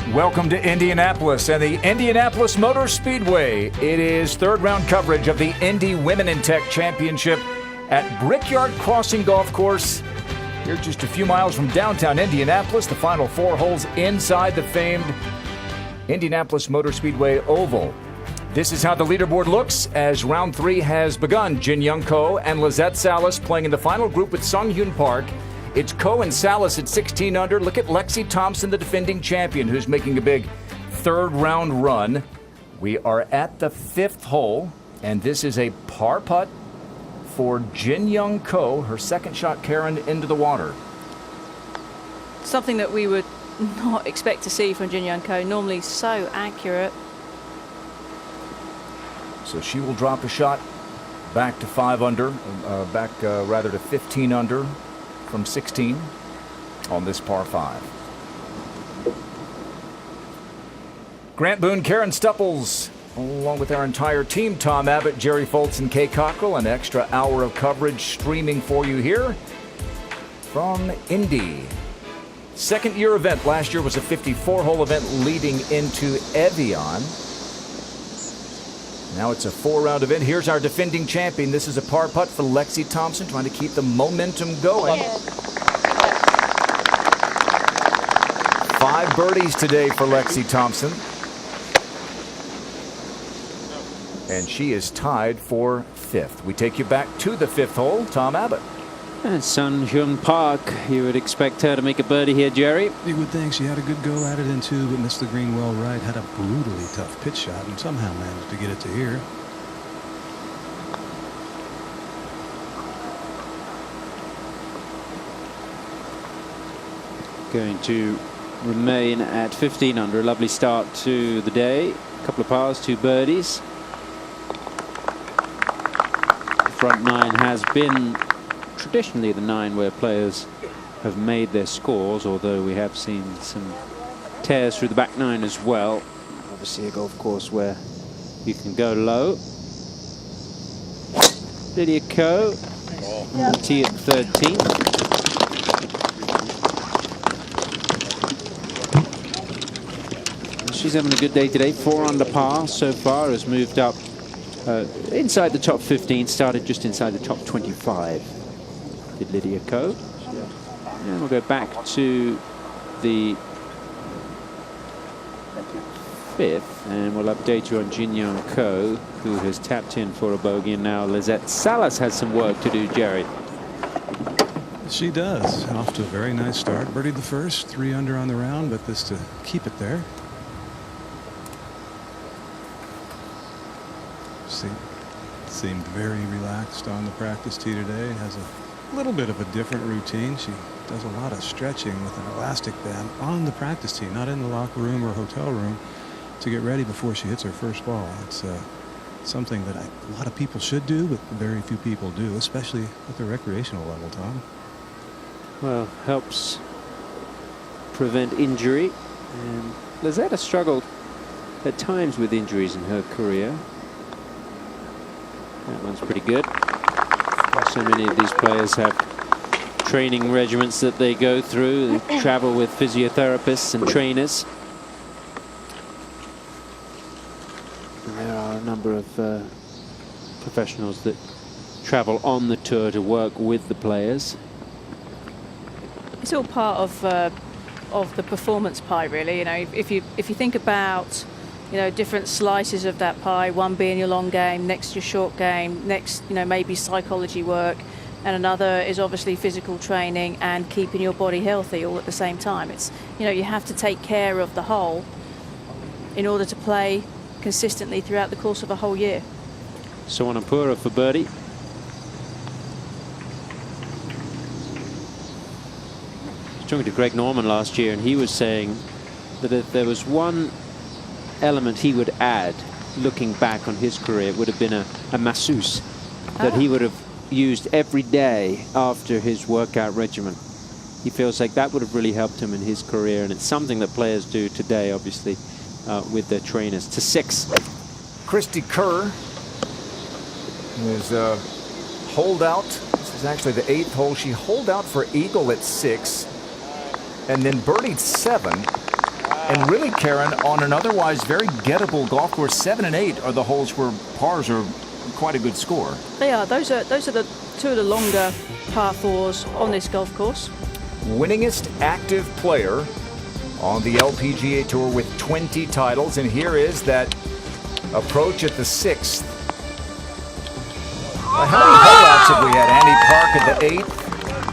Welcome to Indianapolis and the Indianapolis Motor Speedway. It is third round coverage of the Indy Women in Tech Championship at Brickyard Crossing Golf Course. Here just a few miles from downtown Indianapolis, the final 4 holes inside the famed Indianapolis Motor Speedway Oval. This is how the leaderboard looks as round 3 has begun. Jin Young Ko and Lizette Salas playing in the final group with Sung Hyun Park. It's Ko and Salas at 16 under. Look at Lexi Thompson, the defending champion, who's making a big third round run. We are at the 5th hole, and this is a par putt for Jin Young Ko. Her second shot carrying into the water. Something that we would not expect to see from Jin Young Ko. Normally so accurate. So she will drop a shot back to 5 under, rather to 15 under. From 16 on this par 5. Grant Boone, Karen Stupples, along with our entire team, Tom Abbott, Jerry Foltz, and Kay Cockrell, an extra hour of coverage streaming for you here from Indy. Second year event. Last year was a 54-hole event leading into Evian. Now it's a 4-round event. Here's our defending champion. This is a par putt for Lexi Thompson, trying to keep the momentum going. 5 birdies today for Lexi Thompson. And she is tied for 5th. We take you back to the 5th hole. Tom Abbott. And Sung Hyun Park, you would expect her to make a birdie here, Jerry. You would think. She had a good go at it in 2, but missed the green well right. Had a brutally tough pitch shot and somehow managed to get it to here. Going to remain at 15 under. A lovely start to the day. A couple of pars, 2 birdies. The front 9 has been traditionally the 9 where players have made their scores, although we have seen some tears through the back 9 as well. Obviously a golf course where you can go low. Lydia Ko on the tee at 13. She's having a good day today. 4 under par so far, has moved up inside the top 15, started just inside the top 25. Did Lydia Ko. And we'll go back to the 5th, and we'll update you on Jin Young Ko, who has tapped in for a bogey, and now Lizette Salas has some work to do, Jerry. She does. Off to a very nice start. Birdied the first, 3 under on the round, but this to keep it there. Seemed very relaxed on the practice tee today. Has a little bit of a different routine. She does a lot of stretching with an elastic band on the practice tee, not in the locker room or hotel room, to get ready before she hits her first ball. It's something that a lot of people should do, but very few people do, especially at the recreational level, Tom. Well, helps prevent injury. And Lizette has struggled at times with injuries in her career. That one's pretty good. So many of these players have training regimens that they go through. They travel with physiotherapists and trainers. And there are a number of professionals that travel on the tour to work with the players. It's all part of the performance pie, really. You know, if you think about, you know, different slices of that pie, one being your long game, next your short game, next, you know, maybe psychology work, and another is obviously physical training and keeping your body healthy all at the same time. It's, you know, you have to take care of the whole in order to play consistently throughout the course of a whole year. Sawanapura for birdie. I was talking to Greg Norman last year, and he was saying that if there was one element he would add, looking back on his career, it would have been a masseuse that he would have used every day after his workout regimen. He feels like that would have really helped him in his career, and it's something that players do today, obviously, with their trainers. To 6. Christy Kerr is holed out. This is actually the 8th hole. She holed out for eagle at 6 and then birdied 7. And really, Karen, on an otherwise very gettable golf course, 7 and 8 are the holes where pars are quite a good score. They are. Those are the two of the longer par fours on this golf course. Winningest active player on the LPGA Tour with 20 titles. And here is that approach at the 6th. How many holdouts have we had? Andy Park at the 8th.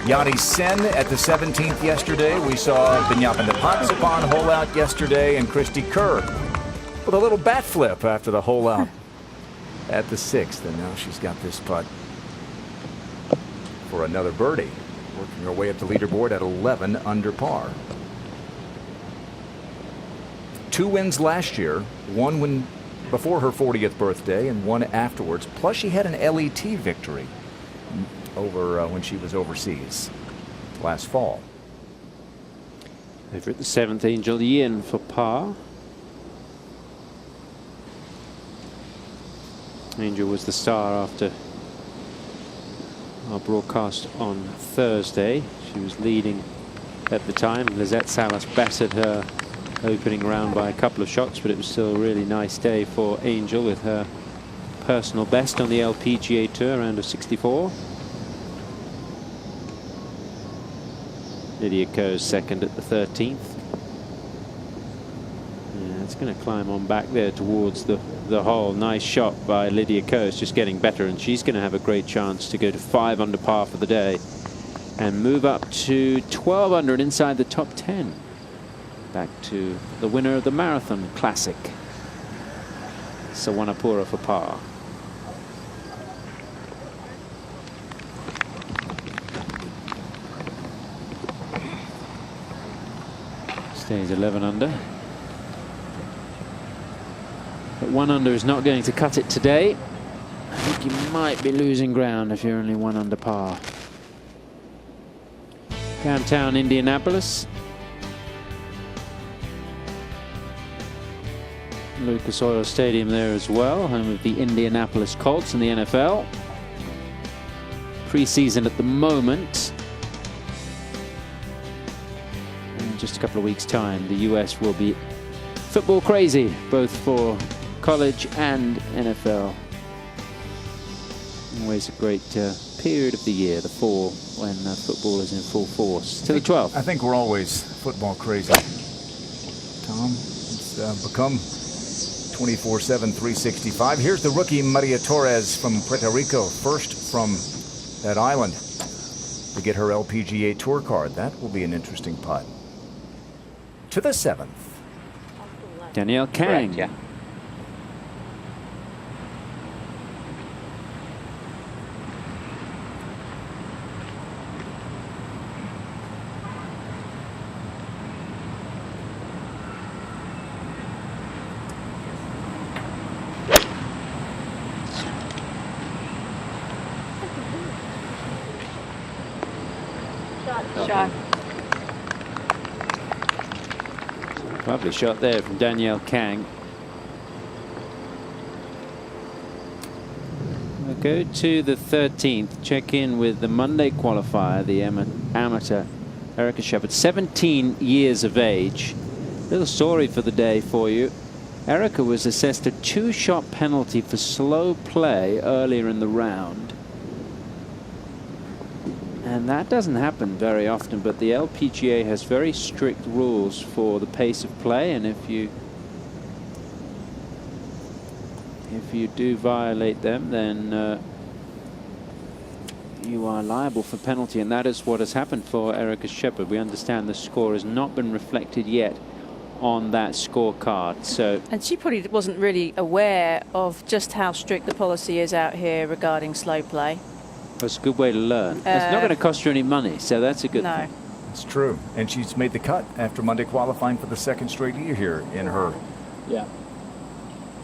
Yanni Sen at the 17th yesterday. We saw Benyapanda Patsapan hole out yesterday, and Christy Kerr with a little bat flip after the hole out at the 6th. And now she's got this putt for another birdie, working her way up the leaderboard at 11 under par. 2 wins last year, 1 win before her 40th birthday and 1 afterwards. Plus she had an LET victory over when she was overseas last fall. Over at the 7th, Angel Yin for par. Angel was the star after our broadcast on Thursday. She was leading at the time. Lizette Salas battered her opening round by a couple of shots, but it was still a really nice day for Angel with her personal best on the LPGA Tour, round of 64. Lydia Ko's second at the 13th. Yeah, it's going to climb on back there towards the hole. Nice shot by Lydia Ko. It's just getting better, and she's going to have a great chance to go to 5 under par for the day and move up to 12 under and inside the top 10. Back to the winner of the Marathon Classic, Sawanapura, for par. Stays 11 under. But 1 under is not going to cut it today. I think you might be losing ground if you're only 1 under par. Downtown Indianapolis. Lucas Oil Stadium there as well, home of the Indianapolis Colts in the NFL. Preseason at the moment. In just a couple of weeks' time, the US will be football crazy, both for college and NFL. Always a great period of the year, the fall, when football is in full force. To the 12th. I think we're always football crazy, Tom. It's become 24/7, 365. Here's the rookie Maria Torres from Puerto Rico, first from that island to get her LPGA Tour card. That will be an interesting putt. To the 7th. Danielle Kang. Correct, yeah. Shot. Lovely shot there from Danielle Kang. We'll go to the 13th. Check in with the Monday qualifier, the amateur Erica Shepherd, 17 years of age. Little story for the day for you. Erica was assessed a 2-shot penalty for slow play earlier in the round. And that doesn't happen very often, but the LPGA has very strict rules for the pace of play, and if you do violate them, then you are liable for penalty, and that is what has happened for Erica Shepherd. We understand the score has not been reflected yet on that scorecard. So, and she probably wasn't really aware of just how strict the policy is out here regarding slow play. That's a good way to learn. It's not going to cost you any money, so that's a good thing. It's true. And she's made the cut after Monday qualifying for the 2nd straight year here in her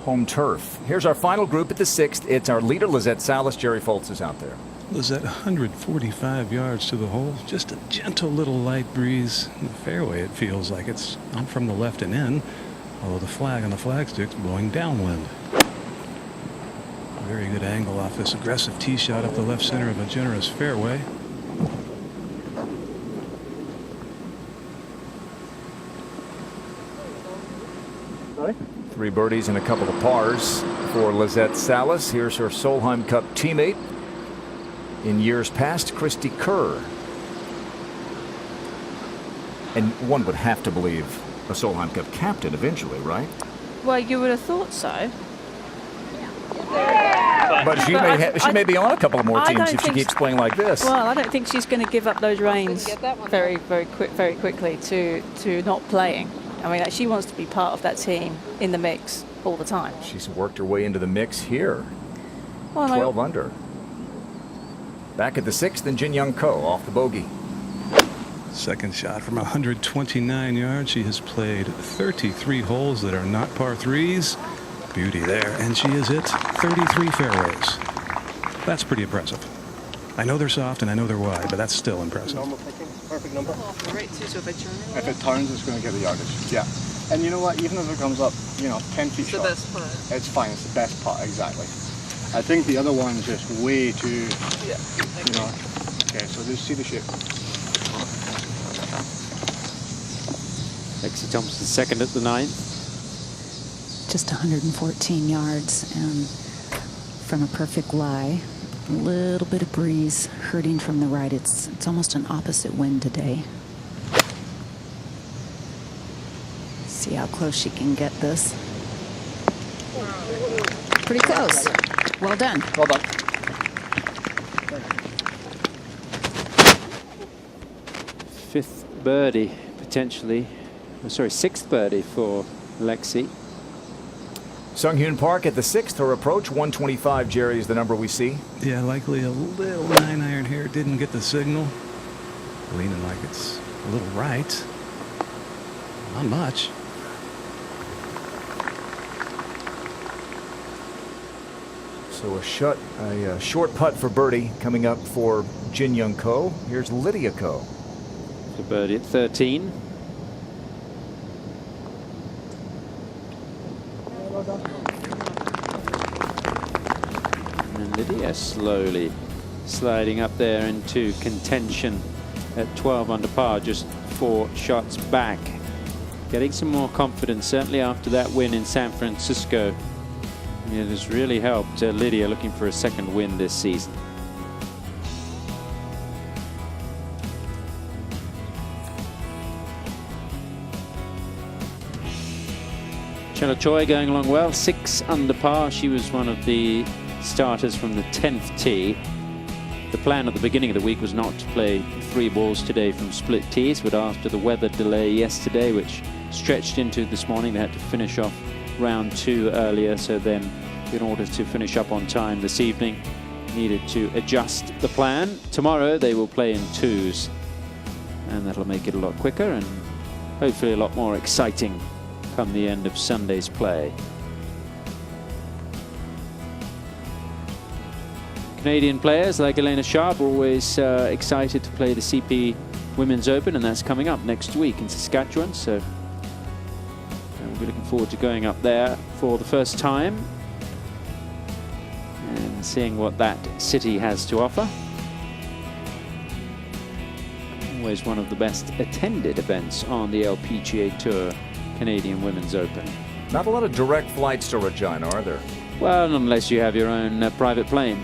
home turf. Here's our final group at the 6th. It's our leader, Lizette Salas. Jerry Foltz is out there. Lizette, 145 yards to the hole. Just a gentle little light breeze. In the fairway, it feels like it's on from the left and in, although the flag on the flagstick's blowing downwind. Very good angle off this aggressive tee shot up the left center of a generous fairway. 3 birdies and a couple of pars for Lizette Salas. Here's her Solheim Cup teammate in years past, Christy Kerr. And one would have to believe a Solheim Cup captain eventually, right? Well, you would have thought so. But she may be on a couple of more teams if she keeps playing like this. Well, I don't think she's going to give up those reins very quickly to not playing. I mean, she wants to be part of that team in the mix all the time. She's worked her way into the mix here. Well, 12 under. Back at the 6th, and Jin Young Ko off the bogey. Second shot from 129 yards. She has played 33 holes that are not par 3s. Beauty there, and she has hit 33 fairways. That's pretty impressive. I know they're soft and I know they're wide, but that's still impressive. Normal picking, perfect number. If If it turns, it's going to get the yardage. Yeah. And you know what? Even if it comes up, 10 feet short, it's fine. It's the best part, exactly. I think the other one's just way too, Okay, so just see the shape. Lexi Thompson second at the 9th. Just 114 yards, and from a perfect lie, a little bit of breeze hurting from the right. It's almost an opposite wind today. See how close she can get this. Pretty close. Well done. Well done. Fifth birdie, potentially. Oh, sorry, 6th birdie for Lexi. Sung Hyun Park at the 6th. Her approach, 125, Jerry, is the number we see. Yeah, likely a little 9-iron here. Didn't get the signal. Leaning like it's a little right. Not much. So a short putt for birdie coming up for Jin Young Ko. Here's Lydia Ko. For birdie at 13. And Lydia slowly sliding up there into contention at 12 under par, just 4 shots back. Getting some more confidence, certainly after that win in San Francisco. It has really helped Lydia, looking for a second win this season. Chella Choi going along well, 6 under par. She was one of the starters from the 10th tee. The plan at the beginning of the week was not to play 3 balls today from split tees, but after the weather delay yesterday, which stretched into this morning, they had to finish off round 2 earlier. So then, in order to finish up on time this evening, needed to adjust the plan. Tomorrow they will play in 2s, and that'll make it a lot quicker and hopefully a lot more exciting come the end of Sunday's play. Canadian players like Elena Sharp are always excited to play the CP Women's Open, and that's coming up next week in Saskatchewan. So we'll be looking forward to going up there for the first time and seeing what that city has to offer. Always one of the best attended events on the LPGA Tour, Canadian Women's Open. Not a lot of direct flights to Regina, are there? Well, unless you have your own private plane,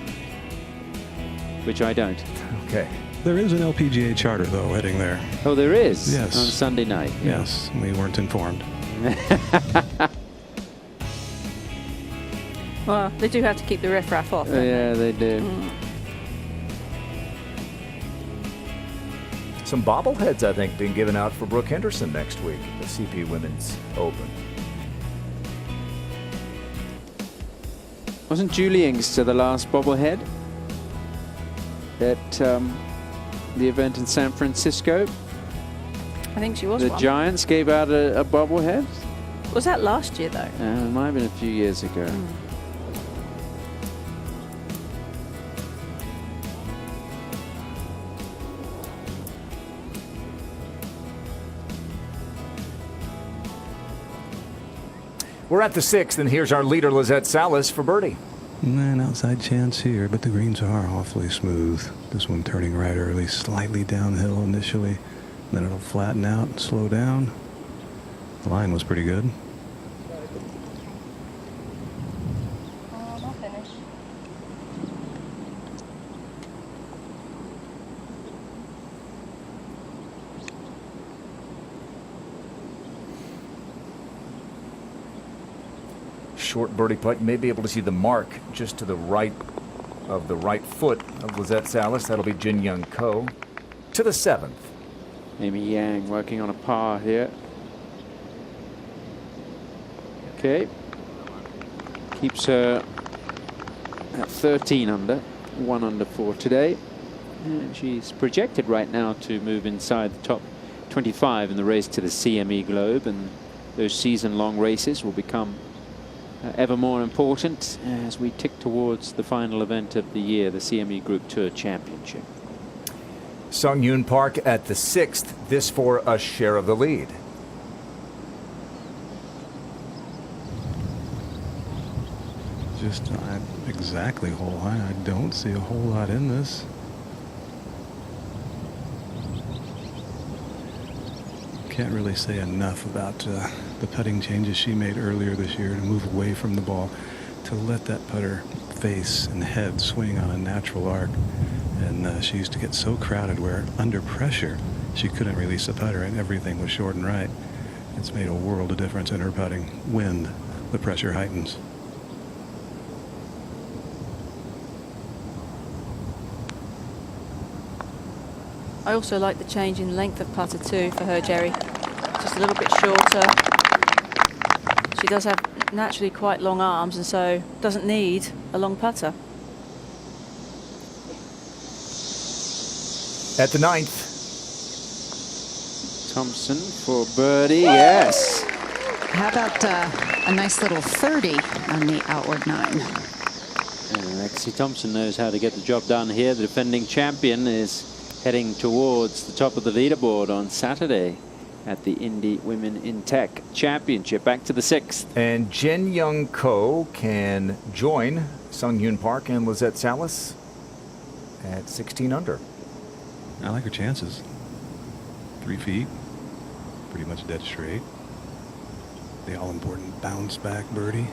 which I don't. Okay. There is an LPGA charter, though, heading there. Oh, there is? Yes. On Sunday night? Yes, we weren't informed. Well, they do have to keep the riffraff off. Yeah, they do. Some bobbleheads, I think, being given out for Brooke Henderson next week at the CP Women's Open. Wasn't Julie Inkster the last bobblehead at the event in San Francisco? I think she was The one. Giants gave out a bobblehead? Was that last year, though? It might have been a few years ago. We're at the 6th, and here's our leader, Lizette Salas, for birdie. An outside chance here, but the greens are awfully smooth. This one turning right early, slightly downhill initially. Then it'll flatten out and slow down. The line was pretty good. short birdie putt. You may be able to see the mark just to the right of the right foot of Lizette Salas. That'll be Jin Young Ko to the 7th. Amy Yang working on a par here. Okay. Keeps her at 13 under, 1 under for today. And she's projected right now to move inside the top 25 in the race to the CME Globe, and those season-long races will become ever more important as we tick towards the final event of the year, the CME Group Tour Championship. Sung Yoon Park at the 6th, this for a share of the lead. Just exactly hole high. I don't see a whole lot in this. Can't really say enough about the putting changes she made earlier this year to move away from the ball, to let that putter face and head swing on a natural arc. And she used to get so crowded where under pressure she couldn't release the putter and everything was short and right. It's made a world of difference in her putting. Wind, the pressure heightens. I also like the change in length of putter too for her, Jerry. Just a little bit shorter. She does have naturally quite long arms and so doesn't need a long putter. At the 9th. Thompson for birdie, yes. How about a nice little 30 on the outward 9? And Lexi Thompson knows how to get the job done here. The defending champion is heading towards the top of the leaderboard on Saturday at the Indy Women in Tech Championship. Back to the 6th. And Jin Young Ko can join Sung Yoon Park and Lizette Salas at 16 under. I like her chances. 3 feet, pretty much dead straight. The all-important bounce back birdie.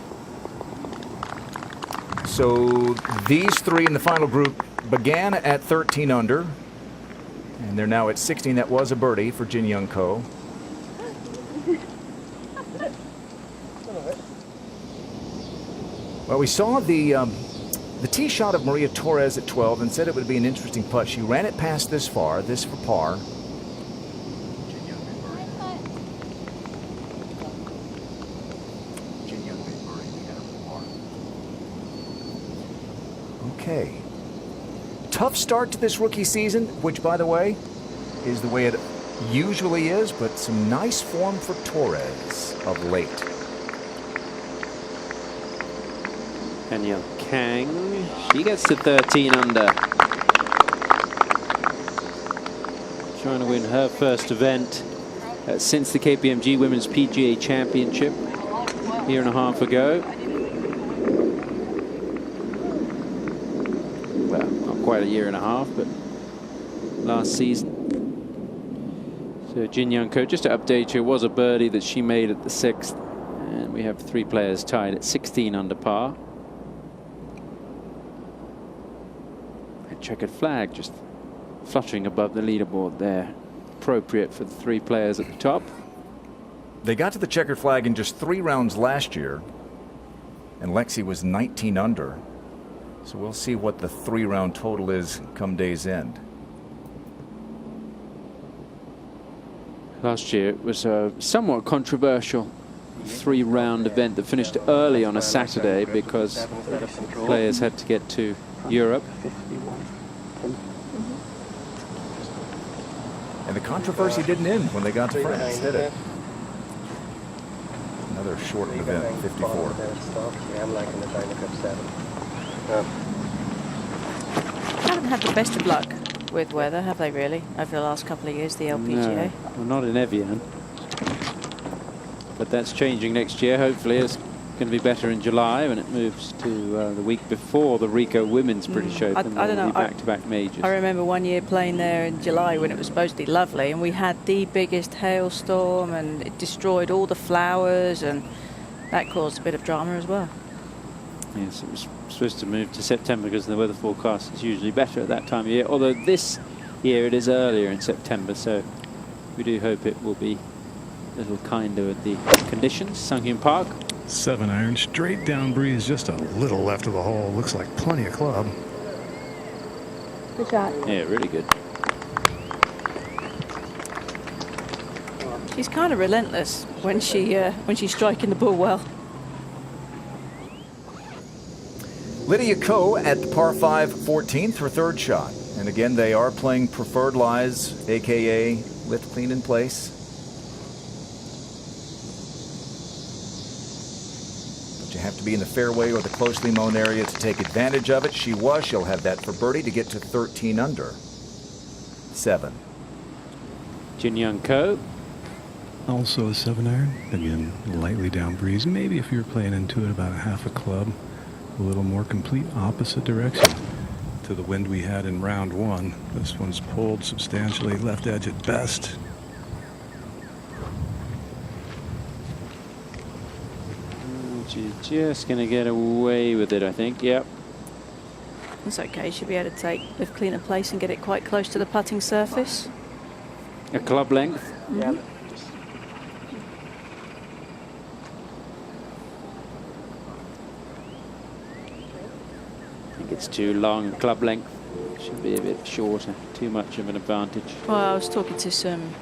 So these three in the final group began at 13 under. And they're now at 16. That was a birdie for Jin Young Ko. Well, we saw the tee shot of Maria Torres at 12 and said it would be an interesting putt. She ran it past this far, this for par. Okay. Tough start to this rookie season, which, by the way, is the way it usually is, but some nice form for Torres of late. Danielle Kang, she gets to 13 under. Trying to win her first event since the KPMG Women's PGA Championship a year and a half ago. Well, not quite a year and a half, but last season. So Jin Young Ko, just to update you, was a birdie that she made at the 6th. And we have 3 players tied at 16 under par. A checkered flag just fluttering above the leaderboard there. Appropriate for the 3 players at the top. They got to the checkered flag in just 3 rounds last year, and Lexi was 19 under. So we'll see what the 3-round total is come day's end. Last year it was a somewhat controversial 3-round event that finished early on a Saturday because players had to get to Europe. And the controversy didn't end when they got to France, did it? Another short event, 54. Haven't had the best of luck with weather, have they really, over the last couple of years, the LPGA? No, well, not in Evian. But that's changing next year. Hopefully it's going to be better in July when it moves to the week before the Rico Women's British Open. I don't know. Back-to-back majors. I remember one year playing there in July when it was supposed to be lovely, and we had the biggest hailstorm, and it destroyed all the flowers, and that caused a bit of drama as well. Yes, it was supposed to move to September because the weather forecast is usually better at that time of year. Although this year it is earlier in September, so we do hope it will be a little kinder with the conditions. Sung Hyun Park 7-iron, straight down breeze, just a little left of the hole. Looks like plenty of club. Good shot. Yeah, really good. She's kind of relentless when she's striking the ball well. Lydia Ko at the par 5 14th, her third shot. And again, they are playing preferred lies, aka lift clean in place. But you have to be in the fairway or the closely mown area to take advantage of it. She was. She'll have that for birdie to get to 13 under. 7. Jin Young Ko. Also a 7-iron. Again, lightly down breeze. Maybe if you're playing into it about a half a club, a little more complete opposite direction to the wind we had in round 1. This one's pulled substantially left edge at best. She's just going to get away with it, I think. Yep. It's okay. She'll be able to take lift clean in place and get it quite close to the putting surface. A club length. Yeah. I think it's too long. Club length should be a bit shorter. Too much of an advantage. Well, I was talking to some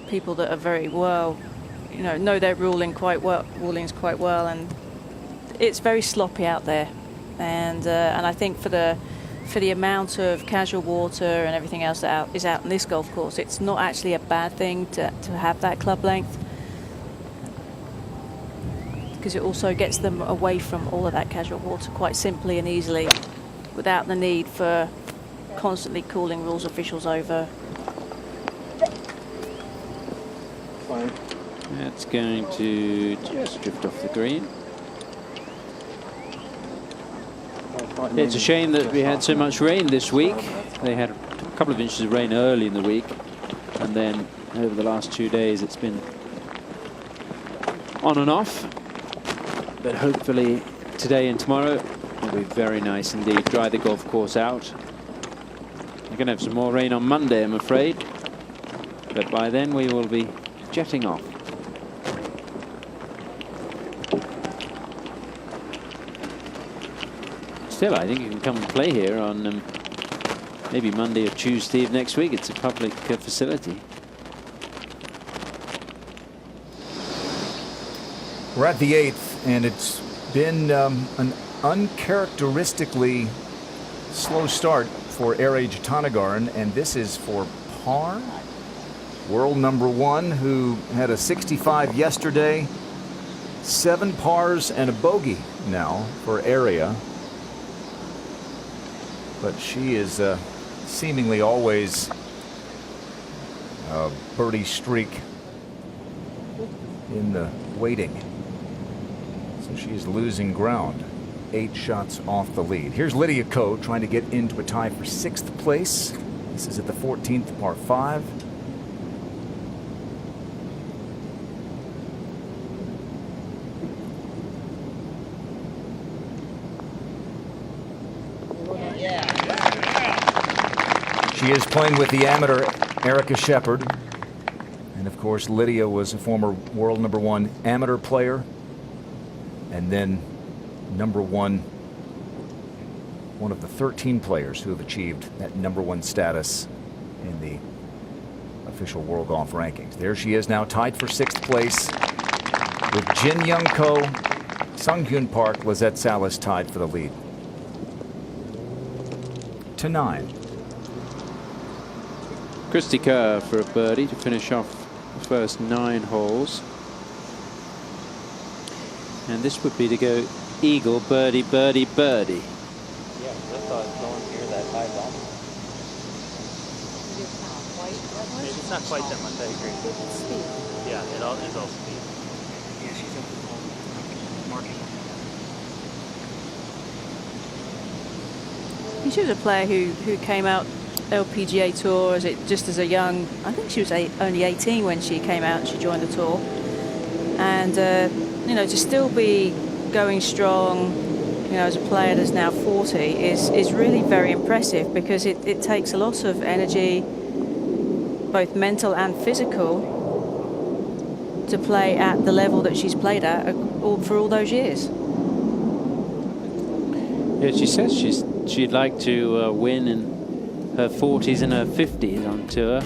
people that are very well, know their rulings quite well, and it's very sloppy out there. And I think for the amount of casual water and everything else that is out in this golf course, it's not actually a bad thing to have that club length, because it also gets them away from all of that casual water quite simply and easily, without the need for constantly calling rules officials over. Fine. That's going to just drift off the green. It's a shame that we had so much rain this week. They had a couple of inches of rain early in the week, and then over the last 2 days it's been on and off. But hopefully today and tomorrow will be very nice indeed. Dry the golf course out. We're going to have some more rain on Monday, I'm afraid. But by then we will be jetting off. Still, I think you can come and play here on maybe Monday or Tuesday of next week. It's a public facility. We're at the 8th, and it's been an uncharacteristically slow start for Ere Jatanagarn, and this is for par. World number 1, who had a 65 yesterday, 7 pars and a bogey now for Area. But she is seemingly always a birdie streak in the waiting. So she's losing ground, 8 shots off the lead. Here's Lydia Ko trying to get into a tie for 6th place. This is at the 14th, par 5. She is playing with the amateur Erica Shepherd. And of course, Lydia was a former world number 1 amateur player. And then number 1, one of the 13 players who have achieved that number 1 status in the official World Golf Rankings. There she is now, tied for 6th place with Jin Young Ko, Sung Hyun Park, Lizette Salas tied for the lead. To 9. Christy Kerr for a birdie to finish off the first 9 holes. And this would be to go eagle, birdie, birdie, birdie. Yeah, that's how it's going here, that high ball. It's not quite that much, I agree. It's speed. Yeah, it's all speed. Yeah, she's up the ball. Marking. She was a player who came out LPGA Tour just as a young, I think she was only 18 when she came out and she joined the tour. And to still be going strong, as a player that's now 40 is really very impressive, because it takes a lot of energy, both mental and physical, to play at the level that she's played at for all those years. Yeah, she says she'd like to win in her 40s and her 50s on tour.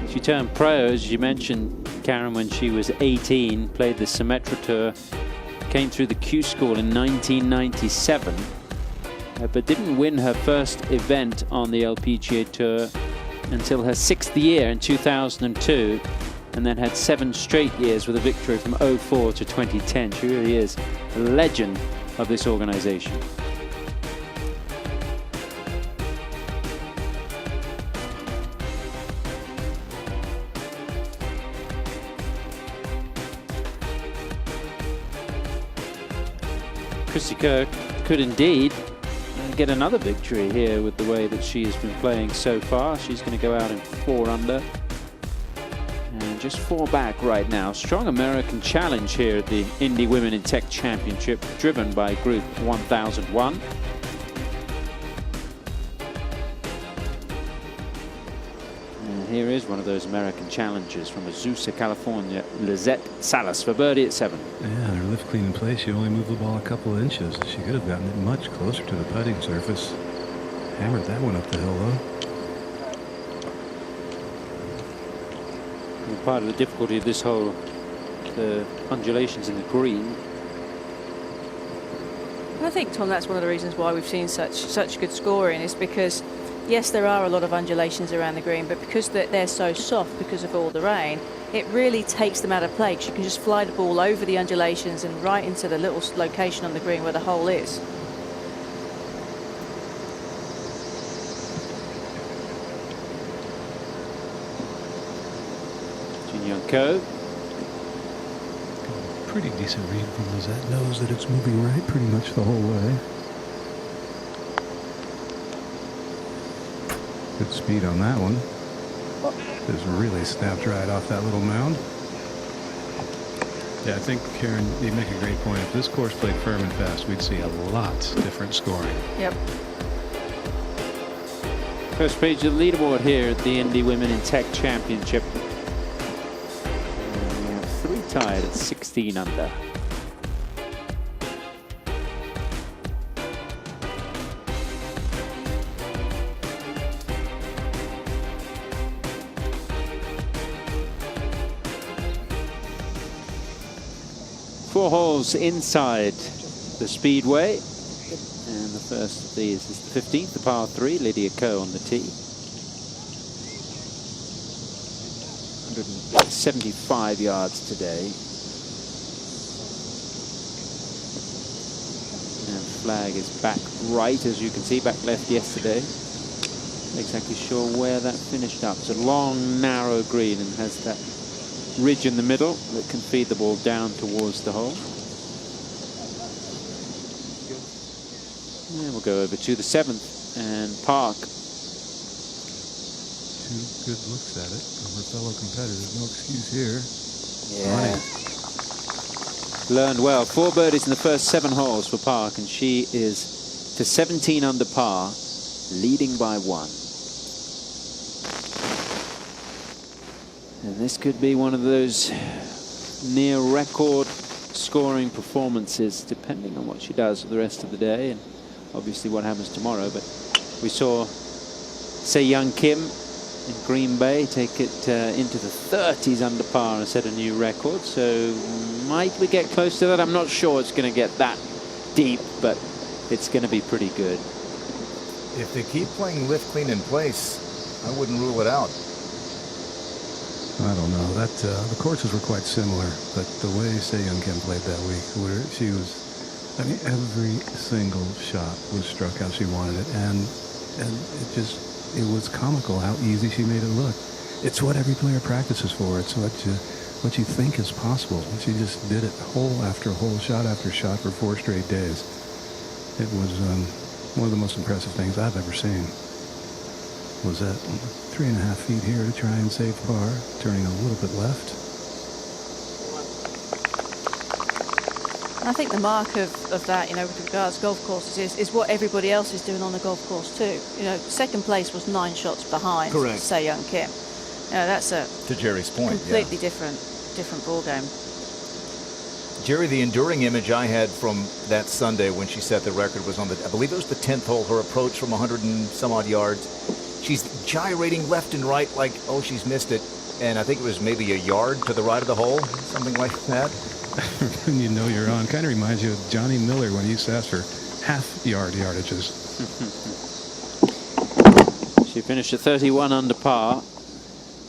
She turned pro, as you mentioned, Karen, when she was 18, played the Symetra Tour, came through the Q School in 1997, but didn't win her first event on the LPGA Tour until her 6th year in 2002, and then had 7 straight years with a victory from 04 to 2010. She really is a legend of this organization. Christy Kirk could indeed get another victory here with the way that she has been playing so far. She's going to go out in 4 under and just 4 back right now. Strong American challenge here at the Indy Women in Tech Championship, driven by Group 1001. And here is one of those American challenges from Azusa, California, Lizette Salas for birdie at 7. Yeah, her lift clean in place. She only moved the ball a couple of inches. She could have gotten it much closer to the putting surface. Hammered that one up the hill, though. And part of the difficulty of this hole, the undulations in the green. I think, Tom, that's one of the reasons why we've seen such good scoring, is because, yes, there are a lot of undulations around the green, but because they're so soft because of all the rain, it really takes them out of play, because you can just fly the ball over the undulations and right into the little location on the green where the hole is. Jin Young Ko. Pretty decent read from Lizette. Knows that it's moving right pretty much the whole way. Good speed on that one. Just really snapped right off that little mound. Yeah, I think, Karen, you make a great point. If this course played firm and fast, we'd see a lot different scoring. Yep. First page of the leaderboard here at the Indy Women in Tech Championship. And we have 3 tied at 16 under. Four holes inside the Speedway, and the first of these is the 15th, the par 3, Lydia Ko on the tee. 175 yards today. And flag is back right, as you can see, back left yesterday. Not exactly sure where that finished up. It's a long, narrow green and has that ridge in the middle that can feed the ball down towards the hole. And we'll go over to the 7th and Park. 2 good looks at it from her fellow competitors. No excuse here. Yeah. Learned well. 4 birdies in the first 7 holes for Park, and she is to 17 under par, leading by 1. And this could be one of those near record scoring performances, depending on what she does for the rest of the day and obviously what happens tomorrow. But we saw Se Young Kim in Green Bay take it into the 30s under par and set a new record. So might we get close to that? I'm not sure it's going to get that deep, but it's going to be pretty good. If they keep playing lift clean in place, I wouldn't rule it out. I don't know. That the courses were quite similar, but the way Se Young Kim played that week, where she was, I mean, every single shot was struck how she wanted it, and it was comical how easy she made it look. It's what every player practices for. It's what you think is possible. She just did it hole after hole, shot after shot for 4 straight days. It was one of the most impressive things I've ever seen. Was that 3.5 feet here to try and save par, turning a little bit left. I think the mark of that, with regards to golf courses, is what everybody else is doing on the golf course too. Second place was 9 shots behind Se Young Kim. That's to Jerry's point, completely different different ball game. Jerry, the enduring image I had from that Sunday when she set the record was on the, I believe it was the 10th hole, her approach from 100 and some odd yards. She's gyrating left and right like, oh, she's missed it. And I think it was maybe a yard to the right of the hole, something like that. When you know you're on, kind of reminds you of Johnny Miller when he used to ask for half-yard yardages. She finished at 31 under par,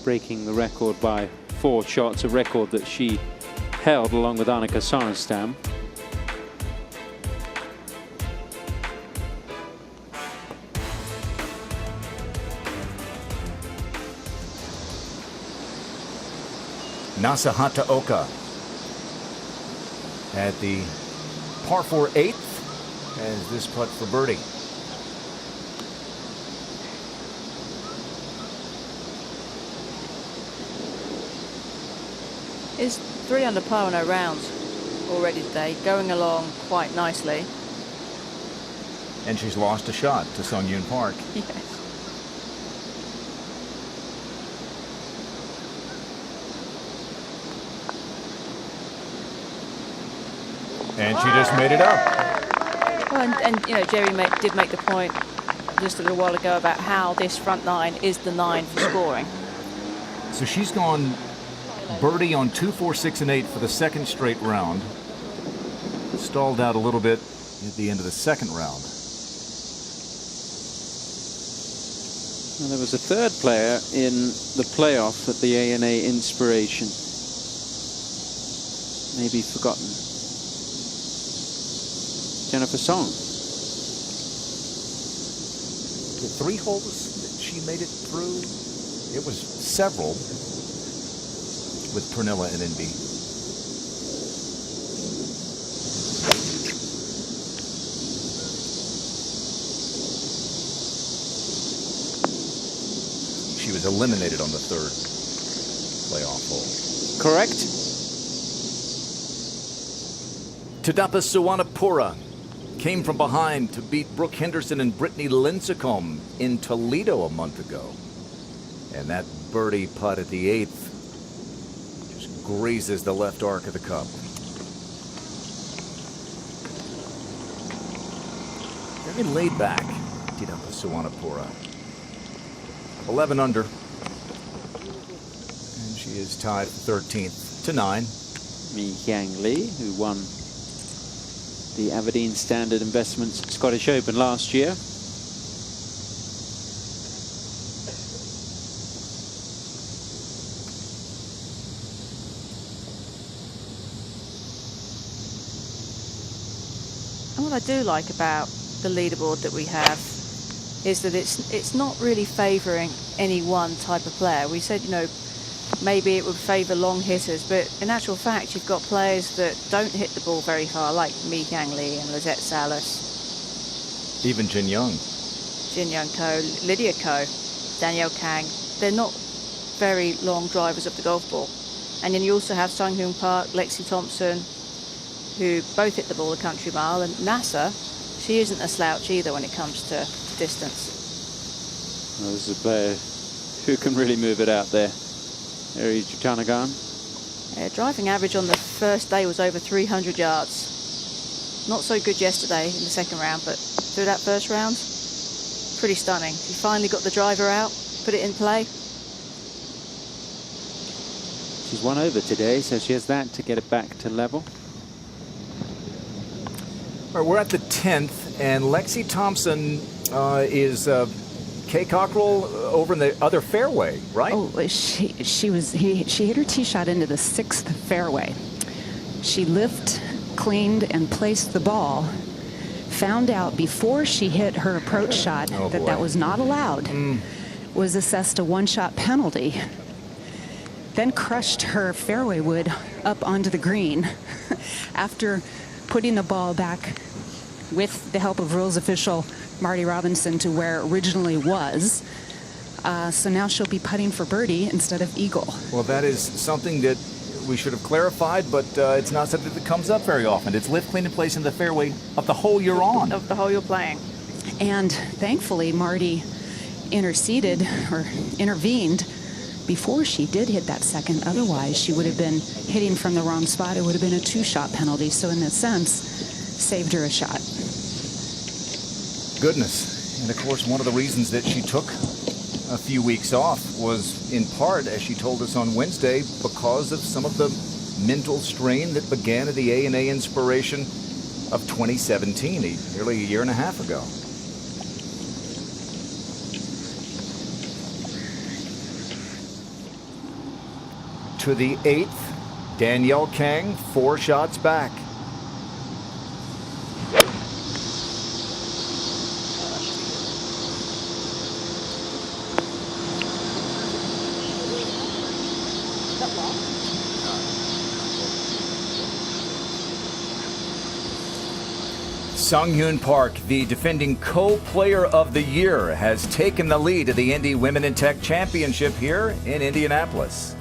breaking the record by 4 shots, a record that she held along with Annika Sorenstam. Nasa Hataoka at the par 4 8th as this putt for birdie. Is 3 under par on her rounds already today, going along quite nicely. And she's lost a shot to Sung Yoon Park. Yes. And she just made it up. Well, and you know, Jerry did make the point just a little while ago about how this front 9 is the 9 for scoring. So she's gone birdie on 2, 4, 6, and 8 for the second straight round. Stalled out a little bit at the end of the second round. Well, there was a third player in the playoff at the ANA Inspiration. Maybe forgotten. Jennifer Song. The 3 holes that she made it through, it was several with Pernilla and Envy. She was eliminated on the 3rd playoff hole. Correct. Tadapa Suwanapura came from behind to beat Brooke Henderson and Brittany Lincecum in Toledo a month ago. And that birdie putt at the 8th just grazes the left arc of the cup. Very laid back, Tadapa Suwanapura. 11 under. And she is tied 13th to 9. Mi Hyang Lee, who won the Aberdeen Standard Investments Scottish Open last year. And what I do like about the leaderboard that we have is that it's not really favouring any one type of player. We said, you know, maybe it would favour long hitters, but in actual fact, you've got players that don't hit the ball very far, like Mi Hyang Lee and Lizette Salas. Even Jin Young. Jin Young Ko, Lydia Ko, Danielle Kang. They're not very long drivers of the golf ball. And then you also have Sung Hyun Park, Lexi Thompson, who both hit the ball a country mile, and NASA, she isn't a slouch either when it comes to distance. Well, this is a player who can really move it out there. Eri Jutanagan. Driving average on the first day was over 300 yards. Not so good yesterday in the second round, but through that first round, pretty stunning. She finally got the driver out, put it in play. She's 1 over today, so she has that to get it back to level. All right, we're at the 10th, and Lexi Thompson is Kay Cockrell over in the other fairway, right? Oh, she hit her tee shot into the 6th fairway. She lifted, cleaned, and placed the ball. Found out before she hit her approach shot that was not allowed. Was assessed a 1-shot penalty. Then crushed her fairway wood up onto the green after putting the ball back with the help of rules official Marty Robinson to where it originally was. So now she'll be putting for birdie instead of eagle. Well, that is something that we should have clarified, but it's not something that comes up very often. It's lift, clean, and place in the fairway of the hole you're on. Of the hole you're playing. And thankfully, Marty intervened before she did hit that second. Otherwise, she would have been hitting from the wrong spot. It would have been a 2-shot penalty. So in that sense, saved her a shot. Goodness. And of course, one of the reasons that she took a few weeks off was in part, as she told us on Wednesday, because of some of the mental strain that began at the A&A Inspiration of 2017, nearly a year and a half ago. To the 8th, Danielle Kang, 4 shots back. Sung-Hyun Park, the defending co-player of the year, has taken the lead of the Indy Women in Tech Championship here in Indianapolis.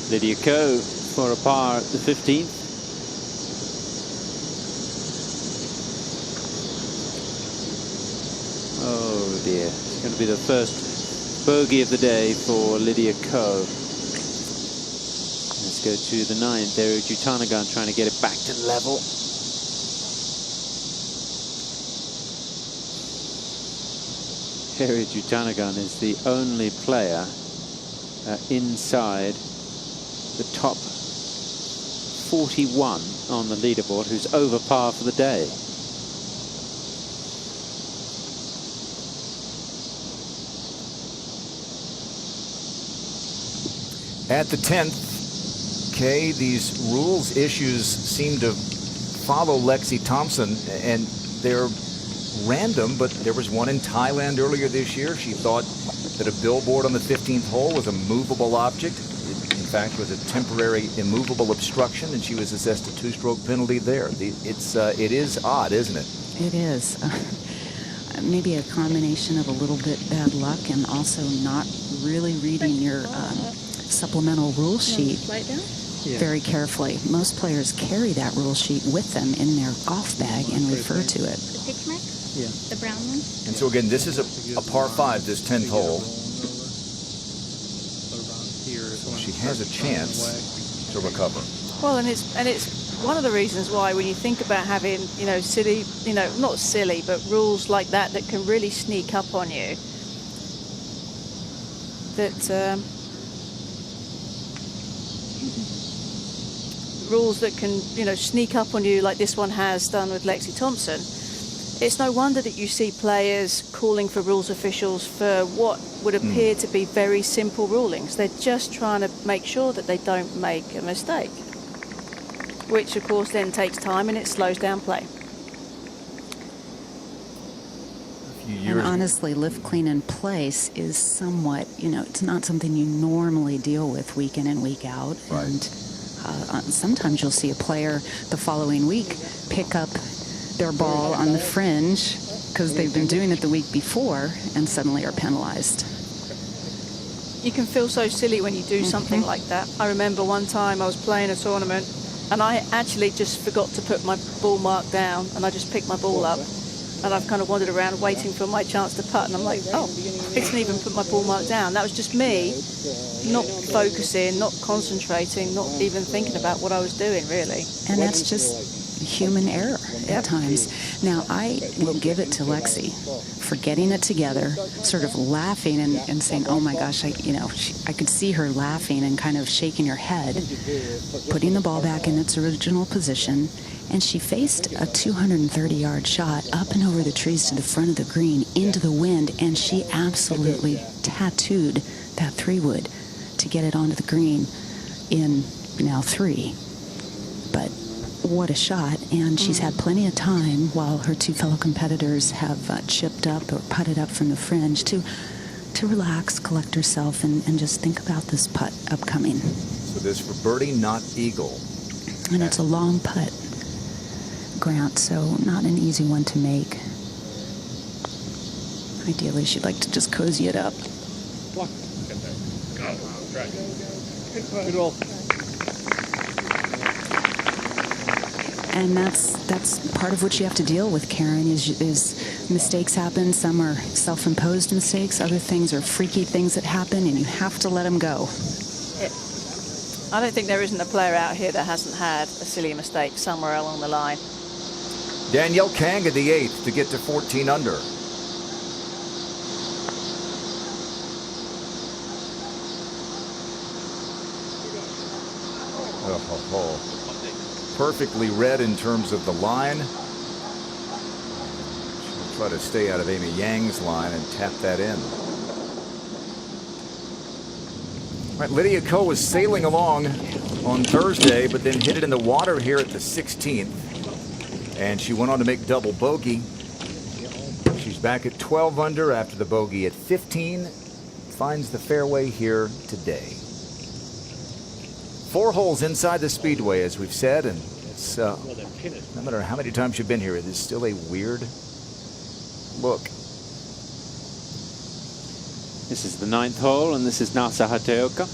Lydia Ko for a par at the 15th. Oh dear, it's going to be the first bogey of the day for Lydia Ko. Let's go to the 9th. There, Jutanagan trying to get it back to level. Harry Jutanagan is the only player inside the top 41 on the leaderboard who's over par for the day. At the 10th, Kay, these rules issues seem to follow Lexi Thompson, and they're random, but there was one in Thailand earlier this year. She thought that a billboard on the 15th hole was a movable object. It, in fact, was a temporary immovable obstruction, and she was assessed a 2-stroke penalty there. It is odd, isn't it? It is. Maybe a combination of a little bit bad luck and also not really reading your supplemental rule sheet very carefully. Most players carry that rule sheet with them in their golf bag and refer to it. The pitch mark? Yeah. The brown one? And so again, this is a par 5, this 10th hole. So she has a chance to recover. Well, and it's one of the reasons why when you think about having, silly, not silly, but rules like that that can really sneak up on you, that rules that can, sneak up on you like this one has done with Lexi Thompson, it's no wonder that you see players calling for rules officials for what would appear to be very simple rulings. They're just trying to make sure that they don't make a mistake, which of course then takes time and it slows down play. And honestly, lift, clean, and place is somewhat, it's not something you normally deal with week in and week out. Right. And sometimes you'll see a player the following week pick up their ball on the fringe because they've been doing it the week before and suddenly are penalized. You can feel so silly when you do something like that. I remember one time I was playing a tournament and I actually just forgot to put my ball mark down, and I just picked my ball up and I've kind of wandered around waiting for my chance to putt, and I'm like, oh, I didn't even put my ball mark down. That was just me not focusing, not concentrating, not even thinking about what I was doing, really. And that's just human error at times. Now, I will give it to Lexi for getting it together, sort of laughing and saying, oh my gosh, I could see her laughing and kind of shaking her head, putting the ball back in its original position, and she faced a 230-yard shot up and over the trees to the front of the green into the wind, and she absolutely tattooed that 3-wood to get it onto the green in now 3. But what a shot, and she's had plenty of time while her 2 fellow competitors have chipped up or putted up from the fringe to relax, collect herself, and just think about this putt upcoming. So this for birdie, not eagle. And it's a long putt, Grant, so not an easy one to make. Ideally, she'd like to just cozy it up. Good roll. And that's part of what you have to deal with, Karen, is mistakes happen. Some are self-imposed mistakes. Other things are freaky things that happen, and you have to let them go. I don't think there isn't a player out here that hasn't had a silly mistake somewhere along the line. Danielle Kang at the 8th to get to 14 under. Perfectly read in terms of the line. She'll try to stay out of Amy Yang's line and tap that in. All right, Lydia Ko was sailing along on Thursday, but then hit it in the water here at the 16th. And she went on to make double bogey. She's back at 12 under after the bogey at 15. Finds the fairway here today. 4 holes inside the Speedway, as we've said, and it's no matter how many times you've been here, it is still a weird look. This is the 9th hole, and this is Nasa Hateoka.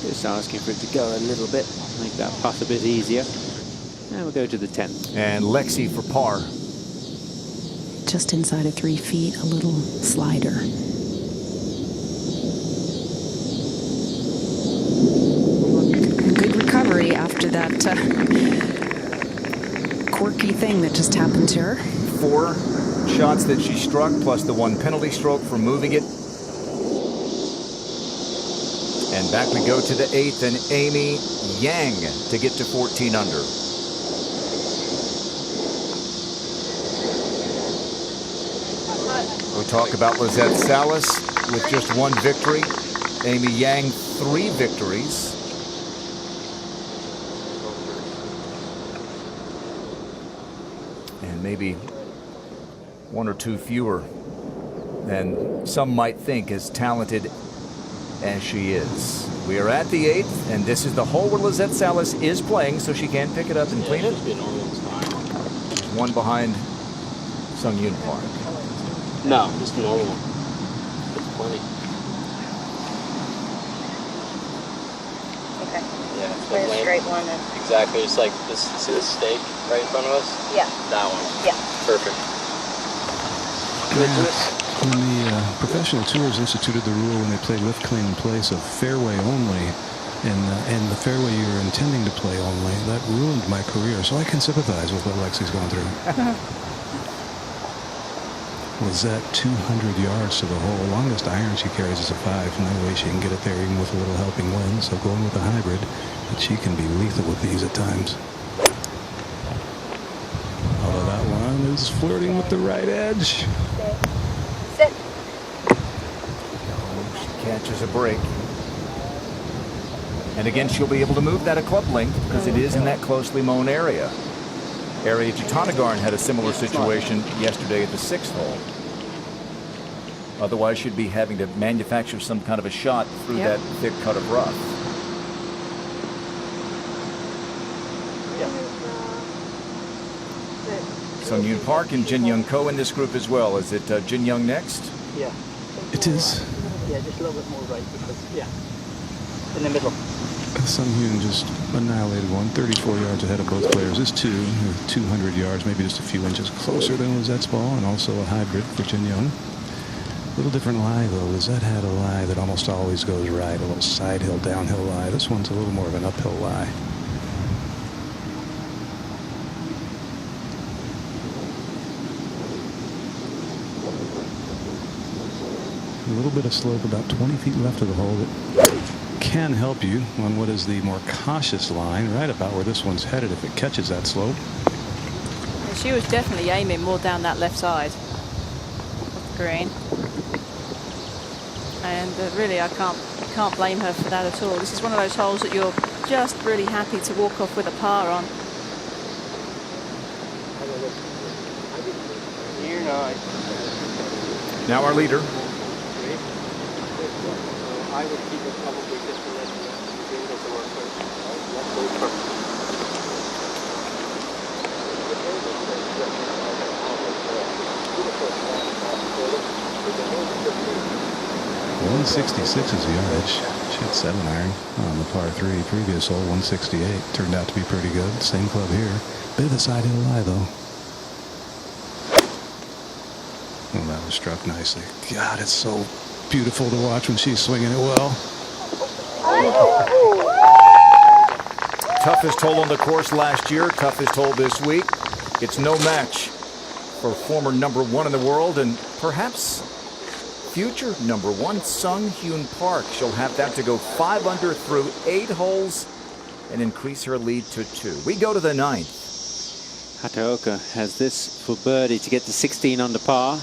Just asking for it to go a little bit, make that putt a bit easier. And we'll go to the 10th. And Lexi for par. Just inside of 3 feet, a little slider. Good recovery after that quirky thing that just happened to her. 4 shots that she struck, plus the 1 penalty stroke for moving it. And back we go to the 8th, and Amy Yang to get to 14 under. We talk about Lizette Salas with just 1 victory. Amy Yang, 3 victories. And maybe 1 or 2 fewer than some might think, as talented as she is. We are at the 8th, and this is the hole where Lizette Salas is playing, so she can pick it up and clean it. 1 behind Sung Yoon Park. No, just a normal one. That's plenty. Okay. Yeah, it's Play a like straight one. exactly. It's like this. See this stake right in front of us? Yeah. That one. Yeah. Perfect. Good to us. When the Professional Tours instituted the rule when they play lift, clean, and place of fairway only, and the fairway you're intending to play only, that ruined my career. So I can sympathize with what Lexi's gone through. Was that 200 yards to the hole? Longest iron she carries is a 5. No way she can get it there even with a little helping wind. So going with a hybrid, but she can be lethal with these at times. Although that one is flirting with the right edge. Sit. She catches a break. And again, she'll be able to move that a club length because it is in that closely mown area. Ari Jatanagarn had a similar situation yesterday at the 6th hole. Otherwise, she'd be having to manufacture some kind of a shot through that thick cut of rough. Sung Yoon Park and Jin Young Ko in this group as well. Is it Jin Young next? Yeah. It is. Yeah, just a little bit more right because, yeah, in the middle. Sung Hyun just annihilated one, 34 yards ahead of both players. This 200 yards, maybe just a few inches closer than Lizette's ball, and also a hybrid for Jin Young. Little different lie, though. Lizette had a lie that almost always goes right, a little side hill, downhill lie. This one's a little more of an uphill lie. A little bit of slope, about 20 feet left of the hole that can help you on what is the more cautious line, right about where this one's headed if it catches that slope. She was definitely aiming more down that left side of the green. And really, I can't blame her for that at all. This is one of those holes that you're just really happy to walk off with a par on. Here, now. Now our leader. I would keep it probably just to let the angles work first. Let's go first. 166 is the yardage. She had 7-iron on the par 3 previous hole. 168 turned out to be pretty good. Same club here. Bit of a side hill lie though. Well, that was struck nicely. God, it's so beautiful to watch when she's swinging it well. Toughest hole on the course last year, toughest hole this week. It's no match for former #1 in the world and perhaps future #1 Sung Hyun Park. She'll have that to go 5 under through 8 holes and increase her lead to 2. We go to the 9th. Hataoka has this for birdie to get to 16 under par.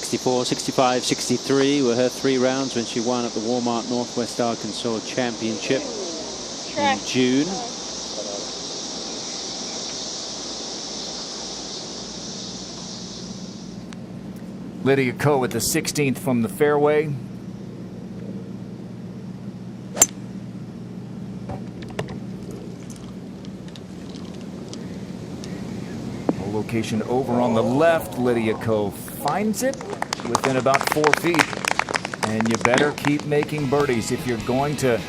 '64, '65, '63 were her 3 rounds when she won at the Walmart Northwest Arkansas Championship in June. Lydia Ko at the 16th from the fairway. Location over on the left. Lydia Ko finds it within about 4 feet. And you better keep making birdies if you're going to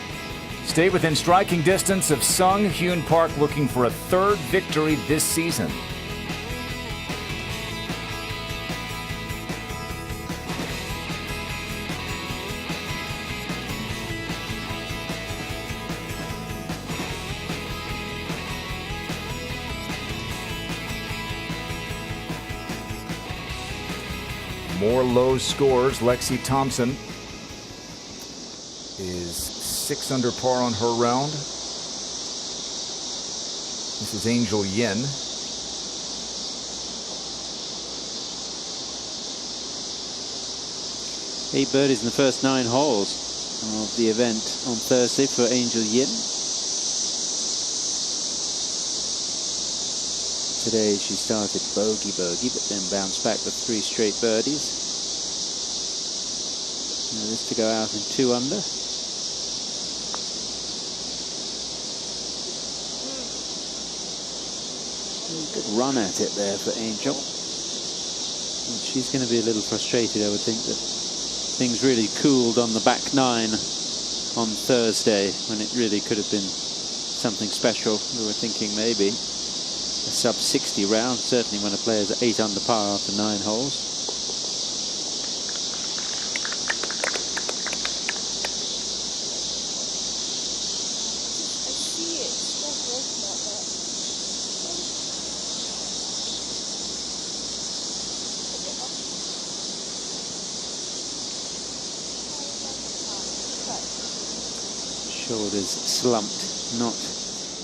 stay within striking distance of Sung Hyun Park, looking for a 3rd victory this season. More low scores. Lexi Thompson is 6 under par on her round. This is Angel Yin. 8 birdies in the first 9 holes of the event on Thursday for Angel Yin. Today she started bogey, but then bounced back with 3 straight birdies. Now this to go out in 2 under. Good run at it there for Angel. And she's going to be a little frustrated, I would think, that things really cooled on the back 9 on Thursday when it really could have been something special. We were thinking maybe a sub 60 round, certainly when a player's at 8 under par after 9 holes. Shoulders slumped, not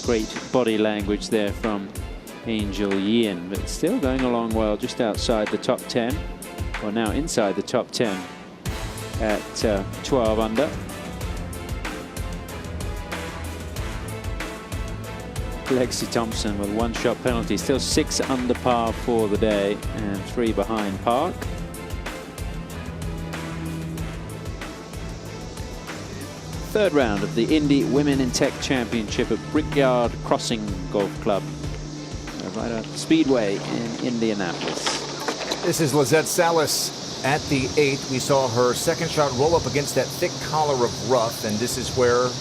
great body language there from Angel Yin, but still going along well, just outside the top 10, or now inside the top 10 at 12 under. Lexi Thompson with 1 shot penalty, still 6 under par for the day and 3 behind Park. Third round of the Indy Women in Tech Championship at Brickyard Crossing Golf Club, right at Speedway in Indianapolis. This is Lizette Salas at the 8th. We saw her second shot roll up against that thick collar of rough, and this is where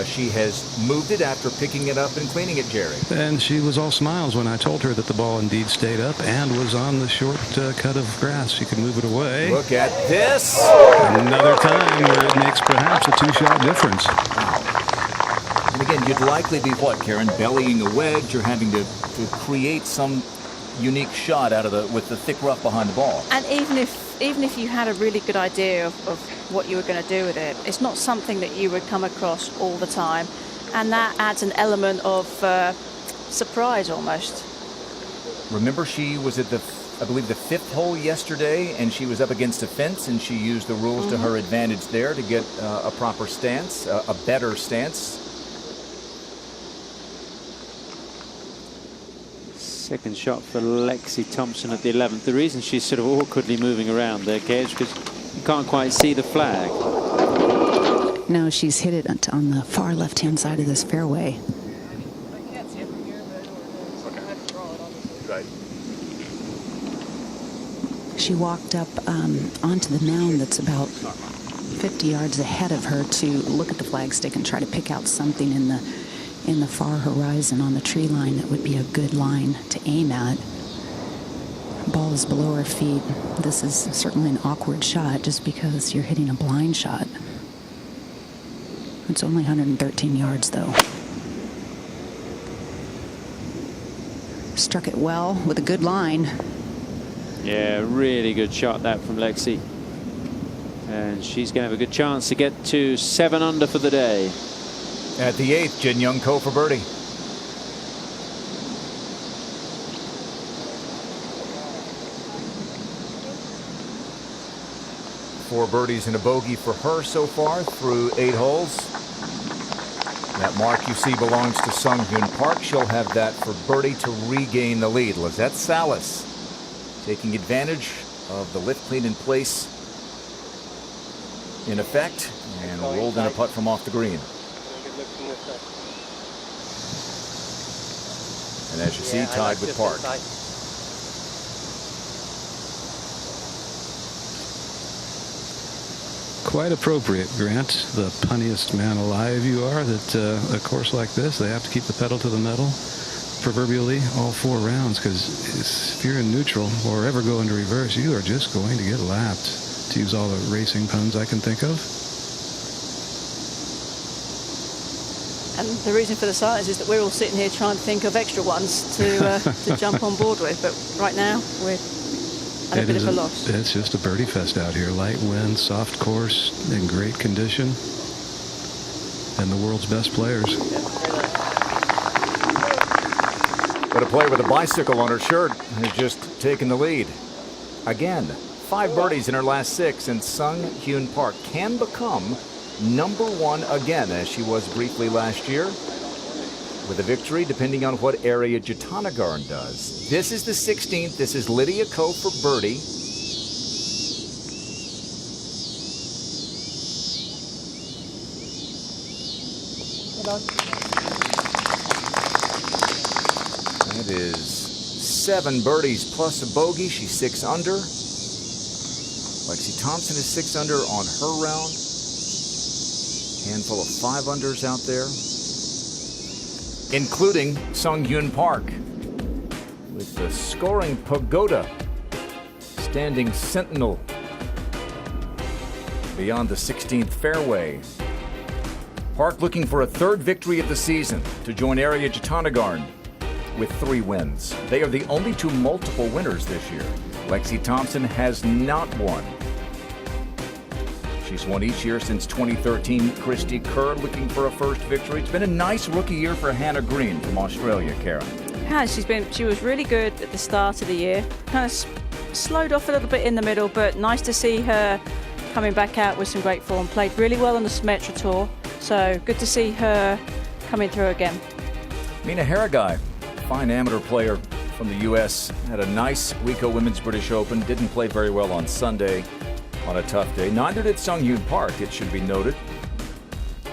she has moved it after picking it up and cleaning it, Jerry. And she was all smiles when I told her that the ball indeed stayed up and was on the short cut of grass. She could move it away. Look at this. Another time where it makes perhaps a 2-shot difference. And again, you'd likely be what, Karen? Bellying a wedge or having to create some unique shot out of with the thick rough behind the ball. And even if you had a really good idea of what you were going to do with it, it's not something that you would come across all the time, and that adds an element of surprise almost. Remember, she was at I believe the 5th hole yesterday, and she was up against a fence, and she used the rules to her advantage there to get a proper stance, a better stance. Second shot for Lexi Thompson at the 11th. The reason she's sort of awkwardly moving around there, Gage, because you can't quite see the flag. No, she's hit it on the far left-hand side of this fairway. Right. She walked up onto the mound that's about 50 yards ahead of her to look at the flagstick and try to pick out something in the far horizon on the tree line that would be a good line to aim at. Ball is below her feet. This is certainly an awkward shot just because you're hitting a blind shot. It's only 113 yards though. Struck it well with a good line. Yeah, really good shot that from Lexi. And she's going to have a good chance to get to 7 under for the day. At the 8th, Jin Young Ko for birdie. Four birdies and a bogey for her so far through 8 holes. That mark you see belongs to Sung Hyun Park. She'll have that for birdie to regain the lead. Lizette Salas taking advantage of the lift clean in place in effect and rolled in a putt from off the green. And as you see, tied with Park. Quite appropriate, Grant. The punniest man alive you are, that a course like this, they have to keep the pedal to the metal, proverbially, all 4 rounds, because if you're in neutral or ever go into reverse, you are just going to get lapped, to use all the racing puns I can think of. And the reason for the silence is that we're all sitting here trying to think of extra ones to jump on board with. But right now, we're at a bit of a loss. It's just a birdie fest out here. Light wind, soft course, in great condition. And the world's best players. But a player with a bicycle on her shirt has just taken the lead. Again, 5 birdies in her last 6, and Sung Hyun Park can become #1 again, as she was briefly last year, with a victory depending on what area Jatanagarn does. This is the 16th. This is Lydia Ko for birdie. That is 7 birdies plus a bogey. She's 6 under. Lexi Thompson is 6 under on her round. Handful of 5 unders out there, including Sung Hyun Park, with the scoring pagoda standing sentinel beyond the 16th fairway. Park looking for a 3rd victory of the season to join area Jatanagarn with 3 wins. They are the only 2 multiple winners this year. Lexi Thompson has not won. She's won each year since 2013. Christy Kerr looking for a 1st victory. It's been a nice rookie year for Hannah Green from Australia, Karen. Yeah, she was really good at the start of the year. Kind of slowed off a little bit in the middle, but nice to see her coming back out with some great form. Played really well on the Symetra Tour, so good to see her coming through again. Mina Haragai, fine amateur player from the U.S., had a nice WECO Women's British Open. Didn't play very well on Sunday on a tough day. Neither did Sung Hyun Park, it should be noted.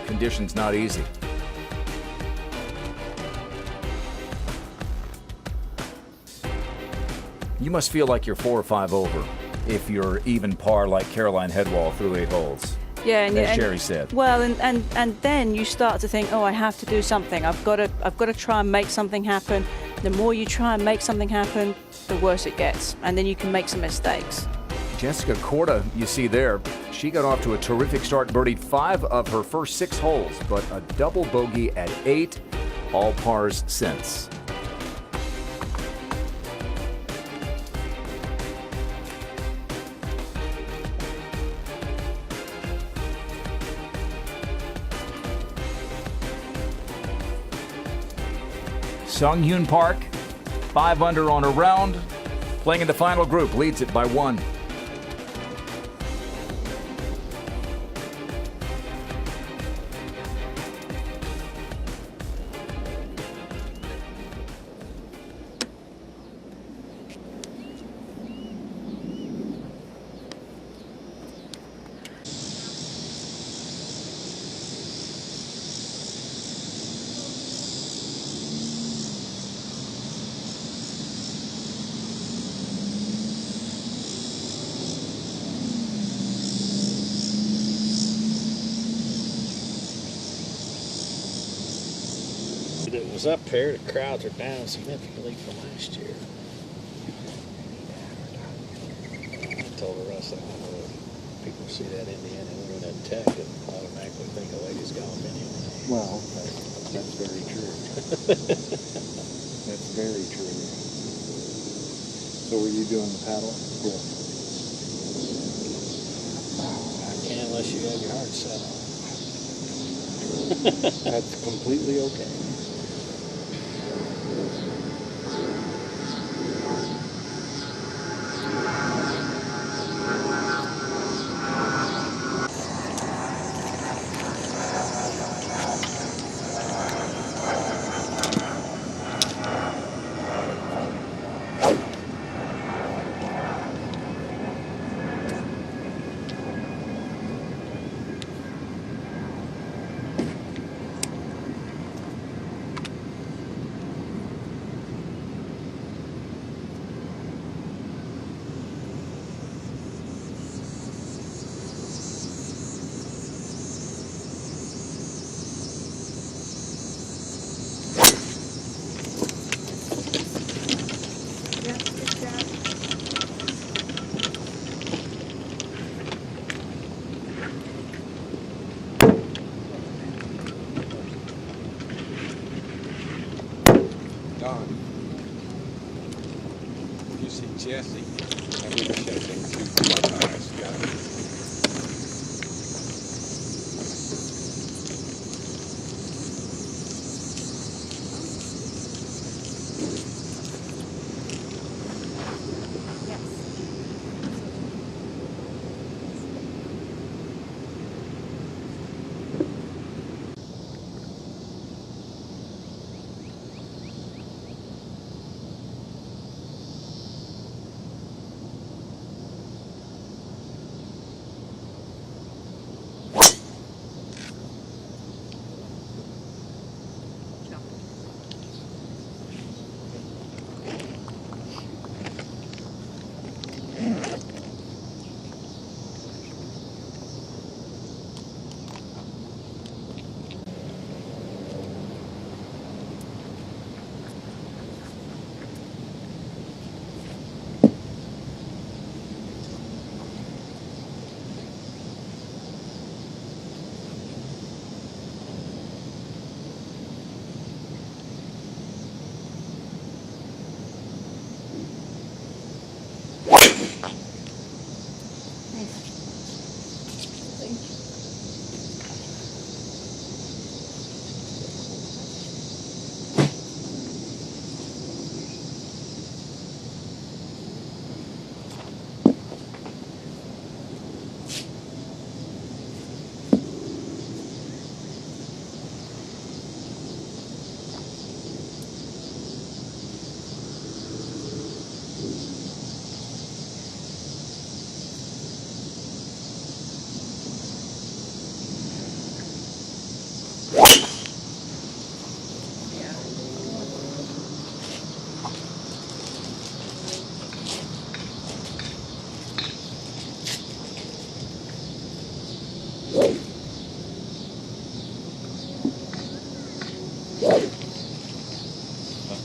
Conditions not easy. You must feel like you're 4 or 5 over if you're even par like Caroline Headwall through 8 holes. Yeah, as Sherry said. Well, and then you start to think, oh, I have to do something. I've got to try and make something happen. The more you try and make something happen, the worse it gets, and then you can make some mistakes. Jessica Korda, you see there, she got off to a terrific start, birdied 5 of her first 6 holes, but a double bogey at 8, all pars since. Sung Hyun Park, 5 under on a round, playing in the final group, leads it by 1. it was up here, the crowds are down significantly from last year. I told her, I said, people see that Indiana women at Tech and automatically think of ladies golf anyway. Well, that's very true. That's very true. So were you doing the paddle? Cool. I can't unless you have your heart set on it. That's completely okay. You see Jesse, I wish I could see my eyes.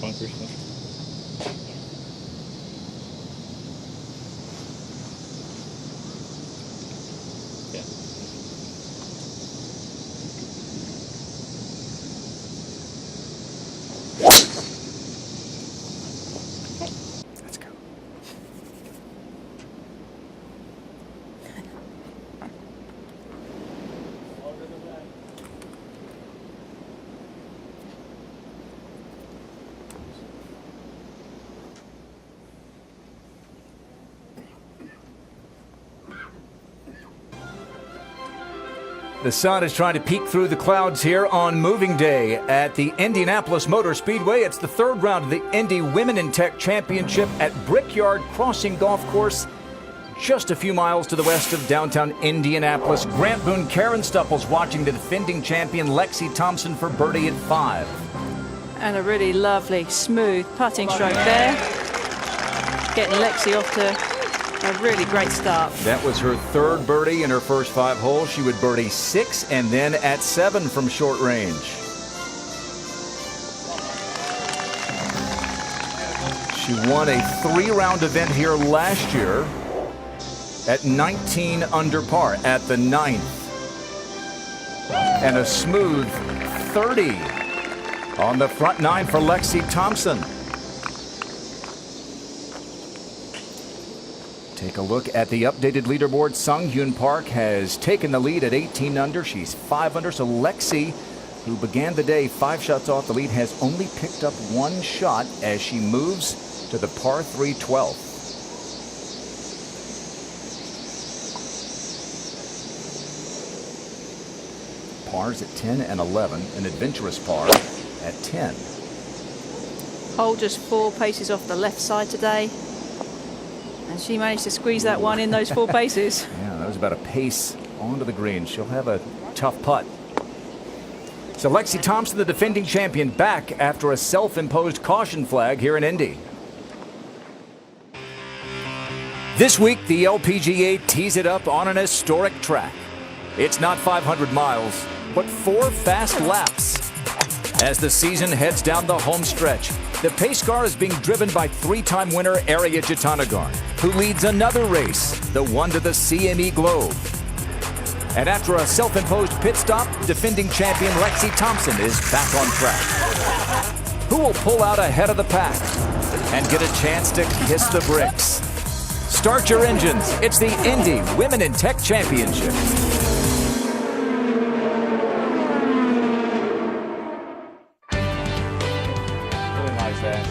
bunker stuff? Yeah. Let's go. The sun is trying to peek through the clouds here on moving day at the Indianapolis Motor Speedway. It's the third round of the Indy Women in Tech Championship at Brickyard Crossing Golf Course, just a few miles to the west of downtown Indianapolis. Grant Boone, Karen Stupples watching the defending champion Lexi Thompson for birdie at 5. And a really lovely, smooth putting stroke there. Getting Lexi off to a really great start. That was her third birdie in her first 5 holes. She would birdie 6 and then at 7 from short range. She won a 3-round event here last year at 19 under par at the 9th. And a smooth 30 on the front 9 for Lexi Thompson. Take a look at the updated leaderboard. Sung Hyun Park has taken the lead at 18 under. She's 5 under. So Lexi, who began the day 5 shots off the lead, has only picked up 1 shot as she moves to the par 3 12th. Pars at 10 and 11, an adventurous par at 10. Hole just 4 paces off the left side today. And she managed to squeeze that one in those 4 paces. Yeah, that was about a pace onto the green. She'll have a tough putt. So Lexi Thompson, the defending champion, back after a self-imposed caution flag here in Indy. This week, the LPGA tees it up on an historic track. It's not 500 miles, but 4 fast laps. As the season heads down the home stretch, the pace car is being driven by 3-time winner Arya Jatanagarn, who leads another race, the one to the CME Globe. And after a self-imposed pit stop, defending champion Lexi Thompson is back on track. Who will pull out ahead of the pack and get a chance to kiss the bricks? Start your engines. It's the Indy Women in Tech Championship. Really nice ass.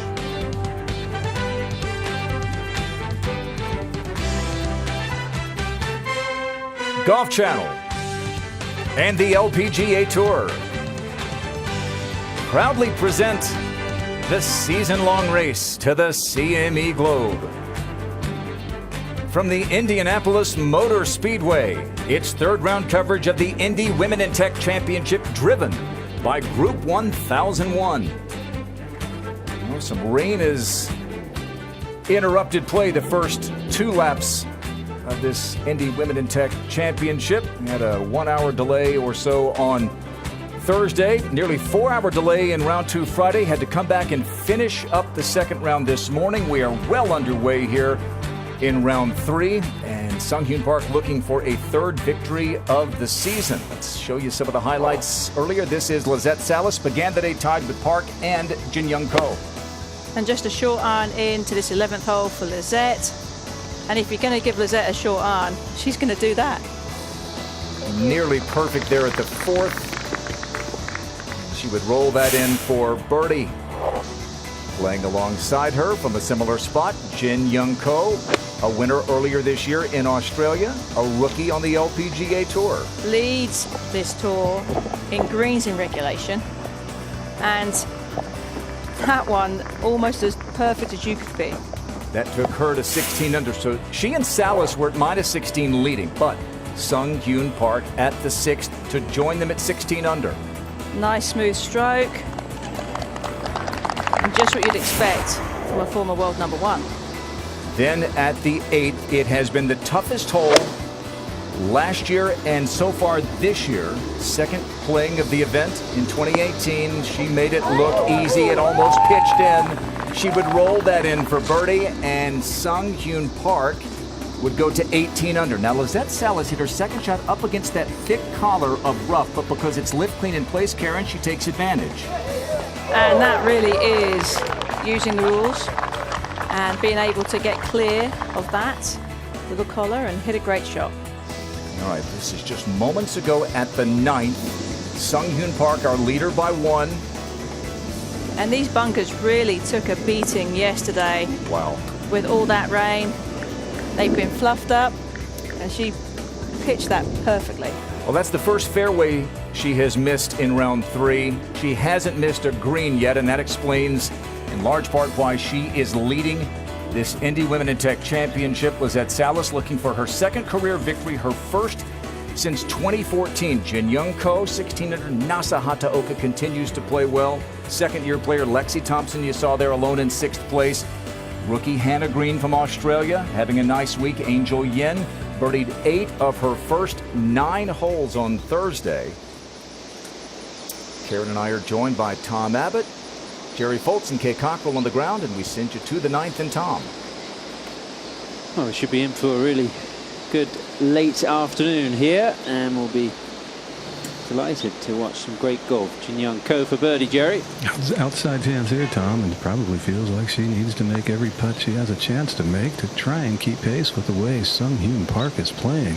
Golf Channel and the LPGA Tour proudly present the season-long race to the CME Globe. From the Indianapolis Motor Speedway, it's third-round coverage of the Indy Women in Tech Championship driven by Group 1001. Well, some rain has interrupted play the first 2 laps of this Indy Women in Tech Championship. We had a 1-hour delay or so on Thursday, nearly 4-hour delay in round 2 Friday. Had to come back and finish up the second round this morning. We are well underway here in round 3, and Sung Hyun Park looking for a 3rd victory of the season. Let's show you some of the highlights earlier. This is Lizette Salas, began the day tied with Park and Jin Young Ko. And just a short iron into this 11th hole for Lizette. And if you're going to give Lizette a short iron, she's going to do that. Nearly perfect there at the 4th. She would roll that in for birdie. Playing alongside her from a similar spot, Jin Young Ko, a winner earlier this year in Australia, a rookie on the LPGA Tour. Leads this tour in greens in regulation. And that one almost as perfect as you could be. That took her to 16 under. So she and Salas were at -16 leading, but Sung Hyun Park at the 6th to join them at 16 under. Nice smooth stroke. And just what you'd expect from a former world number 1. Then at the 8th, it has been the toughest hole last year and so far this year. Second playing of the event in 2018. She made it look easy. It almost pitched in. She would roll that in for birdie, and Sung Hyun Park would go to 18 under. Now, Lizette Salas hit her second shot up against that thick collar of rough, but because it's lift clean in place, Karen, she takes advantage. And that really is using the rules and being able to get clear of that little collar and hit a great shot. All right, this is just moments ago at the 9th. Sung Hyun Park, our leader by 1. And these bunkers really took a beating yesterday. Wow. With all that rain. They've been fluffed up, and she pitched that perfectly. Well, that's the first fairway she has missed in round 3. She hasn't missed a green yet, and that explains in large part why she is leading this Indy Women in Tech Championship. Lizette Salas looking for her 2nd career victory, her first since 2014. Jin Young Ko, 16 under. Nasa Hataoka continues to play well. Second-year player Lexi Thompson, you saw there alone in 6th place. Rookie Hannah Green from Australia having a nice week. Angel Yin birdied 8 of her first 9 holes on Thursday. Karen and I are joined by Tom Abbott Jerry Foltz and Kay Cockrell on the ground, and we send you to the 9th and Tom. Well, we should be in for a really good late afternoon here, and we'll be delighted to watch some great golf. Jin Young Ko for birdie, Jerry. Outside chance here, Tom, and probably feels like she needs to make every putt she has a chance to make to try and keep pace with the way Sung Hyun Park is playing.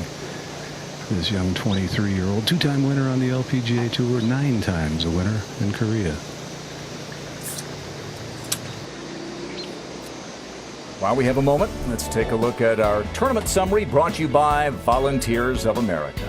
This young 23-year-old, two-time winner on the LPGA Tour, 9 times a winner in Korea. While we have a moment, let's take a look at our tournament summary brought to you by Volunteers of America.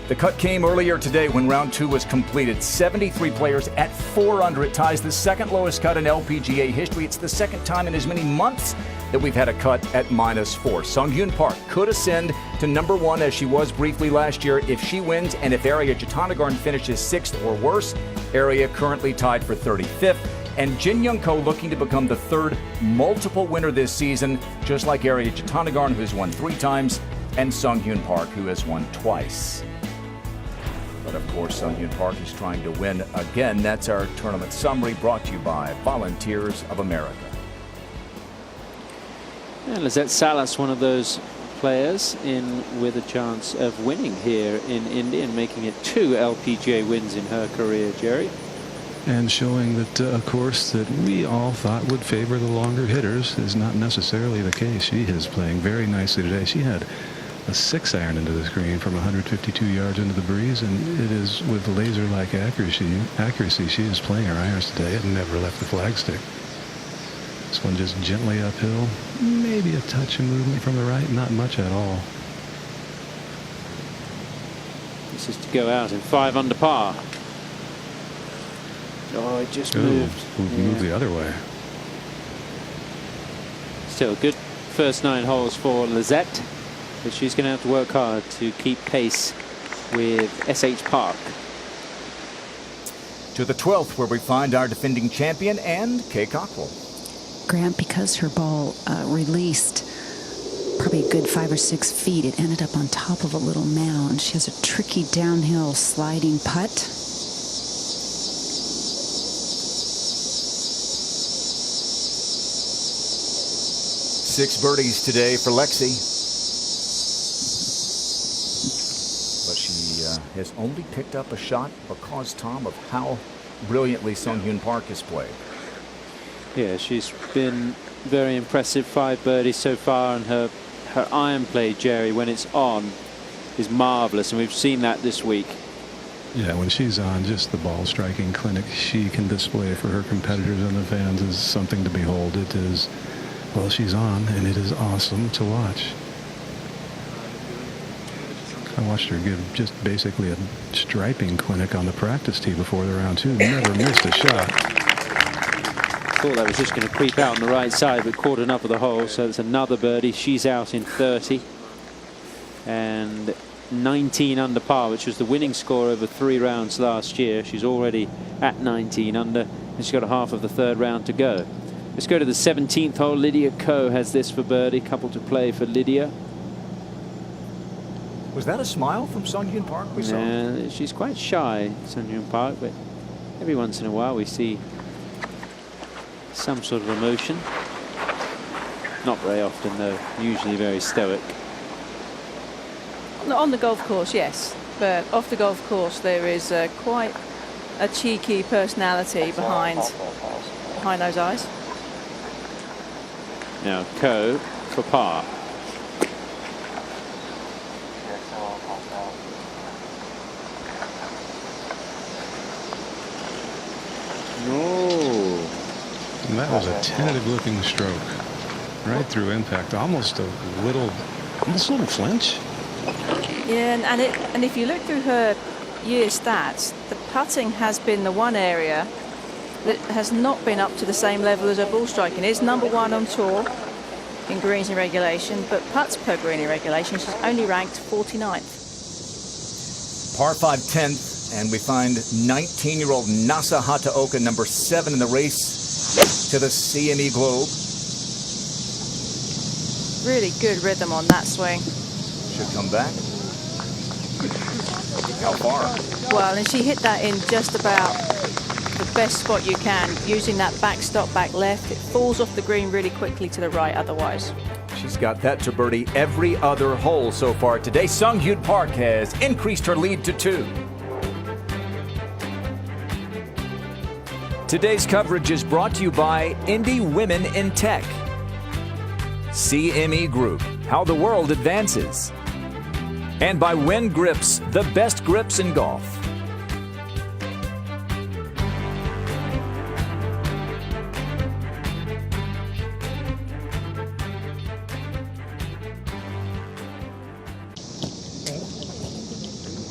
The cut came earlier today when round 2 was completed. 73 players at 4 under. It ties the second lowest cut in LPGA history. It's the second time in as many months that we've had a cut at -4. Sung Hyun Park could ascend to number 1 as she was briefly last year if she wins, and if Arya Jatanagarn finishes 6th or worse. Arya currently tied for 35th. And Jin Young Ko looking to become the 3rd multiple winner this season, just like Arya Jatanagarn, who has won 3 times, and Sung Hyun Park, who has won twice. But of course, Sung Hyun Park is trying to win again. That's our tournament summary brought to you by Volunteers of America. And Lizette Salas, one of those players in with a chance of winning here in India and making it 2 LPGA wins in her career, Jerry. And showing that a course that we all thought would favor the longer hitters is not necessarily the case. She is playing very nicely today. She had a 6-iron into the green from 152 yards into the breeze, and it is with laser-like accuracy she is playing her irons today. It never left the flagstick. This one just gently uphill, maybe a touch of movement from the right, not much at all. This is to go out in 5 under par. Oh, it just moved. Moved the other way. Still good first 9 holes for Lizette, but she's going to have to work hard to keep pace with SH Park. To the 12th, where we find our defending champion and Kay Cockrell. Grant, because her ball released probably a good 5 or 6 feet, it ended up on top of a little mound. She has a tricky downhill sliding putt. 6 birdies today for Lexi. But she has only picked up a shot because, Tom, of how brilliantly Sung Hyun Park has played. Yeah, she's been very impressive. 5 birdies so far, and her iron play, Jerry, when it's on, is marvelous, and we've seen that this week. Yeah, when she's on, just the ball striking clinic she can display for her competitors and the fans is something to behold. It is, well, she's on, and it is awesome to watch. I watched her give just basically a striping clinic on the practice tee before the round 2. Never missed a shot. Thought that was just going to creep out on the right side, but caught enough of the hole, so it's another birdie. She's out in 30. And 19 under par, which was the winning score over 3 rounds last year. She's already at 19 under, and she's got a half of the 3rd round to go. Let's go to the 17th hole. Lydia Ko has this for birdie. Couple to play for Lydia. Was that a smile from Sung Hyun Park we saw? Yeah, she's quite shy, Sung Hyun Park, but every once in a while we see some sort of emotion. Not very often, though. Usually very stoic. On the golf course, yes, but off the golf course there is quite a cheeky personality behind those eyes. Now Ko for par. No. And that was a tentative looking stroke. Right through impact. Almost a little flinch. Yeah, and if you look through her year stats, the putting has been the one area that has not been up to the same level as her ball striking. It's number 1 on tour in greens in regulation, but putts per green in regulation, she's only ranked 49th. Par 5 10th, and we find 19-year-old Nasa Hataoka, number 7 in the race to the CME Globe. Really good rhythm on that swing. Should come back. How far? Well, and she hit that in just about the best spot you can, using that backstop back left. It falls off the green really quickly to the right otherwise. She's got that to birdie every other hole so far today. Sung Hyun Park has increased her lead to 2. Today's coverage is brought to you by Indy Women in Tech, CME Group, how the world advances, and by Win Grips, the best grips in golf.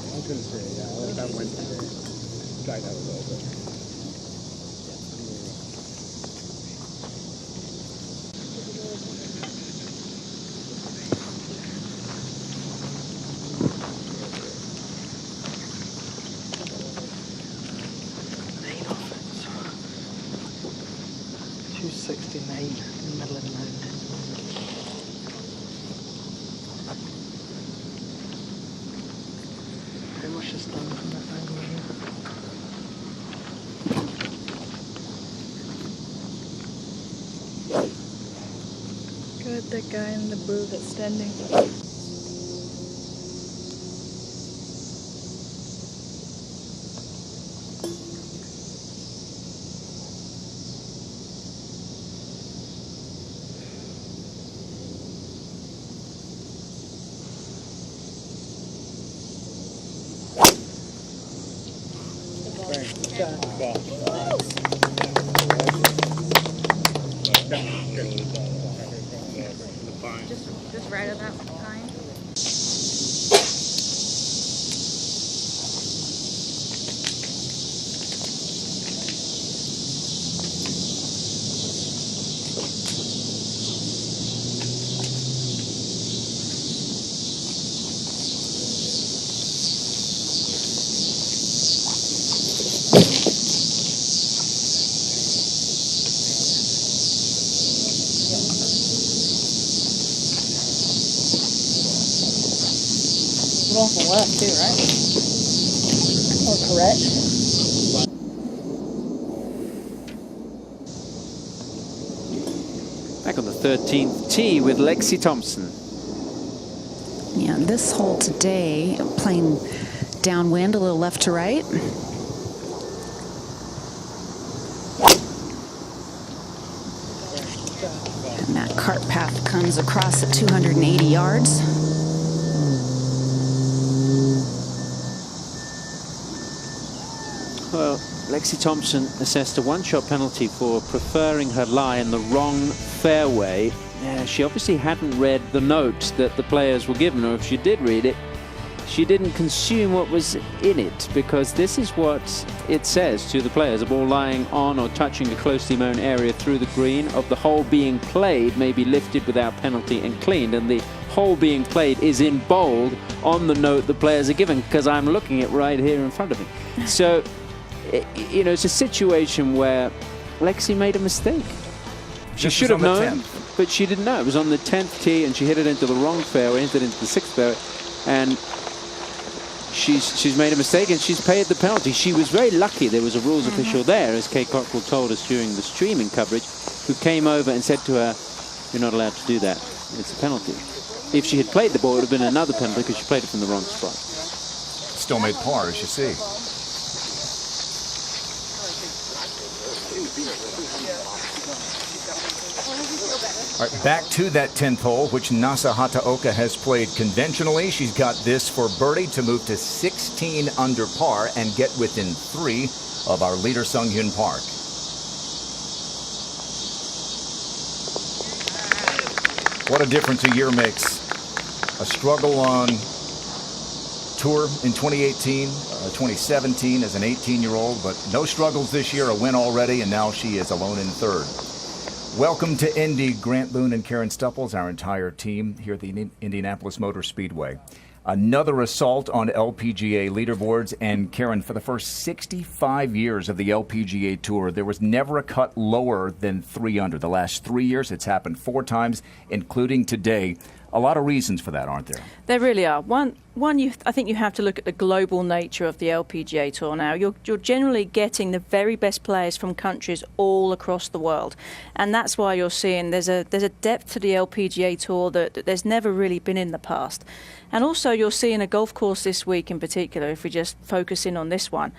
I was going to say, yeah, I'll let that went today. Dried out a little bit. 269 in the middle of the mountain. How much is done from that angle here? Good, the guy in the blue that's standing. Just right at that time. Going from left too, right? Or correct? Back on the 13th tee with Lexi Thompson. Yeah, this hole today, playing downwind, a little left to right. And that cart path comes across at 280 yards. Well, Lexi Thompson assessed a one-shot penalty for preferring her lie in the wrong fairway. She obviously hadn't read the note that the players were given, or if she did read it, she didn't consume what was in it, because this is what it says to the players: a ball lying on or touching a closely mown area through the green of the hole being played may be lifted without penalty and cleaned. And the hole being played is in bold on the note the players are given, because I'm looking at right here in front of me. So, you know, it's a situation where Lexi made a mistake. She should have known, but she didn't know. It was on the 10th tee, and she hit it into the wrong fairway, hit it into the 6th fairway, and she's made a mistake, and she's paid the penalty. She was very lucky there was a rules official there, as Kay Cockrell told us during the streaming coverage, who came over and said to her, "You're not allowed to do that. It's a penalty." If she had played the ball, it would have been another penalty, because she played it from the wrong spot. Still made par, as you see. All right, back to that 10th hole, which Nasa Hataoka has played conventionally. She's got this for birdie to move to 16 under par and get within 3 of our leader, Sung Hyun Park. What a difference a year makes. A struggle on tour in 2018, 2017 as an 18-year-old, but no struggles this year, a win already, and now she is alone in 3rd. Welcome to Indy, Grant Boone and Karen Stupples, our entire team here at the Indianapolis Motor Speedway. Another assault on LPGA leaderboards, and Karen, for the first 65 years of the LPGA Tour, there was never a cut lower than 3 under. The last 3 years, it's happened 4 times, including today. a lot of reasons for that, aren't there? There really are. One, I think you have to look at the global nature of the LPGA Tour now. You're generally getting the very best players from countries all across the world, and that's why you're seeing there's a depth to the LPGA Tour that there's never really been in the past. And also you're seeing a golf course this week in particular, if we just focus in on this one,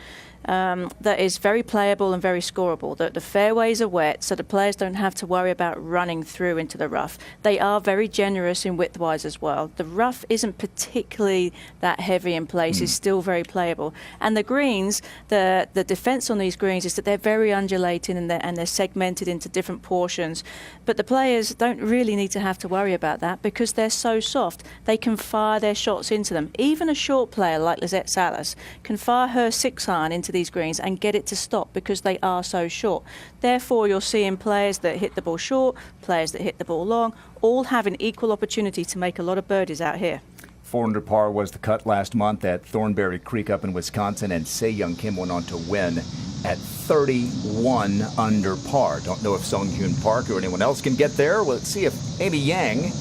that is very playable and very scoreable. The fairways are wet, so the players don't have to worry about running through into the rough. They are very generous in width-wise as well. The rough isn't particularly that heavy in places, still very playable. And the greens, the defence on these greens is that they're very undulating and they're segmented into different portions. But the players don't really need to have to worry about that because they're so soft. They can fire their shots into them. Even a short player like Lizette Salas can fire her 6-iron into these greens and get it to stop because they are so short. Therefore, you're seeing players that hit the ball short, players that hit the ball long, all have an equal opportunity to make a lot of birdies out here. 4 under par was the cut last month at Thornberry Creek up in Wisconsin, and Se-Young Kim went on to win at 31 under par. Don't know if Sung Hyun Park or anyone else can get there. Well, let's see if Amy Yang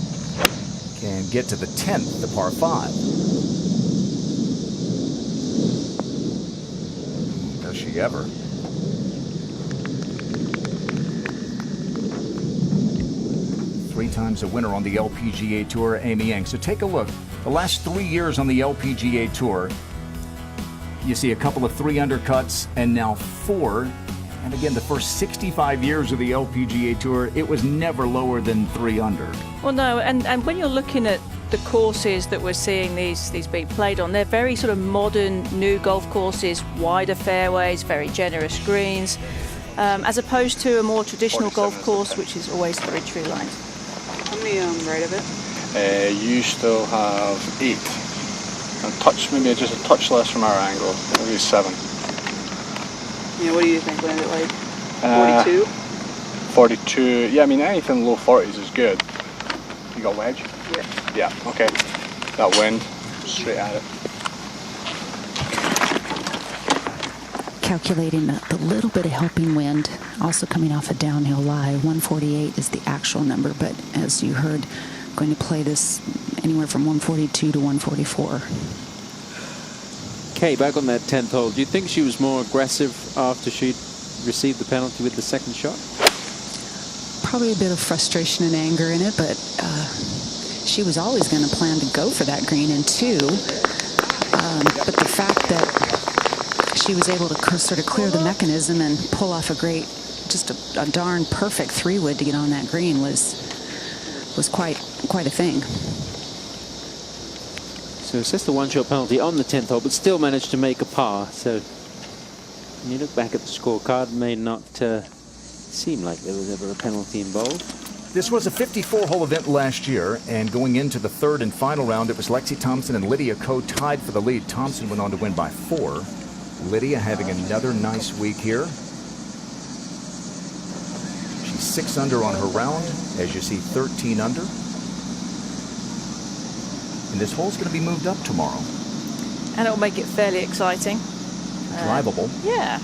can get to the 10th, the par 5. Does she ever? Three times a winner on the LPGA Tour, Amy Yang. So take a look. The last 3 years on the LPGA Tour, you see a couple of 3 undercuts and now 4. And again, the first 65 years of the LPGA Tour, it was never lower than 3 under. Well, no, and when you're looking at the courses that we're seeing these being played on, they're very sort of modern, new golf courses, wider fairways, very generous greens, as opposed to a more traditional golf course, which is always very tree-lined. How many right of it? You still have 8. A touch, maybe just a touch less from our angle, maybe 7. Yeah, what do you think? Land it like 42? 42, yeah, I mean anything low 40s is good. You got wedge? Yeah. Yeah, okay. That wind, straight at it. Calculating the little bit of helping wind, also coming off a downhill lie. 148 is the actual number, but as you heard, going to play this anywhere from 142 to 144. Kay, back on that 10th hole, do you think she was more aggressive after she'd received the penalty with the second shot? Probably a bit of frustration and anger in it, but she was always going to plan to go for that green in 2. But the fact that she was able to sort of clear the mechanism and pull off a great, just a darn perfect 3-wood to get on that green was quite a thing. So it's just a 1-shot penalty on the 10th hole, but still managed to make a par. So when you look back at the scorecard, it may not seem like there was ever a penalty involved. This was a 54-hole event last year, and going into the 3rd and final round, it was Lexi Thompson and Lydia Ko tied for the lead. Thompson went on to win by 4. Lydia having another nice week here. She's 6 under on her round, as you see, 13 under. And this hole's going to be moved up tomorrow. And it'll make it fairly exciting. Drivable. Yeah.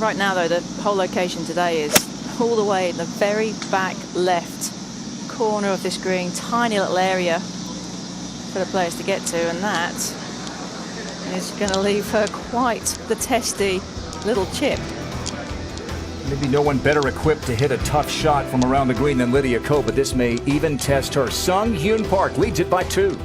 Right now, though, the whole location today is all the way in the very back left corner of this green. Tiny little area for the players to get to, and that is going to leave her quite the testy little chip. Maybe no one better equipped to hit a tough shot from around the green than Lydia Ko, but this may even test her. Sung Hyun Park leads it by 2.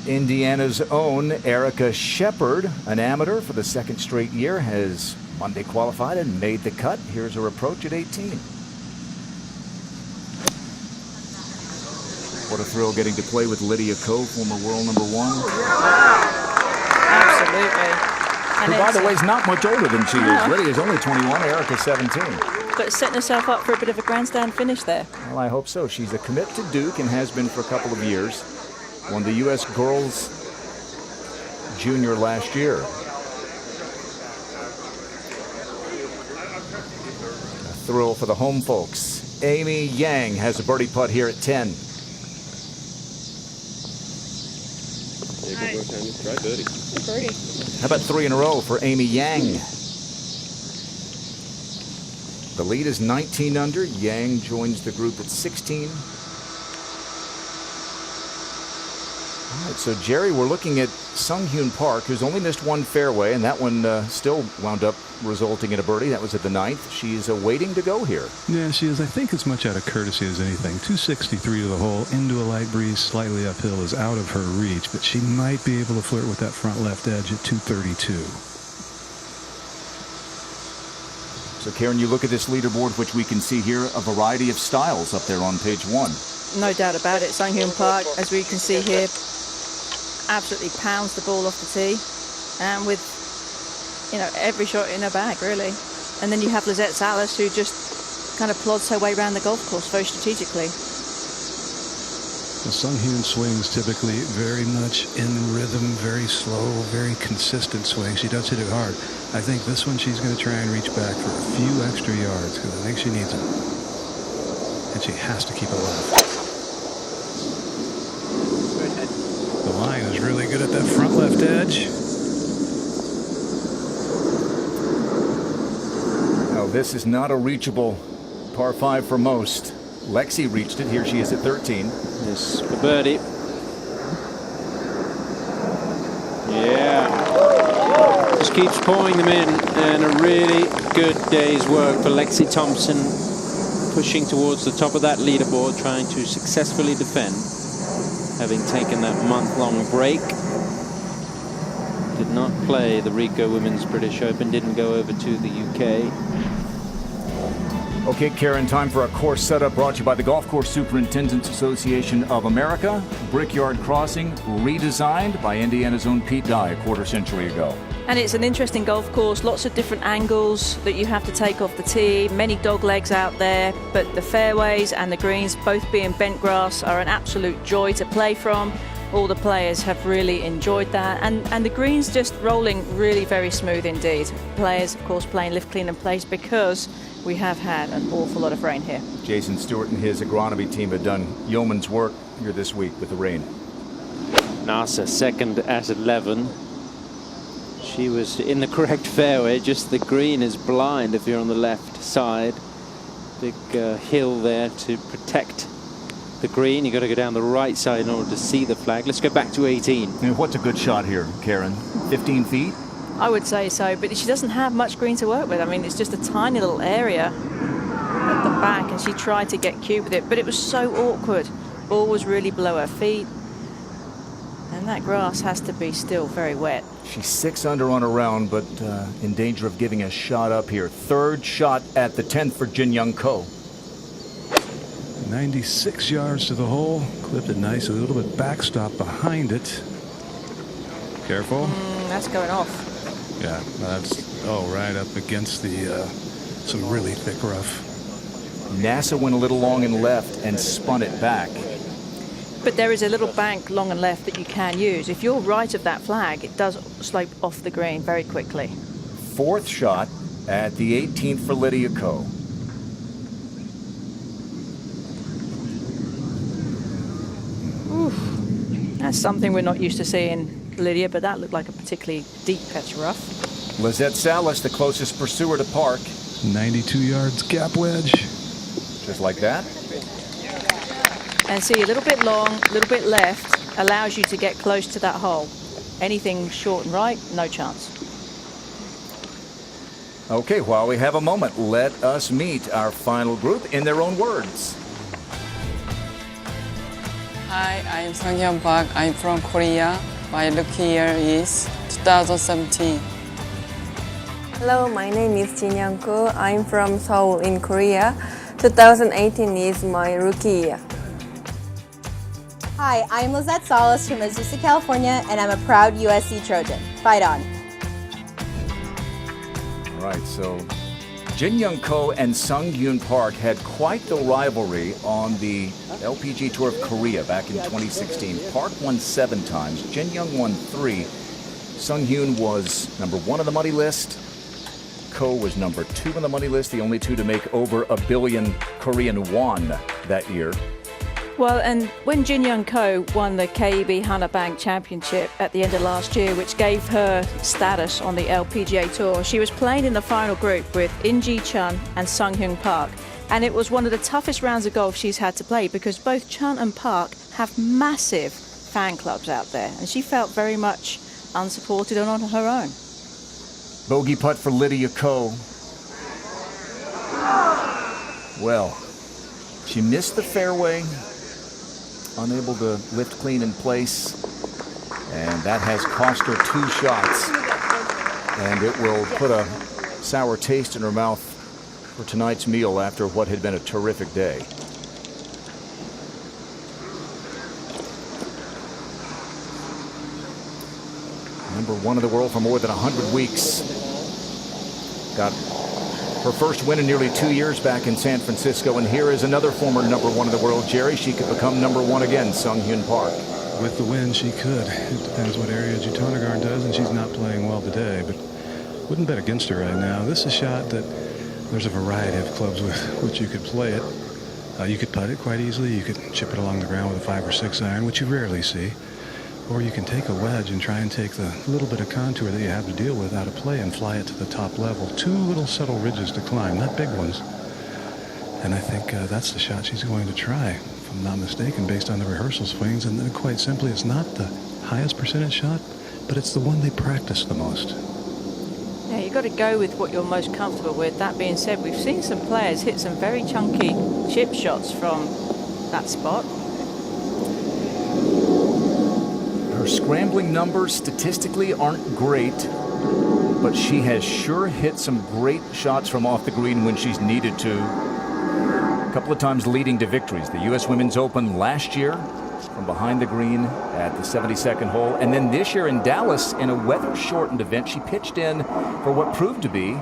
Indiana's own Erica Shepard, an amateur for the second straight year, has Monday qualified and made the cut. Here's her approach at 18. What a thrill getting to play with Lydia Ko, former world number 1. Absolutely. And Who, by the way, is not much older than she is. Lydia's only 21, Erica's 17. But setting herself up for a bit of a grandstand finish there. Well, I hope so. She's a commit to Duke and has been for a couple of years. Won the U.S. Girls Junior last year. A thrill for the home folks. Amy Yang has a birdie putt here at 10. Try birdie. Birdie. How about 3 in a row for Amy Yang? The lead is 19 under. Yang joins the group at 16. All right, so Jerry, we're looking at Sung Hyun Park, who's only missed one fairway, and that one still wound up resulting in a birdie. That was at the 9th. She's waiting to go here. Yeah, she is. I think as much out of courtesy as anything. 263 to the hole, into a light breeze, slightly uphill is out of her reach, but she might be able to flirt with that front left edge at 232. So, Karen, you look at this leaderboard, which we can see here, a variety of styles up there on page 1. No doubt about it. Sung Hyun Park, as we can see here, absolutely pounds the ball off the tee, and with, you know, every shot in her bag, really. And then you have Lizette Salas, who just kind of plods her way around the golf course very strategically. The Sung Hyun swings typically very much in rhythm, very slow, very consistent swing. She does hit it hard. I think this one she's going to try and reach back for a few extra yards because I think she needs them. And she has to keep it left. The line is really good at that front left edge. Now, this is not a reachable par 5 for most. Lexi reached it. Here she is at 13. Yes, for birdie. Yeah. Just keeps pouring them in, and a really good day's work for Lexi Thompson, pushing towards the top of that leaderboard, trying to successfully defend, having taken that month-long break. Did not play the Rico Women's British Open, didn't go over to the UK. Okay, Karen, time for a course setup brought to you by the Golf Course Superintendents Association of America. Brickyard Crossing, redesigned by Indiana's own Pete Dye a quarter century ago. And it's an interesting golf course, lots of different angles that you have to take off the tee, many dog legs out there, but the fairways and the greens, both being bent grass, are an absolute joy to play from. All the players have really enjoyed that, and the greens just rolling really very smooth indeed. Players, of course, playing lift, clean and place because we have had an awful lot of rain here. Jason Stewart and his agronomy team have done yeoman's work here this week with the rain. Nasa second at 11. She was in the correct fairway, just the green is blind if you're on the left side. Big hill there to protect the green. You've got to go down the right side in order to see the flag. Let's go back to 18. And what's a good shot here, Karen? 15 feet? I would say so, but she doesn't have much green to work with. I mean, it's just a tiny little area at the back, and she tried to get cute with it, but it was so awkward. Ball was really below her feet, and that grass has to be still very wet. She's 6 under on a round, but in danger of giving a shot up here. Third shot at the 10th for Jin Young Ko. 96 yards to the hole. Clipped it nice, a little bit backstop behind it. Careful. That's going off. Yeah, that's right up against the some really thick rough. NASA went a little long and left and spun it back. But there is a little bank long and left that you can use. If you're right of that flag, it does slope off the green very quickly. Fourth shot at the 18th for Lydia Ko. That's something we're not used to seeing, Lydia, but that looked like a particularly deep patch of rough. Lizette Salas, the closest pursuer to park. 92 yards gap wedge. Just like that. And see, a little bit long, a little bit left, allows you to get close to that hole. Anything short and right, no chance. Okay, while we have a moment, let us meet our final group in their own words. Hi, I'm Sang-hyun Park. I'm from Korea. My rookie year is 2017. Hello, my name is Jin Young-koo. I'm from Seoul in Korea. 2018 is my rookie year. Hi, I'm Lizette Salas from Azusa, California, and I'm a proud USC Trojan. Fight on. All right, so Jin Young-ko and Sung-hyun Park had quite the rivalry on the LPG Tour of Korea back in 2016. Park won 7 times. Jin Young won 3. Sung-hyun was #1 on the money list. Ko was #2 on the money list, the only two to make over $1 billion Korean won that year. Well, and when Jin Young-ko won the KEB Hana Bank Championship at the end of last year, which gave her status on the LPGA Tour, she was playing in the final group with In-ji Chun and Sung-hyun Park. And it was one of the toughest rounds of golf she's had to play because both Chun and Park have massive fan clubs out there. And she felt very much unsupported and on her own. Bogey putt for Lydia Ko. Well, she missed the fairway. Unable to lift clean in place, and that has cost her 2 shots, and it will put a sour taste in her mouth for tonight's meal after what had been a terrific day. #1 in the world for more than 100 weeks. Got her first win in nearly 2 years back in San Francisco, and here is another former #1 in the world, Jerry. She could become #1 again, Sung-hyun Park. With the win, she could. It depends what area Jutanagar does, and she's not playing well today, but wouldn't bet against her right now. This is a shot that there's a variety of clubs with which you could play it. You could putt it quite easily. You could chip it along the ground with a 5 or 6 iron, which you rarely see. Or you can take a wedge and try and take the little bit of contour that you have to deal with out of play and fly it to the top level. 2 little subtle ridges to climb, not big ones. And I think that's the shot she's going to try, if I'm not mistaken, based on the rehearsal swings. And then quite simply, it's not the highest percentage shot, but it's the one they practice the most. Yeah, you've got to go with what you're most comfortable with. That being said, we've seen some players hit some very chunky chip shots from that spot. Her scrambling numbers statistically aren't great, but she has sure hit some great shots from off the green when she's needed to. A couple of times leading to victories. The U.S. Women's Open last year from behind the green at the 72nd hole, and then this year in Dallas in a weather-shortened event, she pitched in for what proved to be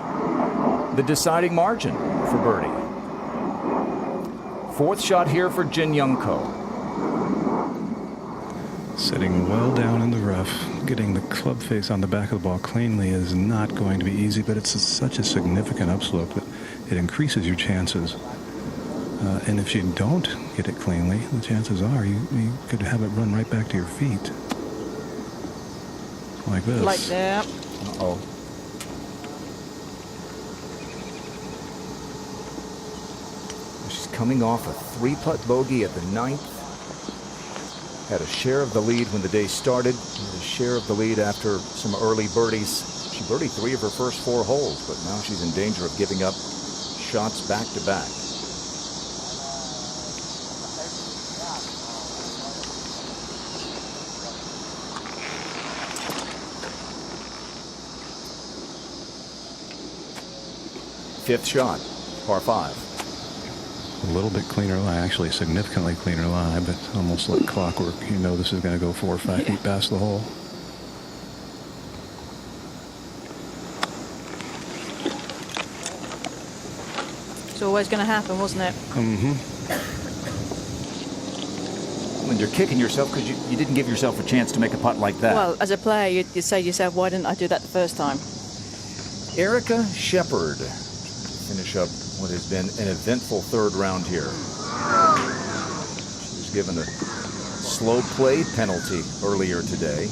the deciding margin for birdie. 4th shot here for Jin Young-ko. Sitting well down in the rough, getting the club face on the back of the ball cleanly is not going to be easy, but it's such a significant upslope that it increases your chances. And if you don't get it cleanly, the chances are you could have it run right back to your feet. Like this. Like that. Uh-oh. She's coming off a 3-putt bogey at the 9th. Had a share of the lead when the day started, had a share of the lead after some early birdies. She birdied 3 of her first 4 holes, but now she's in danger of giving up shots back to back. Fifth shot, par 5. A little bit cleaner lie, actually significantly cleaner lie, but almost like clockwork. You know this is going to go 4 or 5 feet past the hole. It's always going to happen, wasn't it? Mm-hmm. When you're kicking yourself because you didn't give yourself a chance to make a putt like that. Well, as a player, you'd say to yourself, why didn't I do that the first time? Erica Shepard finish up what has been an eventful 3rd round here. She was given a slow play penalty earlier today.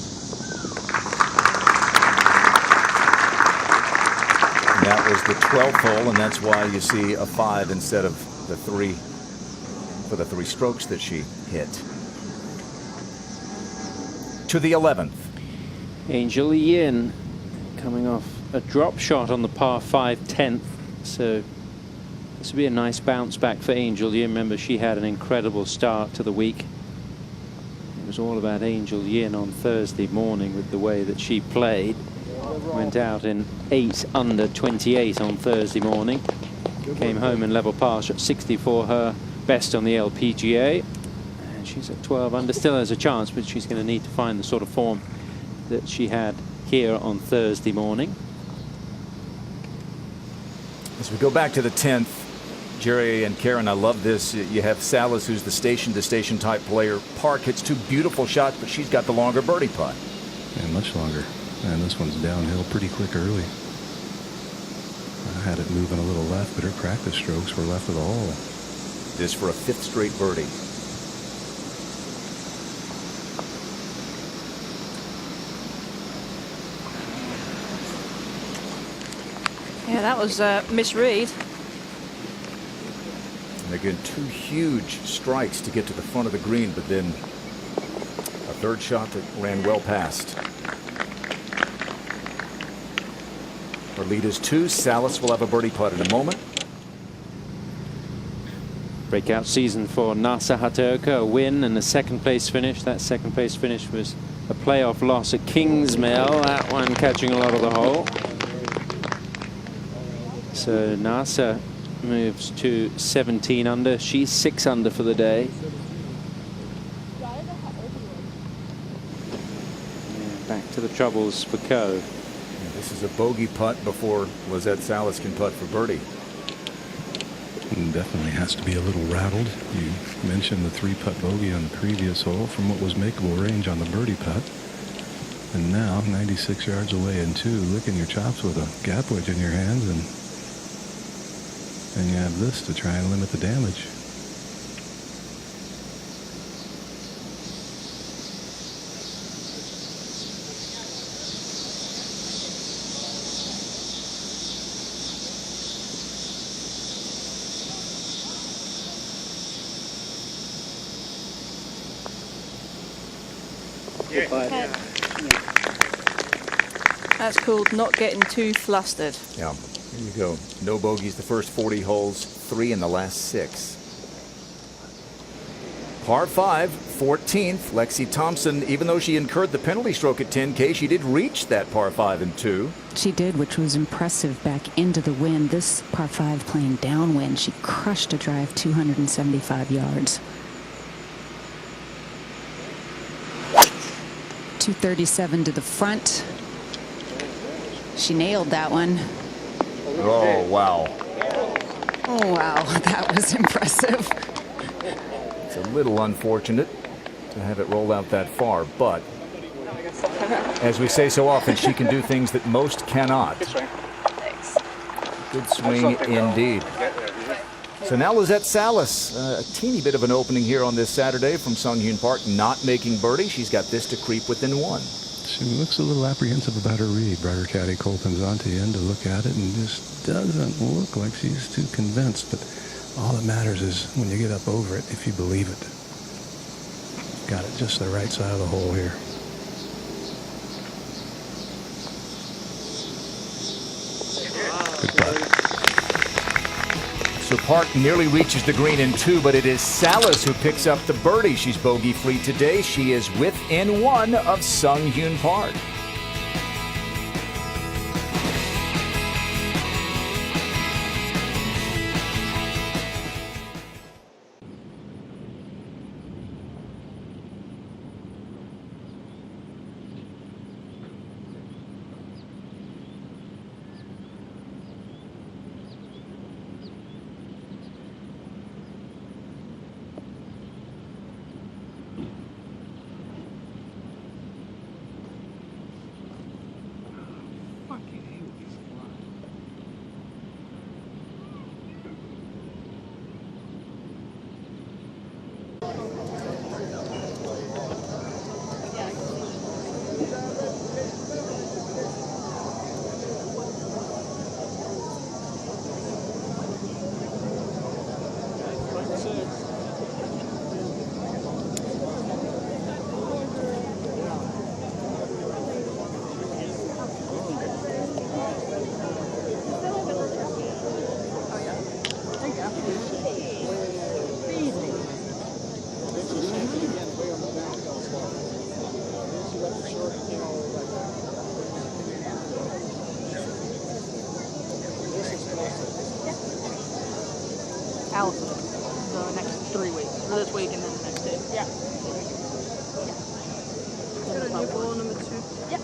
And that was the 12th hole, and that's why you see a 5 instead of the 3 for the 3 strokes that she hit. To the 11th. Angel Yin coming off a drop shot on the par 5 10th. So this would be a nice bounce back for Angel. You remember she had an incredible start to the week. was all about Angel Yin on Thursday morning with the way that she played. Went out in 8 under 28 on Thursday morning. Came home in level par, shot 64, her best on the LPGA. And she's at 12 under, still has a chance, but she's going to need to find the sort of form that she had here on Thursday morning. As we go back to the 10th, Jerry and Karen, I love this. You have Salas, who's the station-to-station type player. Park hits 2 beautiful shots, but she's got the longer birdie putt. And much longer. And this one's downhill pretty quick early. I had it moving a little left, but her practice strokes were left of the hole. This for a 5th straight birdie. Yeah, that was misread. And again, 2 huge strikes to get to the front of the green, but then a 3rd shot that ran well past. Her lead is 2. Salas will have a birdie putt in a moment. Breakout season for Nasa Hataoka, a win and a 2nd place finish. That 2nd place finish was a playoff loss at Kingsmill, that one catching a lot of the hole. So Nasa moves to 17 under. She's 6 under for the day. And back to the troubles for Ko. This is a bogey putt before Lizette Salas can putt for birdie. Definitely has to be a little rattled. You mentioned the 3-putt bogey on the previous hole from what was makeable range on the birdie putt. And now, 96 yards away in 2, licking your chops with a gap wedge in your hands, and you have this to try and limit the damage. That's called not getting too flustered. Yeah, here you go. No bogeys the first 40 holes, 3 in the last 6. Par 5, 14th. Lexi Thompson, even though she incurred the penalty stroke at 10K, she did reach that par 5 in 2. She did, which was impressive back into the wind. This par 5 playing downwind, she crushed a drive 275 yards. 237 to the front. She nailed that one. Oh, wow. Oh, wow. That was impressive. It's a little unfortunate to have it roll out that far, but as we say so often, she can do things that most cannot. Good swing indeed. So now Lizette Salas, a teeny bit of an opening here on this Saturday from Sung Hyun Park, not making birdie. She's got this to creep within 1. She looks a little apprehensive about her read. Brought her caddy Cole Penzanti in to look at it, and just doesn't look like she's too convinced. But all that matters is when you get up over it, if you believe it. Got it just the right side of the hole here. Good putt. So Park nearly reaches the green in 2, but it is Salas who picks up the birdie. She's bogey-free today. She is within 1 of Sung Hyun Park. the next 3 weeks, or this week and then the next day. Yeah. Got a new ball number 2. Yeah.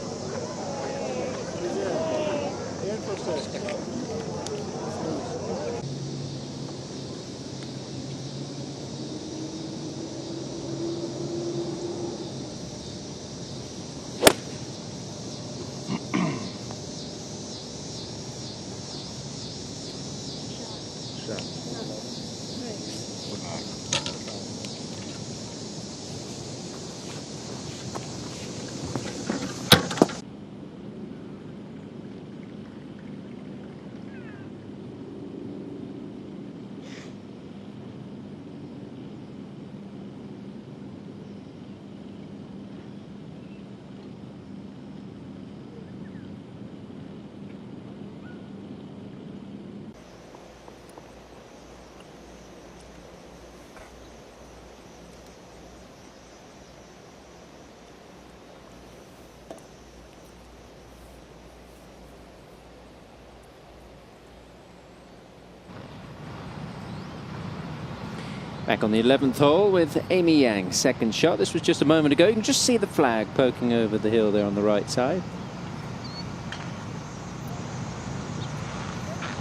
Back on the 11th hole with Amy Yang, second shot. This was just a moment ago. You can just see the flag poking over the hill there on the right side.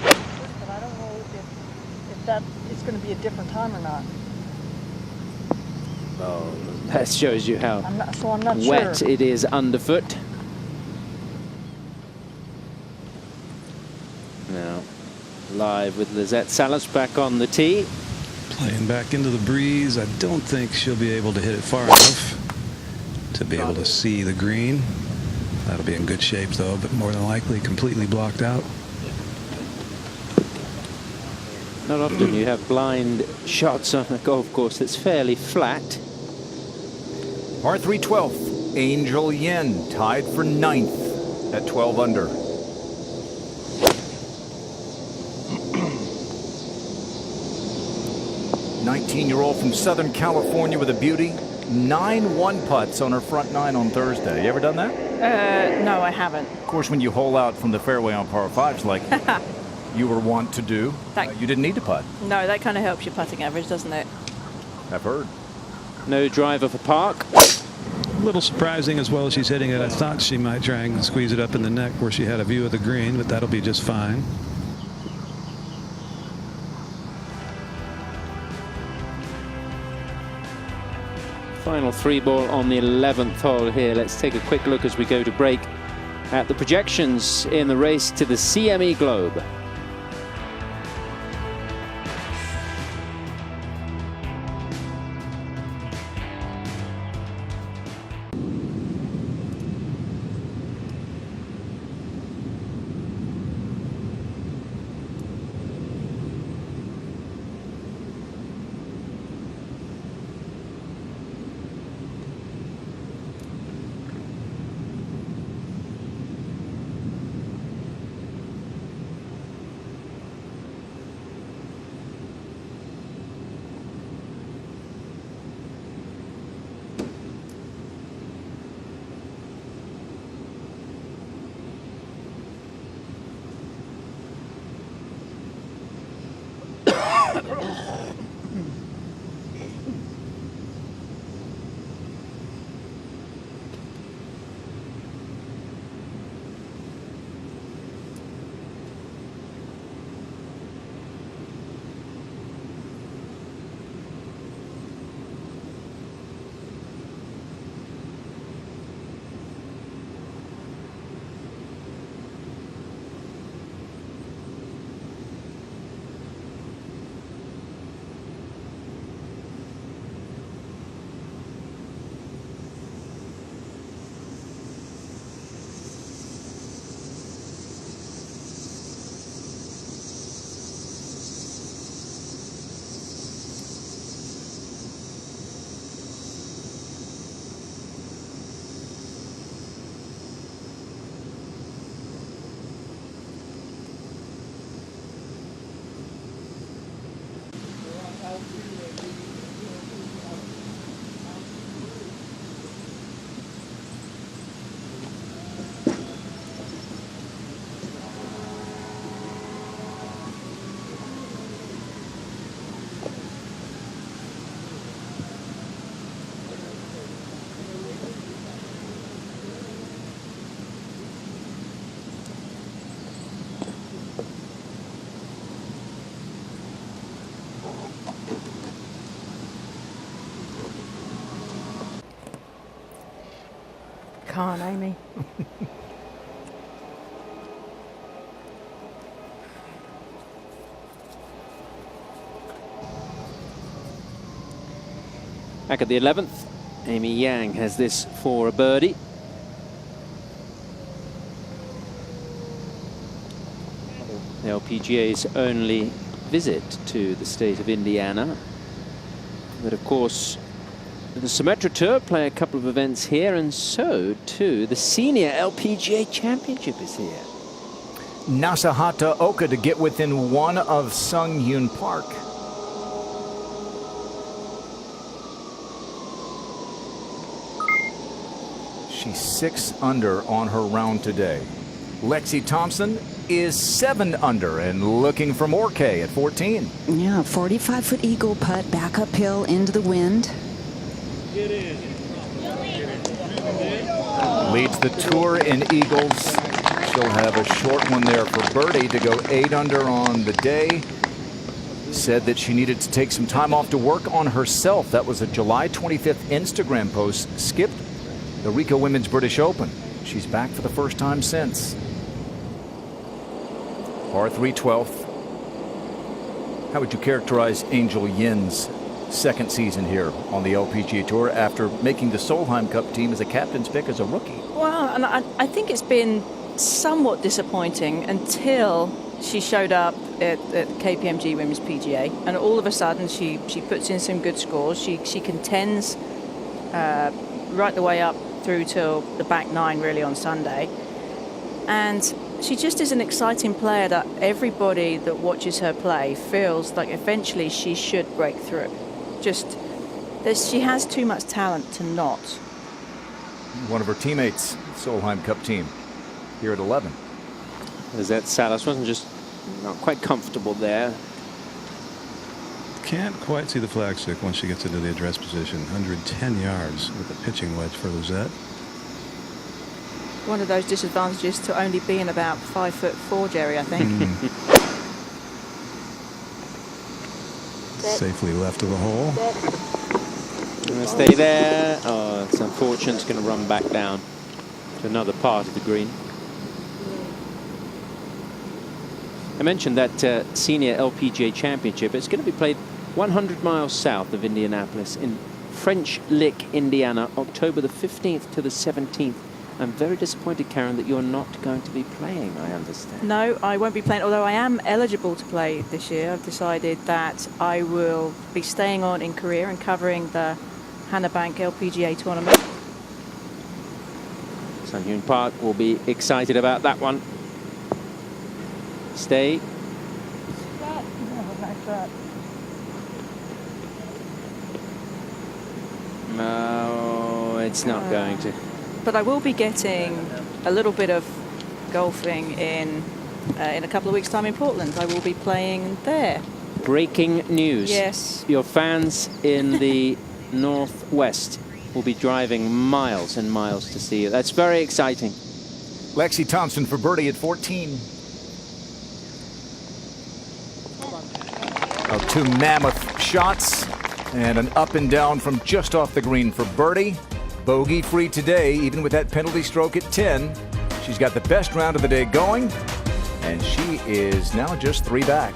But I don't know if that is going to be a different time or not. Oh, that shows you how I'm not wet sure. it is underfoot. Now, live with Lizette Salas back on the tee. Playing back into the breeze. I don't think she'll be able to hit it far enough to be able to see the green. That'll be in good shape though, but more than likely completely blocked out. Not often you have blind shots on a golf course that's fairly flat. Par 3 12th, Angel Yin tied for 9th at 12 under. Nineteen-year-old from Southern California with a beauty. 9 1-putts on her front 9 on Thursday. You ever done that? No, I haven't. Of course, when you hole out from the fairway on par 5s like you were wont to do, you didn't need to putt. No, that kind of helps your putting average, doesn't it? I've heard. No driver for Park. A little surprising as well as she's hitting it. I thought she might try and squeeze it up in the neck where she had a view of the green, but that'll be just fine. Final 3-ball on the 11th hole here. Let's take a quick look as we go to break at the projections in the race to the CME Globe. can't, Amy. Back at the 11th, Amy Yang has this for a birdie. The LPGA's only visit to the state of Indiana. But of course, the Symetra Tour play a couple of events here, and so too the Senior LPGA Championship is here. Nasahata Oka to get within one of Sung Hyun Park. She's 6 under on her round today. Lexi Thompson is 7 under and looking for more K at 14. Yeah, 45-foot eagle putt back uphill into the wind. Leads the tour in eagles. She'll have a short one there for birdie to go 8 under on the day. Said that she needed to take some time off to work on herself. That was a July 25th Instagram post. Skipped the Rico Women's British Open. She's back for the first time since. Par 3 12th. How would you characterize Angel Yin's second season here on the LPGA Tour after making the Solheim Cup team as a captain's pick as a rookie? Well, and I think it's been somewhat disappointing until she showed up at KPMG Women's PGA, and all of a sudden she puts in some good scores. She contends right the way up through till the back 9 really on Sunday, and she just is an exciting player that everybody that watches her play feels like eventually she should break through. She has too much talent to not. One of her teammates, Solheim Cup team, here at 11. Lizette Salas wasn't just not quite comfortable there. Can't quite see the flagstick once she gets into the address position. 110 yards with a pitching wedge for Lizette. One of those disadvantages to only being about 5'4", Jerry, I think. Safely left of the hole. Going to stay there. Oh, it's unfortunate. It's going to run back down to another part of the green. I mentioned that Senior LPGA Championship. It's going to be played 100 miles south of Indianapolis in French Lick, Indiana, October the 15th to the 17th. I'm very disappointed, Karen, that you're not going to be playing, I understand. No, I won't be playing, although I am eligible to play this year. I've decided that I will be staying on in Korea and covering the Hana Bank LPGA tournament. Sung Hyun Park will be excited about that one. Stay. No, it's not going to. But I will be getting a little bit of golfing in a couple of weeks' time in Portland. I will be playing there. Breaking news. Yes. Your fans in the Northwest will be driving miles and miles to see you. That's very exciting. Lexi Thompson for birdie at 14. Oh, 2 mammoth shots and an up and down from just off the green for birdie. Bogey free today, even with that penalty stroke at 10. She's got the best round of the day going, and she is now just 3 back.